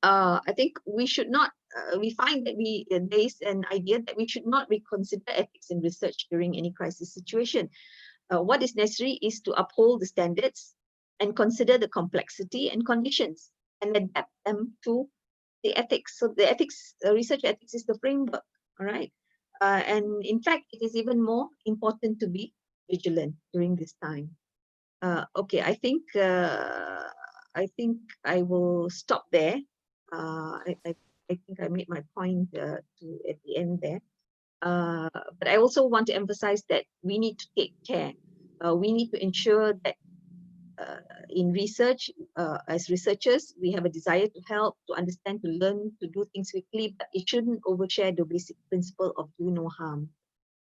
[SPEAKER 9] I think we should not. We find that there is an idea that we should not reconsider ethics in research during any crisis situation. What is necessary is to uphold the standards and consider the complexity and conditions and adapt them to the ethics. So the ethics, research ethics is the framework. All right. And in fact, it is even more important to be vigilant during this time. Okay, I think I will stop there. I think I made my point at the end there. But I also want to emphasize that we need to take care. We need to ensure that in research, as researchers, we have a desire to help, to understand, to learn, to do things quickly, but it shouldn't overshare the basic principle of do no harm.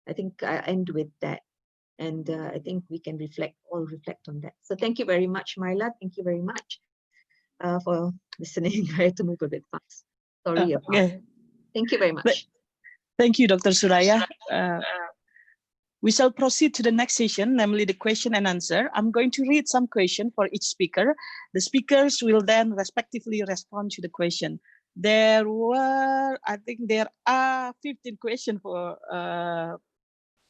[SPEAKER 9] I think I end with that. And I think we can all reflect on that. So thank you very much, Myla. Thank you very much for listening. I had to move a bit fast. Sorry about that. Thank you very much.
[SPEAKER 1] Thank you, Dr. Suraya. We shall proceed to the next session, namely the question and answer. I'm going to read some questions for each speaker. The speakers will then respectively respond to the question. I think there are 15 questions for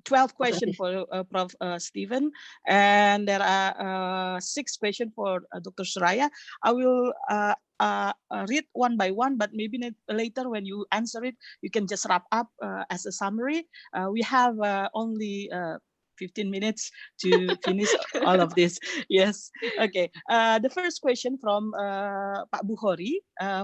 [SPEAKER 1] 12 questions for Prof. Stephen, and there are 6 questions for Dr. Suraya. I will read one by one, but maybe later when you answer it, you can just wrap up as a summary. We have only 15 minutes to finish all of this. Yes. Okay. The first question from Pak Bukhari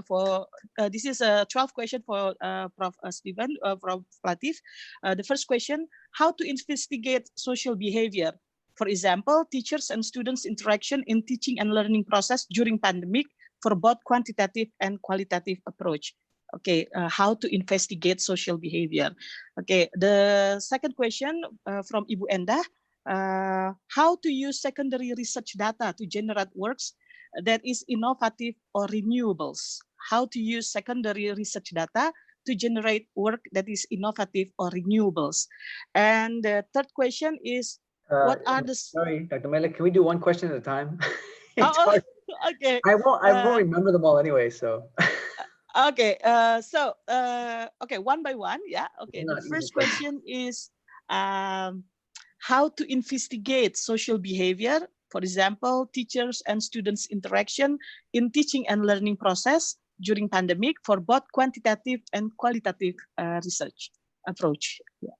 [SPEAKER 1] for this is a 12 question for Prof. Stephen from Latif. The first question: how to investigate social behavior? For example, teachers and students interaction in teaching and learning process during pandemic for both quantitative and qualitative approach. Okay, how to investigate social behavior. Okay, the second question from Ibu Endah, how to use secondary research data to generate works that is innovative or renewables. How to use secondary research data to generate work that is innovative or renewables. And the third question is, what are the...
[SPEAKER 5] Sorry, Dr. Mela, can we do one question at a time?
[SPEAKER 1] Okay.
[SPEAKER 5] I won't remember them all anyway, so.
[SPEAKER 1] Okay, okay, one by one, yeah. Okay, the first question is how to investigate social behavior, for example, teachers and students interaction in teaching and learning process during pandemic for both quantitative and qualitative research approach. Yeah.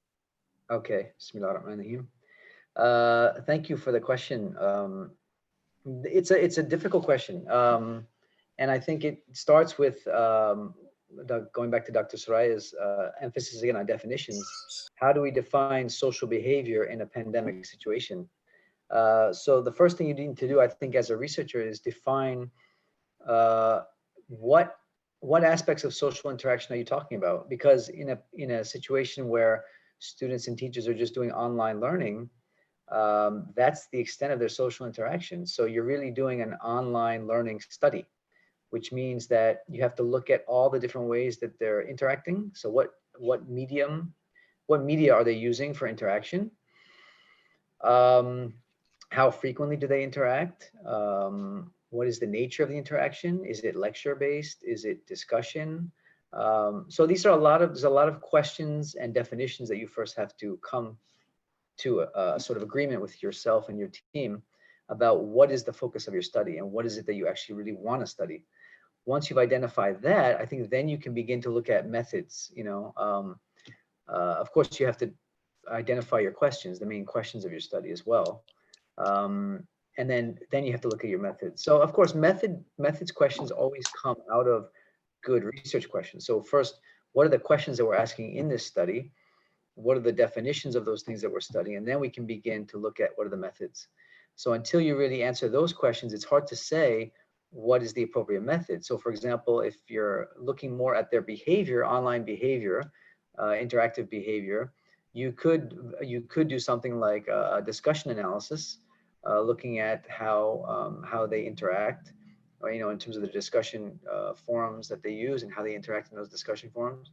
[SPEAKER 5] Okay, Bismillahirrahmanirrahim. Thank you for the question. It's a difficult question. And I think it starts with going back to Dr. Suraya's emphasis again on definitions. How do we define social behavior in a pandemic situation? So the first thing you need to do, I think, as a researcher is define what aspects of social interaction are you talking about? Because in a situation where students and teachers are just doing online learning, that's the extent of their social interaction. So you're really doing an online learning study, which means that you have to look at all the different ways that they're interacting. So what media are they using for interaction? How frequently do they interact? What is the nature of the interaction? Is it lecture-based? Is it discussion? So these are there's a lot of questions and definitions that you first have to come to a sort of agreement with yourself and your team about what is the focus of your study and what is it that you actually really want to study. Once you've identified that, I think then you can begin to look at methods. Of course, you have to identify your questions, the main questions of your study as well. And then you have to look at your methods. So of course, methods questions always come out of good research questions. So first, what are the questions that we're asking in this study? What are the definitions of those things that we're studying? And then we can begin to look at what are the methods. So until you really answer those questions, it's hard to say what is the appropriate method. So for example, if you're looking more at their behavior, online behavior, interactive behavior, you could do something like a discussion analysis, looking at how they interact, or, in terms of the discussion forums that they use and how they interact in those discussion forums.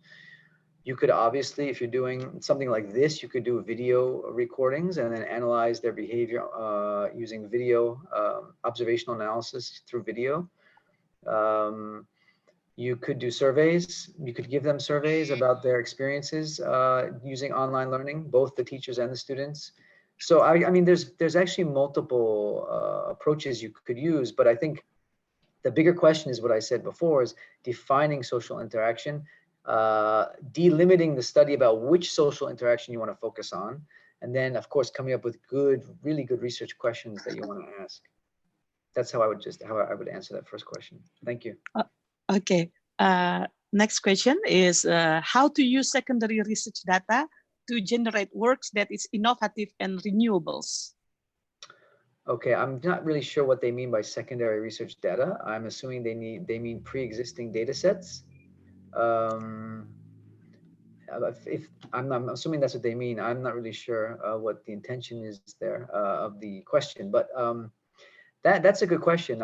[SPEAKER 5] You could obviously, if you're doing something like this, you could do video recordings and then analyze their behavior using video observational analysis through video. You could do surveys. You could give them surveys about their experiences using online learning, both the teachers and the students. So I mean, there's actually multiple approaches you could use, but I think the bigger question is what I said before, is defining social interaction, delimiting the study about which social interaction you want to focus on, and then of course coming up with really good research questions that you want to ask. That's how I would answer that first question. Thank you.
[SPEAKER 1] Okay. Next question is how to use secondary research data to generate works that is innovative and renewables.
[SPEAKER 5] Okay, I'm not really sure what they mean by secondary research data. I'm assuming they mean pre-existing data sets. If I'm assuming that's what they mean. I'm not really sure what the intention is there of the question, but that's a good question.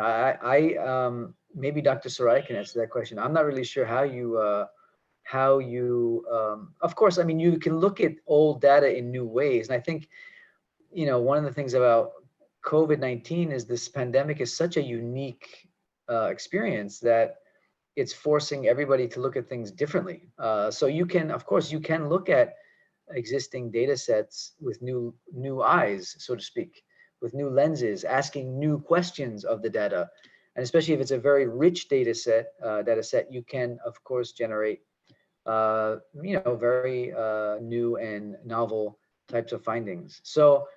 [SPEAKER 5] Maybe Dr. Soraya can answer that question. I'm not really sure how you of course, I mean, you can look at old data in new ways, and I think, one of the things about COVID-19 is this pandemic is such a unique experience that it's forcing everybody to look at things differently. So you can, of course, you can look at existing data sets with new eyes, so to speak, with new lenses, asking new questions of the data. And especially if it's a very rich data set, you can, of course, generate, very new and novel types of findings. So,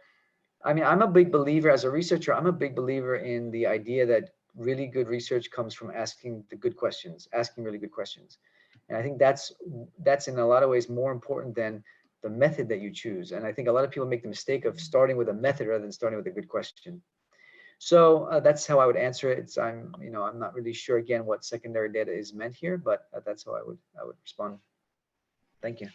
[SPEAKER 5] I mean, I'm a big believer, as a researcher, I'm a big believer in the idea that really good research comes from asking the good questions, asking really good questions. And I think that's in a lot of ways more important than the method that you choose. And I think a lot of people make the mistake of starting with a method rather than starting with a good question. So that's how I would answer it. I'm not really sure again what secondary data is meant here, but that's how I would respond. Thank you.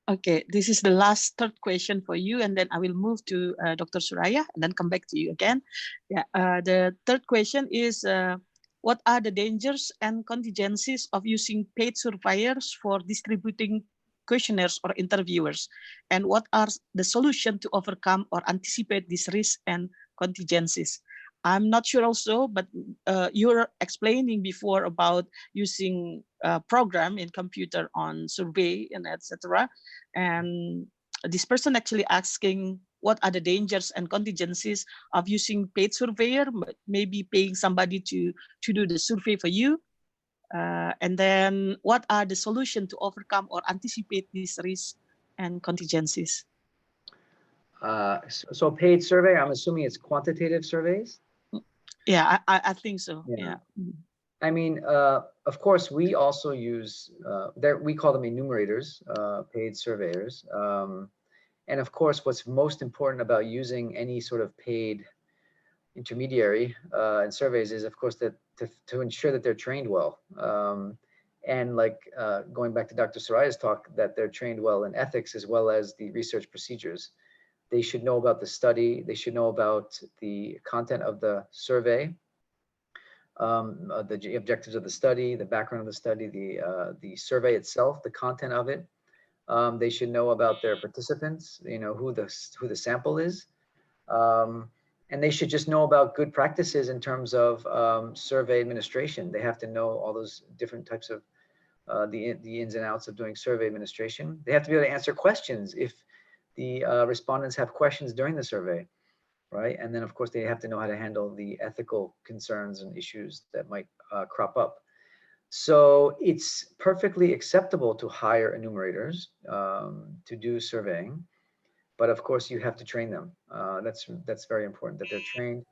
[SPEAKER 1] Okay, this is the last third question for you, and then I will move to Dr. Soraya and then come back to you again. Yeah, the third question is, what are the dangers and contingencies of using paid surveyors for distributing questionnaires or interviewers? And what are the solutions to overcome or anticipate these risks and contingencies? I'm not sure also, but you were explaining before about using a program in computer on survey and etc. And this person actually asking what are the dangers and contingencies of using paid surveyor, maybe paying somebody to do the survey for you. And then what are the solutions to overcome or anticipate these risks and contingencies?
[SPEAKER 5] So paid survey, I'm assuming it's quantitative surveys?
[SPEAKER 1] Yeah, I think so. Yeah.
[SPEAKER 5] I mean, of course, we also use, we call them enumerators, paid surveyors. And of course, what's most important about using any sort of paid intermediary in surveys is, of course, that to ensure that they're trained well. And like going back to Dr. Soraya's talk, that they're trained well in ethics as well as the research procedures. They should know about the study. They should know about the content of the survey, the objectives of the study, the background of the study, the survey itself, the content of it. They should know about their participants, who the sample is. And they should just know about good practices in terms of survey administration. They have to know all those different types of the ins and outs of doing survey administration. They have to be able to answer questions if the respondents have questions during the survey, right? And then of course they have to know how to handle the ethical concerns and issues that might crop up. So it's perfectly acceptable to hire enumerators to do surveying, but of course you have to train them. That's very important that they're trained.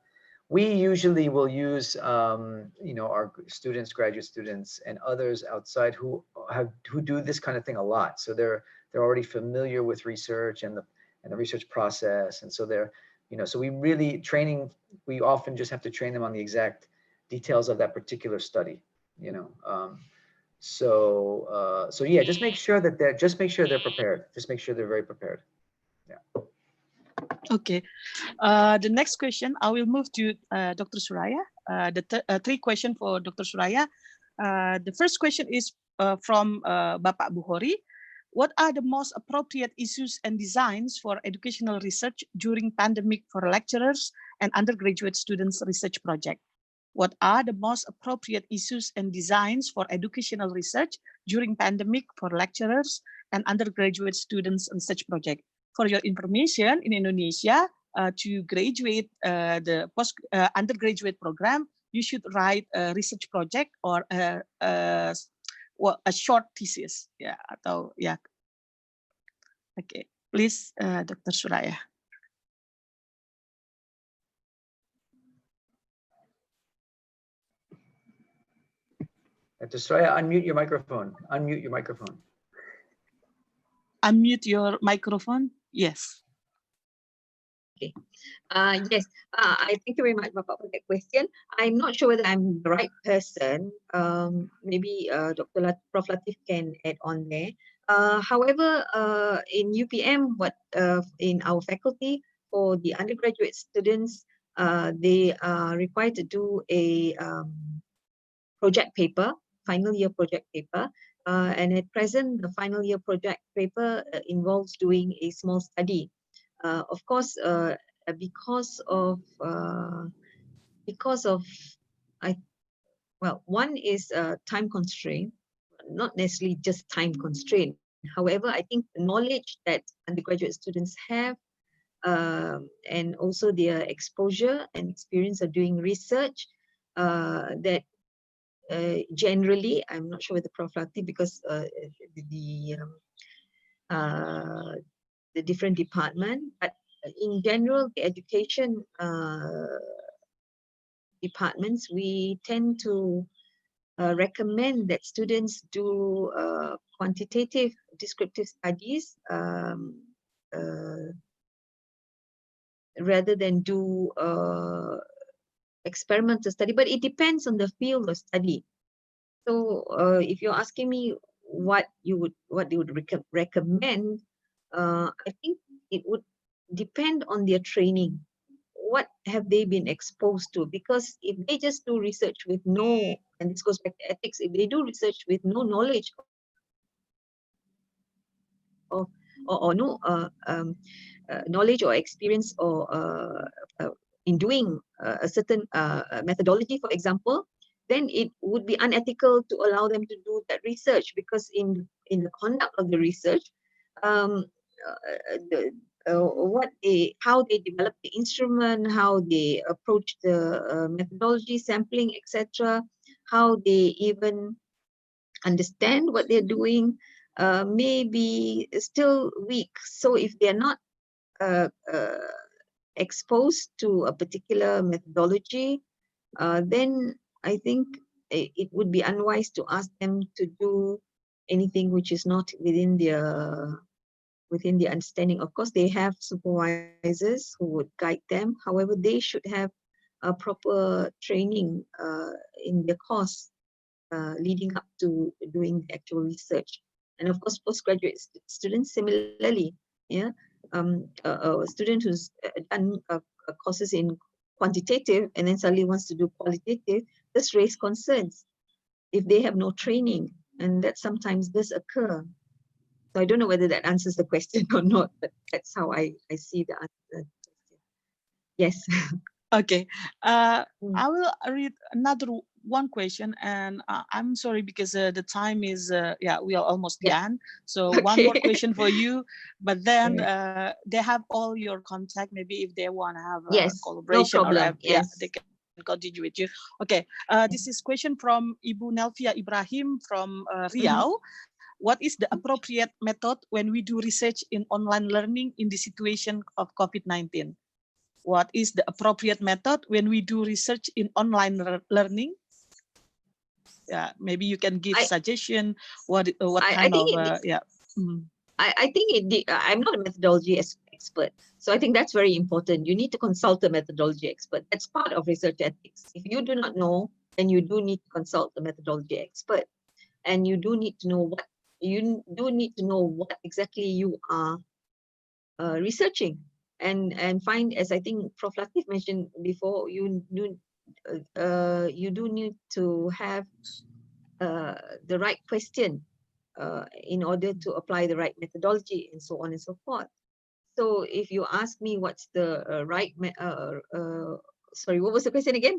[SPEAKER 5] We usually will use our students, graduate students, and others outside who do this kind of thing a lot. So they're already familiar with research and the research process, and so they're You know, so we really we often just have to train them on the exact details of that particular study, you know. So yeah, just make sure that they're prepared. Just make sure they're very prepared. Yeah.
[SPEAKER 1] Okay. The next question, I will move to Dr. Suraya. Three questions for Dr. Suraya. The first question is from Bapak Bukhori. What are the most appropriate issues and designs for educational research during pandemic for lecturers and undergraduate students research project? What are the most appropriate issues and designs for educational research during pandemic for lecturers and undergraduate students research project? For your information, in Indonesia, to graduate the undergraduate program, you should write a research project or a short thesis. Yeah, atau yeah. Okay, please, Dr. Suraya.
[SPEAKER 5] Dr. Suraya, unmute your microphone. Unmute your microphone.
[SPEAKER 1] Unmute your microphone. Yes.
[SPEAKER 9] Okay. Yes, I thank you very much, Bapak, for that question. I'm not sure whether I'm the right person. Maybe Prof. Latif can add on there. However, in UPM, in our faculty, for the undergraduate students, they are required to do a project paper, final year project paper. And at present, the final year project paper involves doing a small study. Of course, because of one is time constraint, not necessarily just time constraint. However, I think the knowledge that undergraduate students have and also their exposure and experience of doing research that generally, I'm not sure with the Prof. Latif because the different department, but in general, the education departments, we tend to recommend that students do quantitative descriptive studies rather than do experimental study, but it depends on the field of study. So if you're asking me what they would recommend, I think it would depend on their training. What have they been exposed to? Because if they just do research with no, and this goes back to ethics, if they do research with no knowledge or no knowledge or experience or in doing a certain methodology, for example, then it would be unethical to allow them to do that research, because in the conduct of the research, how they develop the instrument, how they approach the methodology, sampling, etc., how they even understand what they're doing, may be still weak. So if they're not exposed to a particular methodology, then I think it would be unwise to ask them to do anything which is not within their understanding. Of course, they have supervisors who would guide them. However, they should have a proper training in their course leading up to doing the actual research. And of course, postgraduate students similarly, yeah, a student who's done courses in quantitative and then suddenly wants to do qualitative, this raise concerns if they have no training, and that sometimes does occur. So I don't know whether that answers the question or not, but that's how I see the answer. Yes.
[SPEAKER 1] Okay. I will read another one question, and I'm sorry because the time is we are almost done. So one more question for you, but then they have all your contact. Maybe if they want to have a collaboration,
[SPEAKER 9] no problem.
[SPEAKER 1] they can continue with you. Okay. This is question from Ibu Nelvia Ibrahim from Riau. What is the appropriate method when we do research in online learning in the situation of COVID-19? What is the appropriate method when we do research in online learning? Yeah, maybe you can give suggestion. What kind of
[SPEAKER 9] I think I'm not a methodology expert. So I think that's very important. You need to consult the methodology expert. That's part of research ethics. If you do not know, then you do need to consult the methodology expert, and you do need to know what exactly you are researching, and find, as I think Prof. Latif mentioned before, you do need to have the right question in order to apply the right methodology, and so on and so forth. So if you ask me what's the sorry, what was the question again?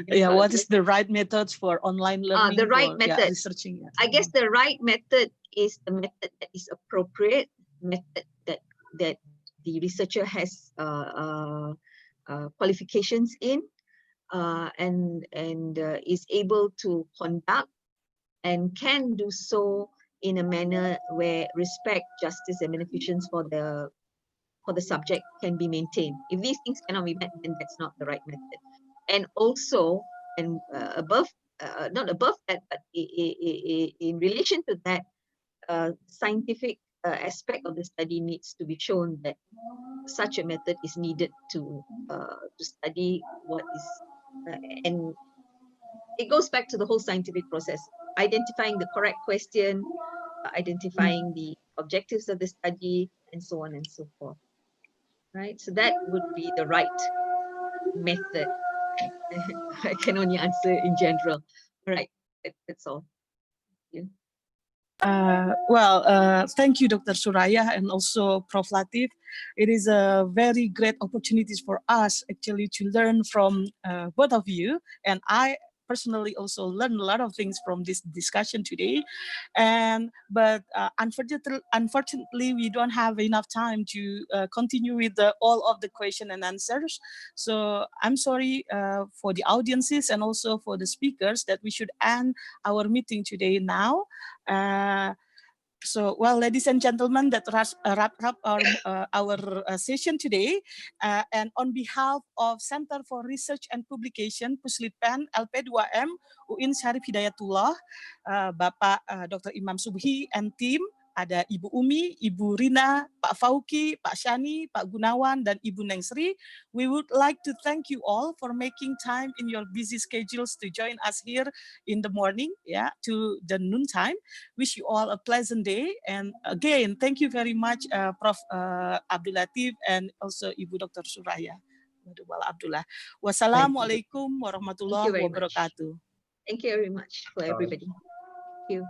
[SPEAKER 1] Yeah, what is the right methods for online learning?
[SPEAKER 9] The right method.
[SPEAKER 1] Researching. Yeah.
[SPEAKER 9] I guess the right method is the method that is appropriate, method that the researcher has qualifications in, and is able to conduct and can do so in a manner where respect, justice, and beneficence for the subject can be maintained. If these things cannot be met, then that's not the right method. And also, and not above that, but in relation to that, scientific aspect of the study needs to be shown that such a method is needed to study what is, and it goes back to the whole scientific process, identifying the correct question, identifying the objectives of the study, and so on and so forth. Right, so that would be the right method. I can only answer in general. All right, that's all. Thank you.
[SPEAKER 1] Thank you, Dr. Suraya, and also Prof. Latif. It is a very great opportunity for us actually to learn from both of you, and I personally also learned a lot of things from this discussion today. But unfortunately, we don't have enough time to continue with all of the question and answers. So I'm sorry for the audiences and also for the speakers that we should end our meeting today now. So, well, ladies and gentlemen, that wrap up our session today. And on behalf of Center for Research and Publication, Puslitpen, LP2M, UIN Syarif Hidayatullah, Bapak Dr. Imam Subhi and team, ada Ibu Umi, Ibu Rina, Pak Fauki, Pak Shani, Pak Gunawan, dan Ibu Nengsri. We would like to thank you all for making time in your busy schedules to join us here in the morning, to the noontime. Wish you all a pleasant day. And again, thank you very much, Prof. Abdul Latif and also Ibu Dr. Suraya Abdullah. Wassalamualaikum warahmatullahi wabarakatuh.
[SPEAKER 9] Thank you very much for everybody. Thank you.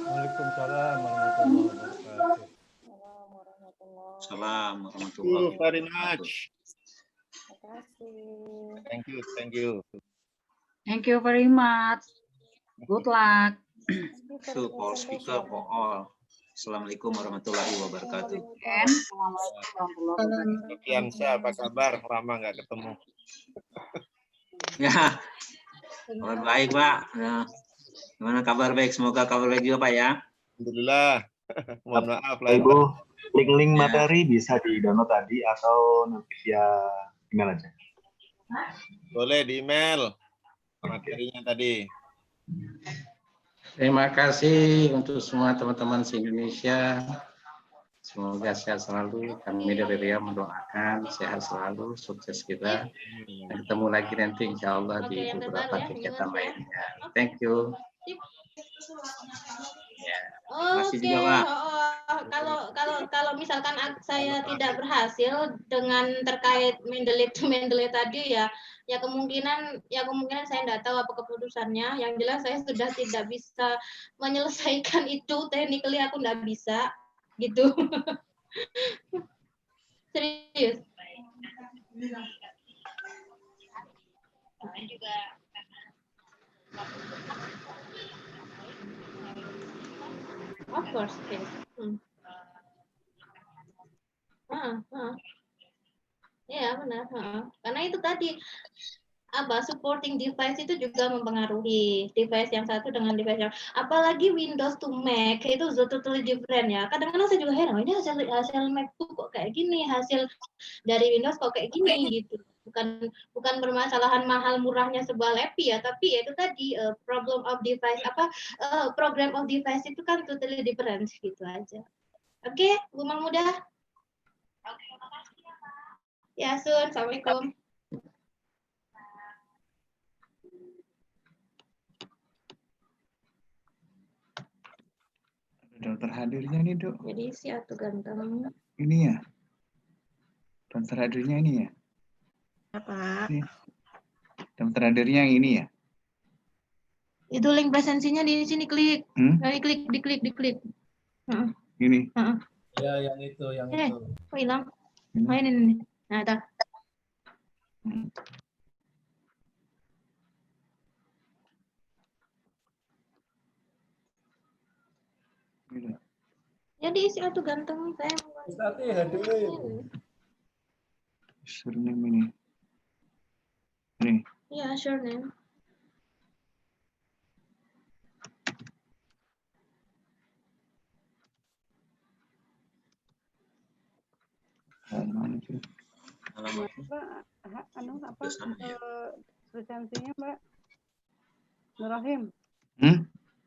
[SPEAKER 10] Waalaikumsalam warahmatullahi wabarakatuh.
[SPEAKER 3] Salam warahmatullahi wabarakatuh.
[SPEAKER 10] Very much.
[SPEAKER 7] Thank you.
[SPEAKER 10] Thank you.
[SPEAKER 7] Thank you very much. Good luck.
[SPEAKER 3] So, all speaker for all. Assalamualaikum warahmatullahi wabarakatuh.
[SPEAKER 10] Fiansa, apa kabar? Lama nggak ketemu.
[SPEAKER 3] Ya, kabar baik, Pak. Ya. Gimana kabar baik? Semoga kabar baik juga, Pak, ya.
[SPEAKER 10] Alhamdulillah. Mohon maaf lah.
[SPEAKER 11] Ibu, link materi bisa di-download tadi atau nanti via email aja?
[SPEAKER 10] Boleh di email materinya tadi.
[SPEAKER 2] Terima kasih untuk semua teman-teman se-Indonesia. Semoga sehat selalu. Kami dari Riau mendoakan sehat selalu, sukses kita. Dan ketemu lagi nanti insya Allah di beberapa kegiatan lainnya. Thank you.
[SPEAKER 3] Ya.
[SPEAKER 12] Oke, kalau misalkan saya tidak berhasil dengan terkait Mendeley tadi ya kemungkinan saya tidak tahu apa keputusannya. Yang jelas saya sudah tidak bisa menyelesaikan itu, technically aku tidak bisa gitu. Serius. Of course, yes. Ya benar. Karena itu tadi supporting device itu juga mempengaruhi device yang satu dengan device yang, apalagi Windows to Mac itu totally different ya. Kadang-kadang saya juga heran, ini hasil MacBook kok kayak gini, hasil dari Windows kok kayak gini gitu. bukan permasalahan mahal murahnya sebuah LP ya, tapi ya itu tadi problem of device program of device itu kan totally different gitu aja. Oke, Bu Mahmudah. Oke, makasih ya, Pak. Ya, Sun. Assalamualaikum.
[SPEAKER 13] Daftar hadirnya nih, Dok.
[SPEAKER 12] Jadi si Atu ganteng.
[SPEAKER 13] Ini ya. Daftar hadirnya ini ya.
[SPEAKER 12] Apa?
[SPEAKER 13] Ini. Daftar hadirnya yang ini ya.
[SPEAKER 12] Itu link presensinya di sini, klik. Diklik.
[SPEAKER 13] Ini.
[SPEAKER 10] Ya, yang itu.
[SPEAKER 12] Kok hilang? Oh, ini. Nah, dah. Jadi si Atu ganteng saya.
[SPEAKER 10] Tadi hadirin.
[SPEAKER 13] Surname ini. Ini.
[SPEAKER 12] Iya, surname.
[SPEAKER 14] Mbak, presensinya Mbak Nurahim.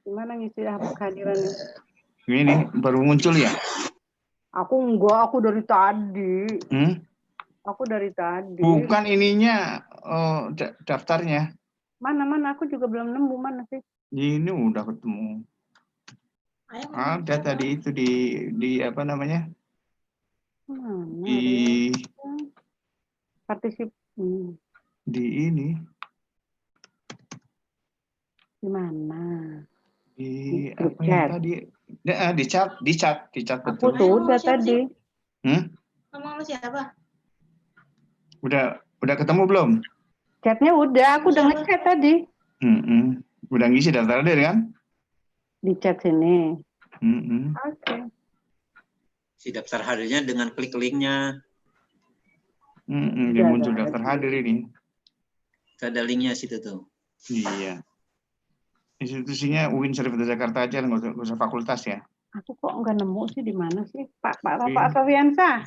[SPEAKER 14] Gimana ngisi kehadirannya?
[SPEAKER 13] Ini baru muncul ya?
[SPEAKER 14] Aku dari tadi. Aku dari tadi.
[SPEAKER 13] Bukan ininya daftarnya.
[SPEAKER 14] Mana aku juga belum nemu mana sih?
[SPEAKER 13] Ini udah ketemu. Ada tadi itu di apa namanya?
[SPEAKER 14] Mana
[SPEAKER 13] di
[SPEAKER 14] partisip
[SPEAKER 13] di ini.
[SPEAKER 14] Di mana?
[SPEAKER 13] Di apa ya tadi? Di chat
[SPEAKER 14] Aku
[SPEAKER 13] betul.
[SPEAKER 14] sudah tadi.
[SPEAKER 12] Ngomong sama siapa?
[SPEAKER 13] Udah ketemu belum?
[SPEAKER 14] Chatnya udah, aku udah ngechat tadi.
[SPEAKER 13] Udah ngisi daftar hadir kan?
[SPEAKER 14] Di chat sini.
[SPEAKER 3] Oke. Si daftar hadirnya dengan klik linknya.
[SPEAKER 13] Dia muncul daftar hadir ini.
[SPEAKER 3] Ada linknya situ tuh.
[SPEAKER 13] Iya. Institusinya UIN Jakarta aja, nggak usah fakultas ya.
[SPEAKER 14] Aku kok nggak nemu sih di mana sih, Pak Sofiansah?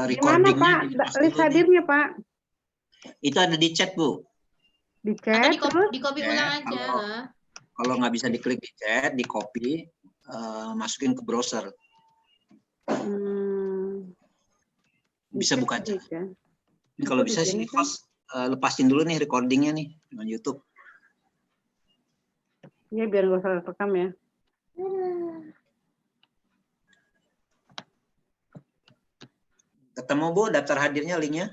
[SPEAKER 14] Di mana Pak? List hadirnya Pak?
[SPEAKER 3] Itu ada di chat Bu.
[SPEAKER 14] Di chat terus?
[SPEAKER 12] Di copy ulang aja lah.
[SPEAKER 3] Kalau nggak bisa diklik di chat, di copy, masukin ke browser. Bisa buka chat. Ini kalau bisa sih host lepasin dulu nih recordingnya nih dengan YouTube.
[SPEAKER 14] Iya biar nggak salah rekam ya.
[SPEAKER 3] Ketemu Bu daftar hadirnya linknya?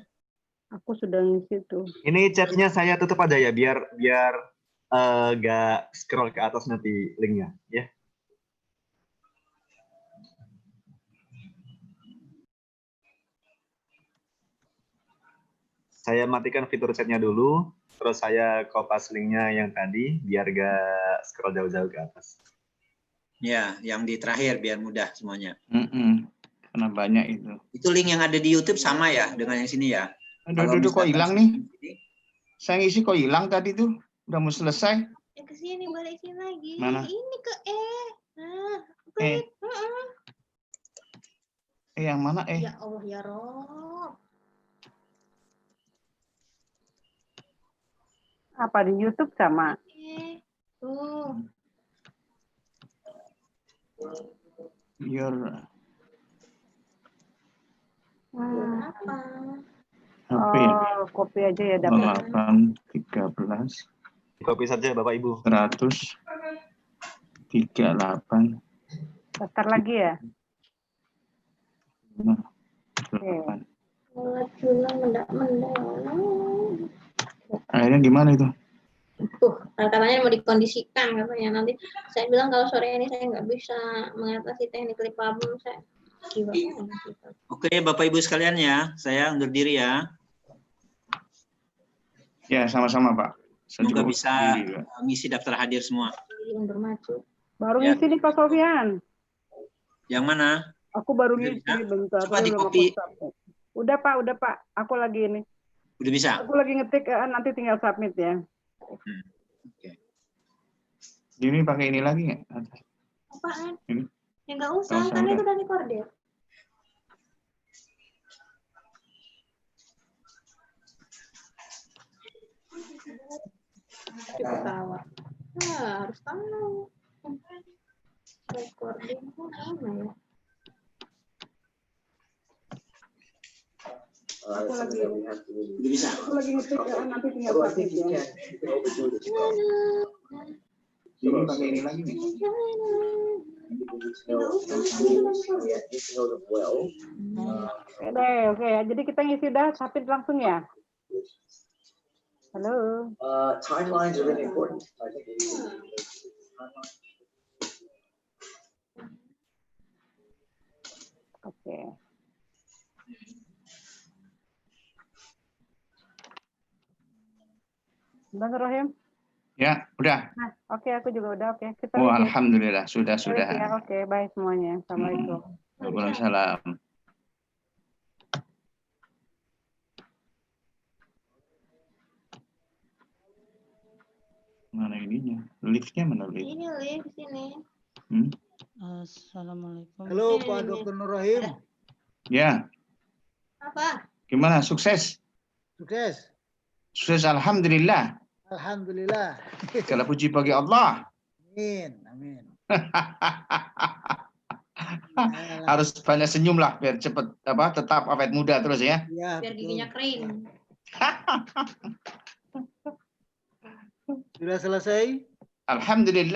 [SPEAKER 14] Aku sudah ngisi tuh.
[SPEAKER 11] Ini chatnya saya tutup aja ya biar nggak scroll ke atas nanti linknya ya. Saya matikan fitur chatnya dulu, terus saya kopas linknya yang tadi biar gak scroll jauh-jauh ke atas.
[SPEAKER 3] Ya, yang di terakhir biar mudah semuanya.
[SPEAKER 13] Karena banyak itu.
[SPEAKER 3] Itu link yang ada di YouTube sama ya dengan yang sini ya?
[SPEAKER 13] Aduh, kok hilang nih? Saya ngisi kok hilang tadi tuh. Udah mau selesai.
[SPEAKER 12] Ya ke sini balikin lagi.
[SPEAKER 13] Mana?
[SPEAKER 12] Ini ke Nah, klik.
[SPEAKER 13] Yang mana
[SPEAKER 12] Ya Allah ya Rob.
[SPEAKER 14] Apa di YouTube sama?
[SPEAKER 12] Tuh.
[SPEAKER 14] Apa?
[SPEAKER 13] HP ya?
[SPEAKER 14] Kopi aja ya dapat.
[SPEAKER 13] 813.
[SPEAKER 11] Kopi saja Bapak Ibu.
[SPEAKER 13] 138.
[SPEAKER 14] Daftar lagi ya?
[SPEAKER 13] Akhirnya gimana itu?
[SPEAKER 12] Katanya mau dikondisikan katanya. Nanti saya bilang kalau sore ini saya nggak bisa mengatasi teknik lip album saya.
[SPEAKER 3] Oke Bapak Ibu sekalian ya, saya undur diri ya.
[SPEAKER 13] Ya sama-sama Pak.
[SPEAKER 3] Semoga bisa ngisi daftar hadir semua.
[SPEAKER 12] Undur maju.
[SPEAKER 14] Baru ngisi nih Pak Sofian.
[SPEAKER 3] Yang mana?
[SPEAKER 14] Aku baru ngisi bentar.
[SPEAKER 3] Coba di copy.
[SPEAKER 14] Udah Pak. Aku lagi ini.
[SPEAKER 3] Udah bisa?
[SPEAKER 14] Aku lagi ngetik, nanti tinggal submit ya.
[SPEAKER 3] Oke.
[SPEAKER 13] Ini pakai ini lagi nggak?
[SPEAKER 12] Apaan?
[SPEAKER 13] Ini.
[SPEAKER 12] Ya nggak usah, kan itu udah recorder. ketawa. Harus tahu. Recording mana ya?
[SPEAKER 14] Aku lagi ngetik nanti tinggal pakai ya.
[SPEAKER 13] Ini pakai ini lagi nih.
[SPEAKER 14] Oke. Jadi kita ngisi dah submit langsung ya. Halo.
[SPEAKER 5] Timelines are really important. I think
[SPEAKER 14] Oke. Bang Rohim?
[SPEAKER 13] Ya, udah.
[SPEAKER 14] Nah, oke, aku juga udah. Oke, kita
[SPEAKER 13] Oh,
[SPEAKER 14] lihat.
[SPEAKER 13] alhamdulillah, sudah.
[SPEAKER 14] Ya, oke, baik semuanya. Assalamualaikum.
[SPEAKER 13] Waalaikumsalam. Mana ininya? Liftnya mana lift?
[SPEAKER 12] Ini lift sini.
[SPEAKER 15] Assalamualaikum.
[SPEAKER 16] Halo Pak Dr. Nur Rahim.
[SPEAKER 13] Ya.
[SPEAKER 12] Apa?
[SPEAKER 13] Gimana? Sukses?
[SPEAKER 16] Sukses.
[SPEAKER 13] Sukses, alhamdulillah.
[SPEAKER 16] Alhamdulillah.
[SPEAKER 13] Segala puji bagi Allah.
[SPEAKER 16] Amin.
[SPEAKER 13] Harus banyak senyum lah biar cepet tetap awet muda terus ya.
[SPEAKER 16] Ya,
[SPEAKER 12] biar giginya kering.
[SPEAKER 16] Sudah selesai?
[SPEAKER 13] Alhamdulillah.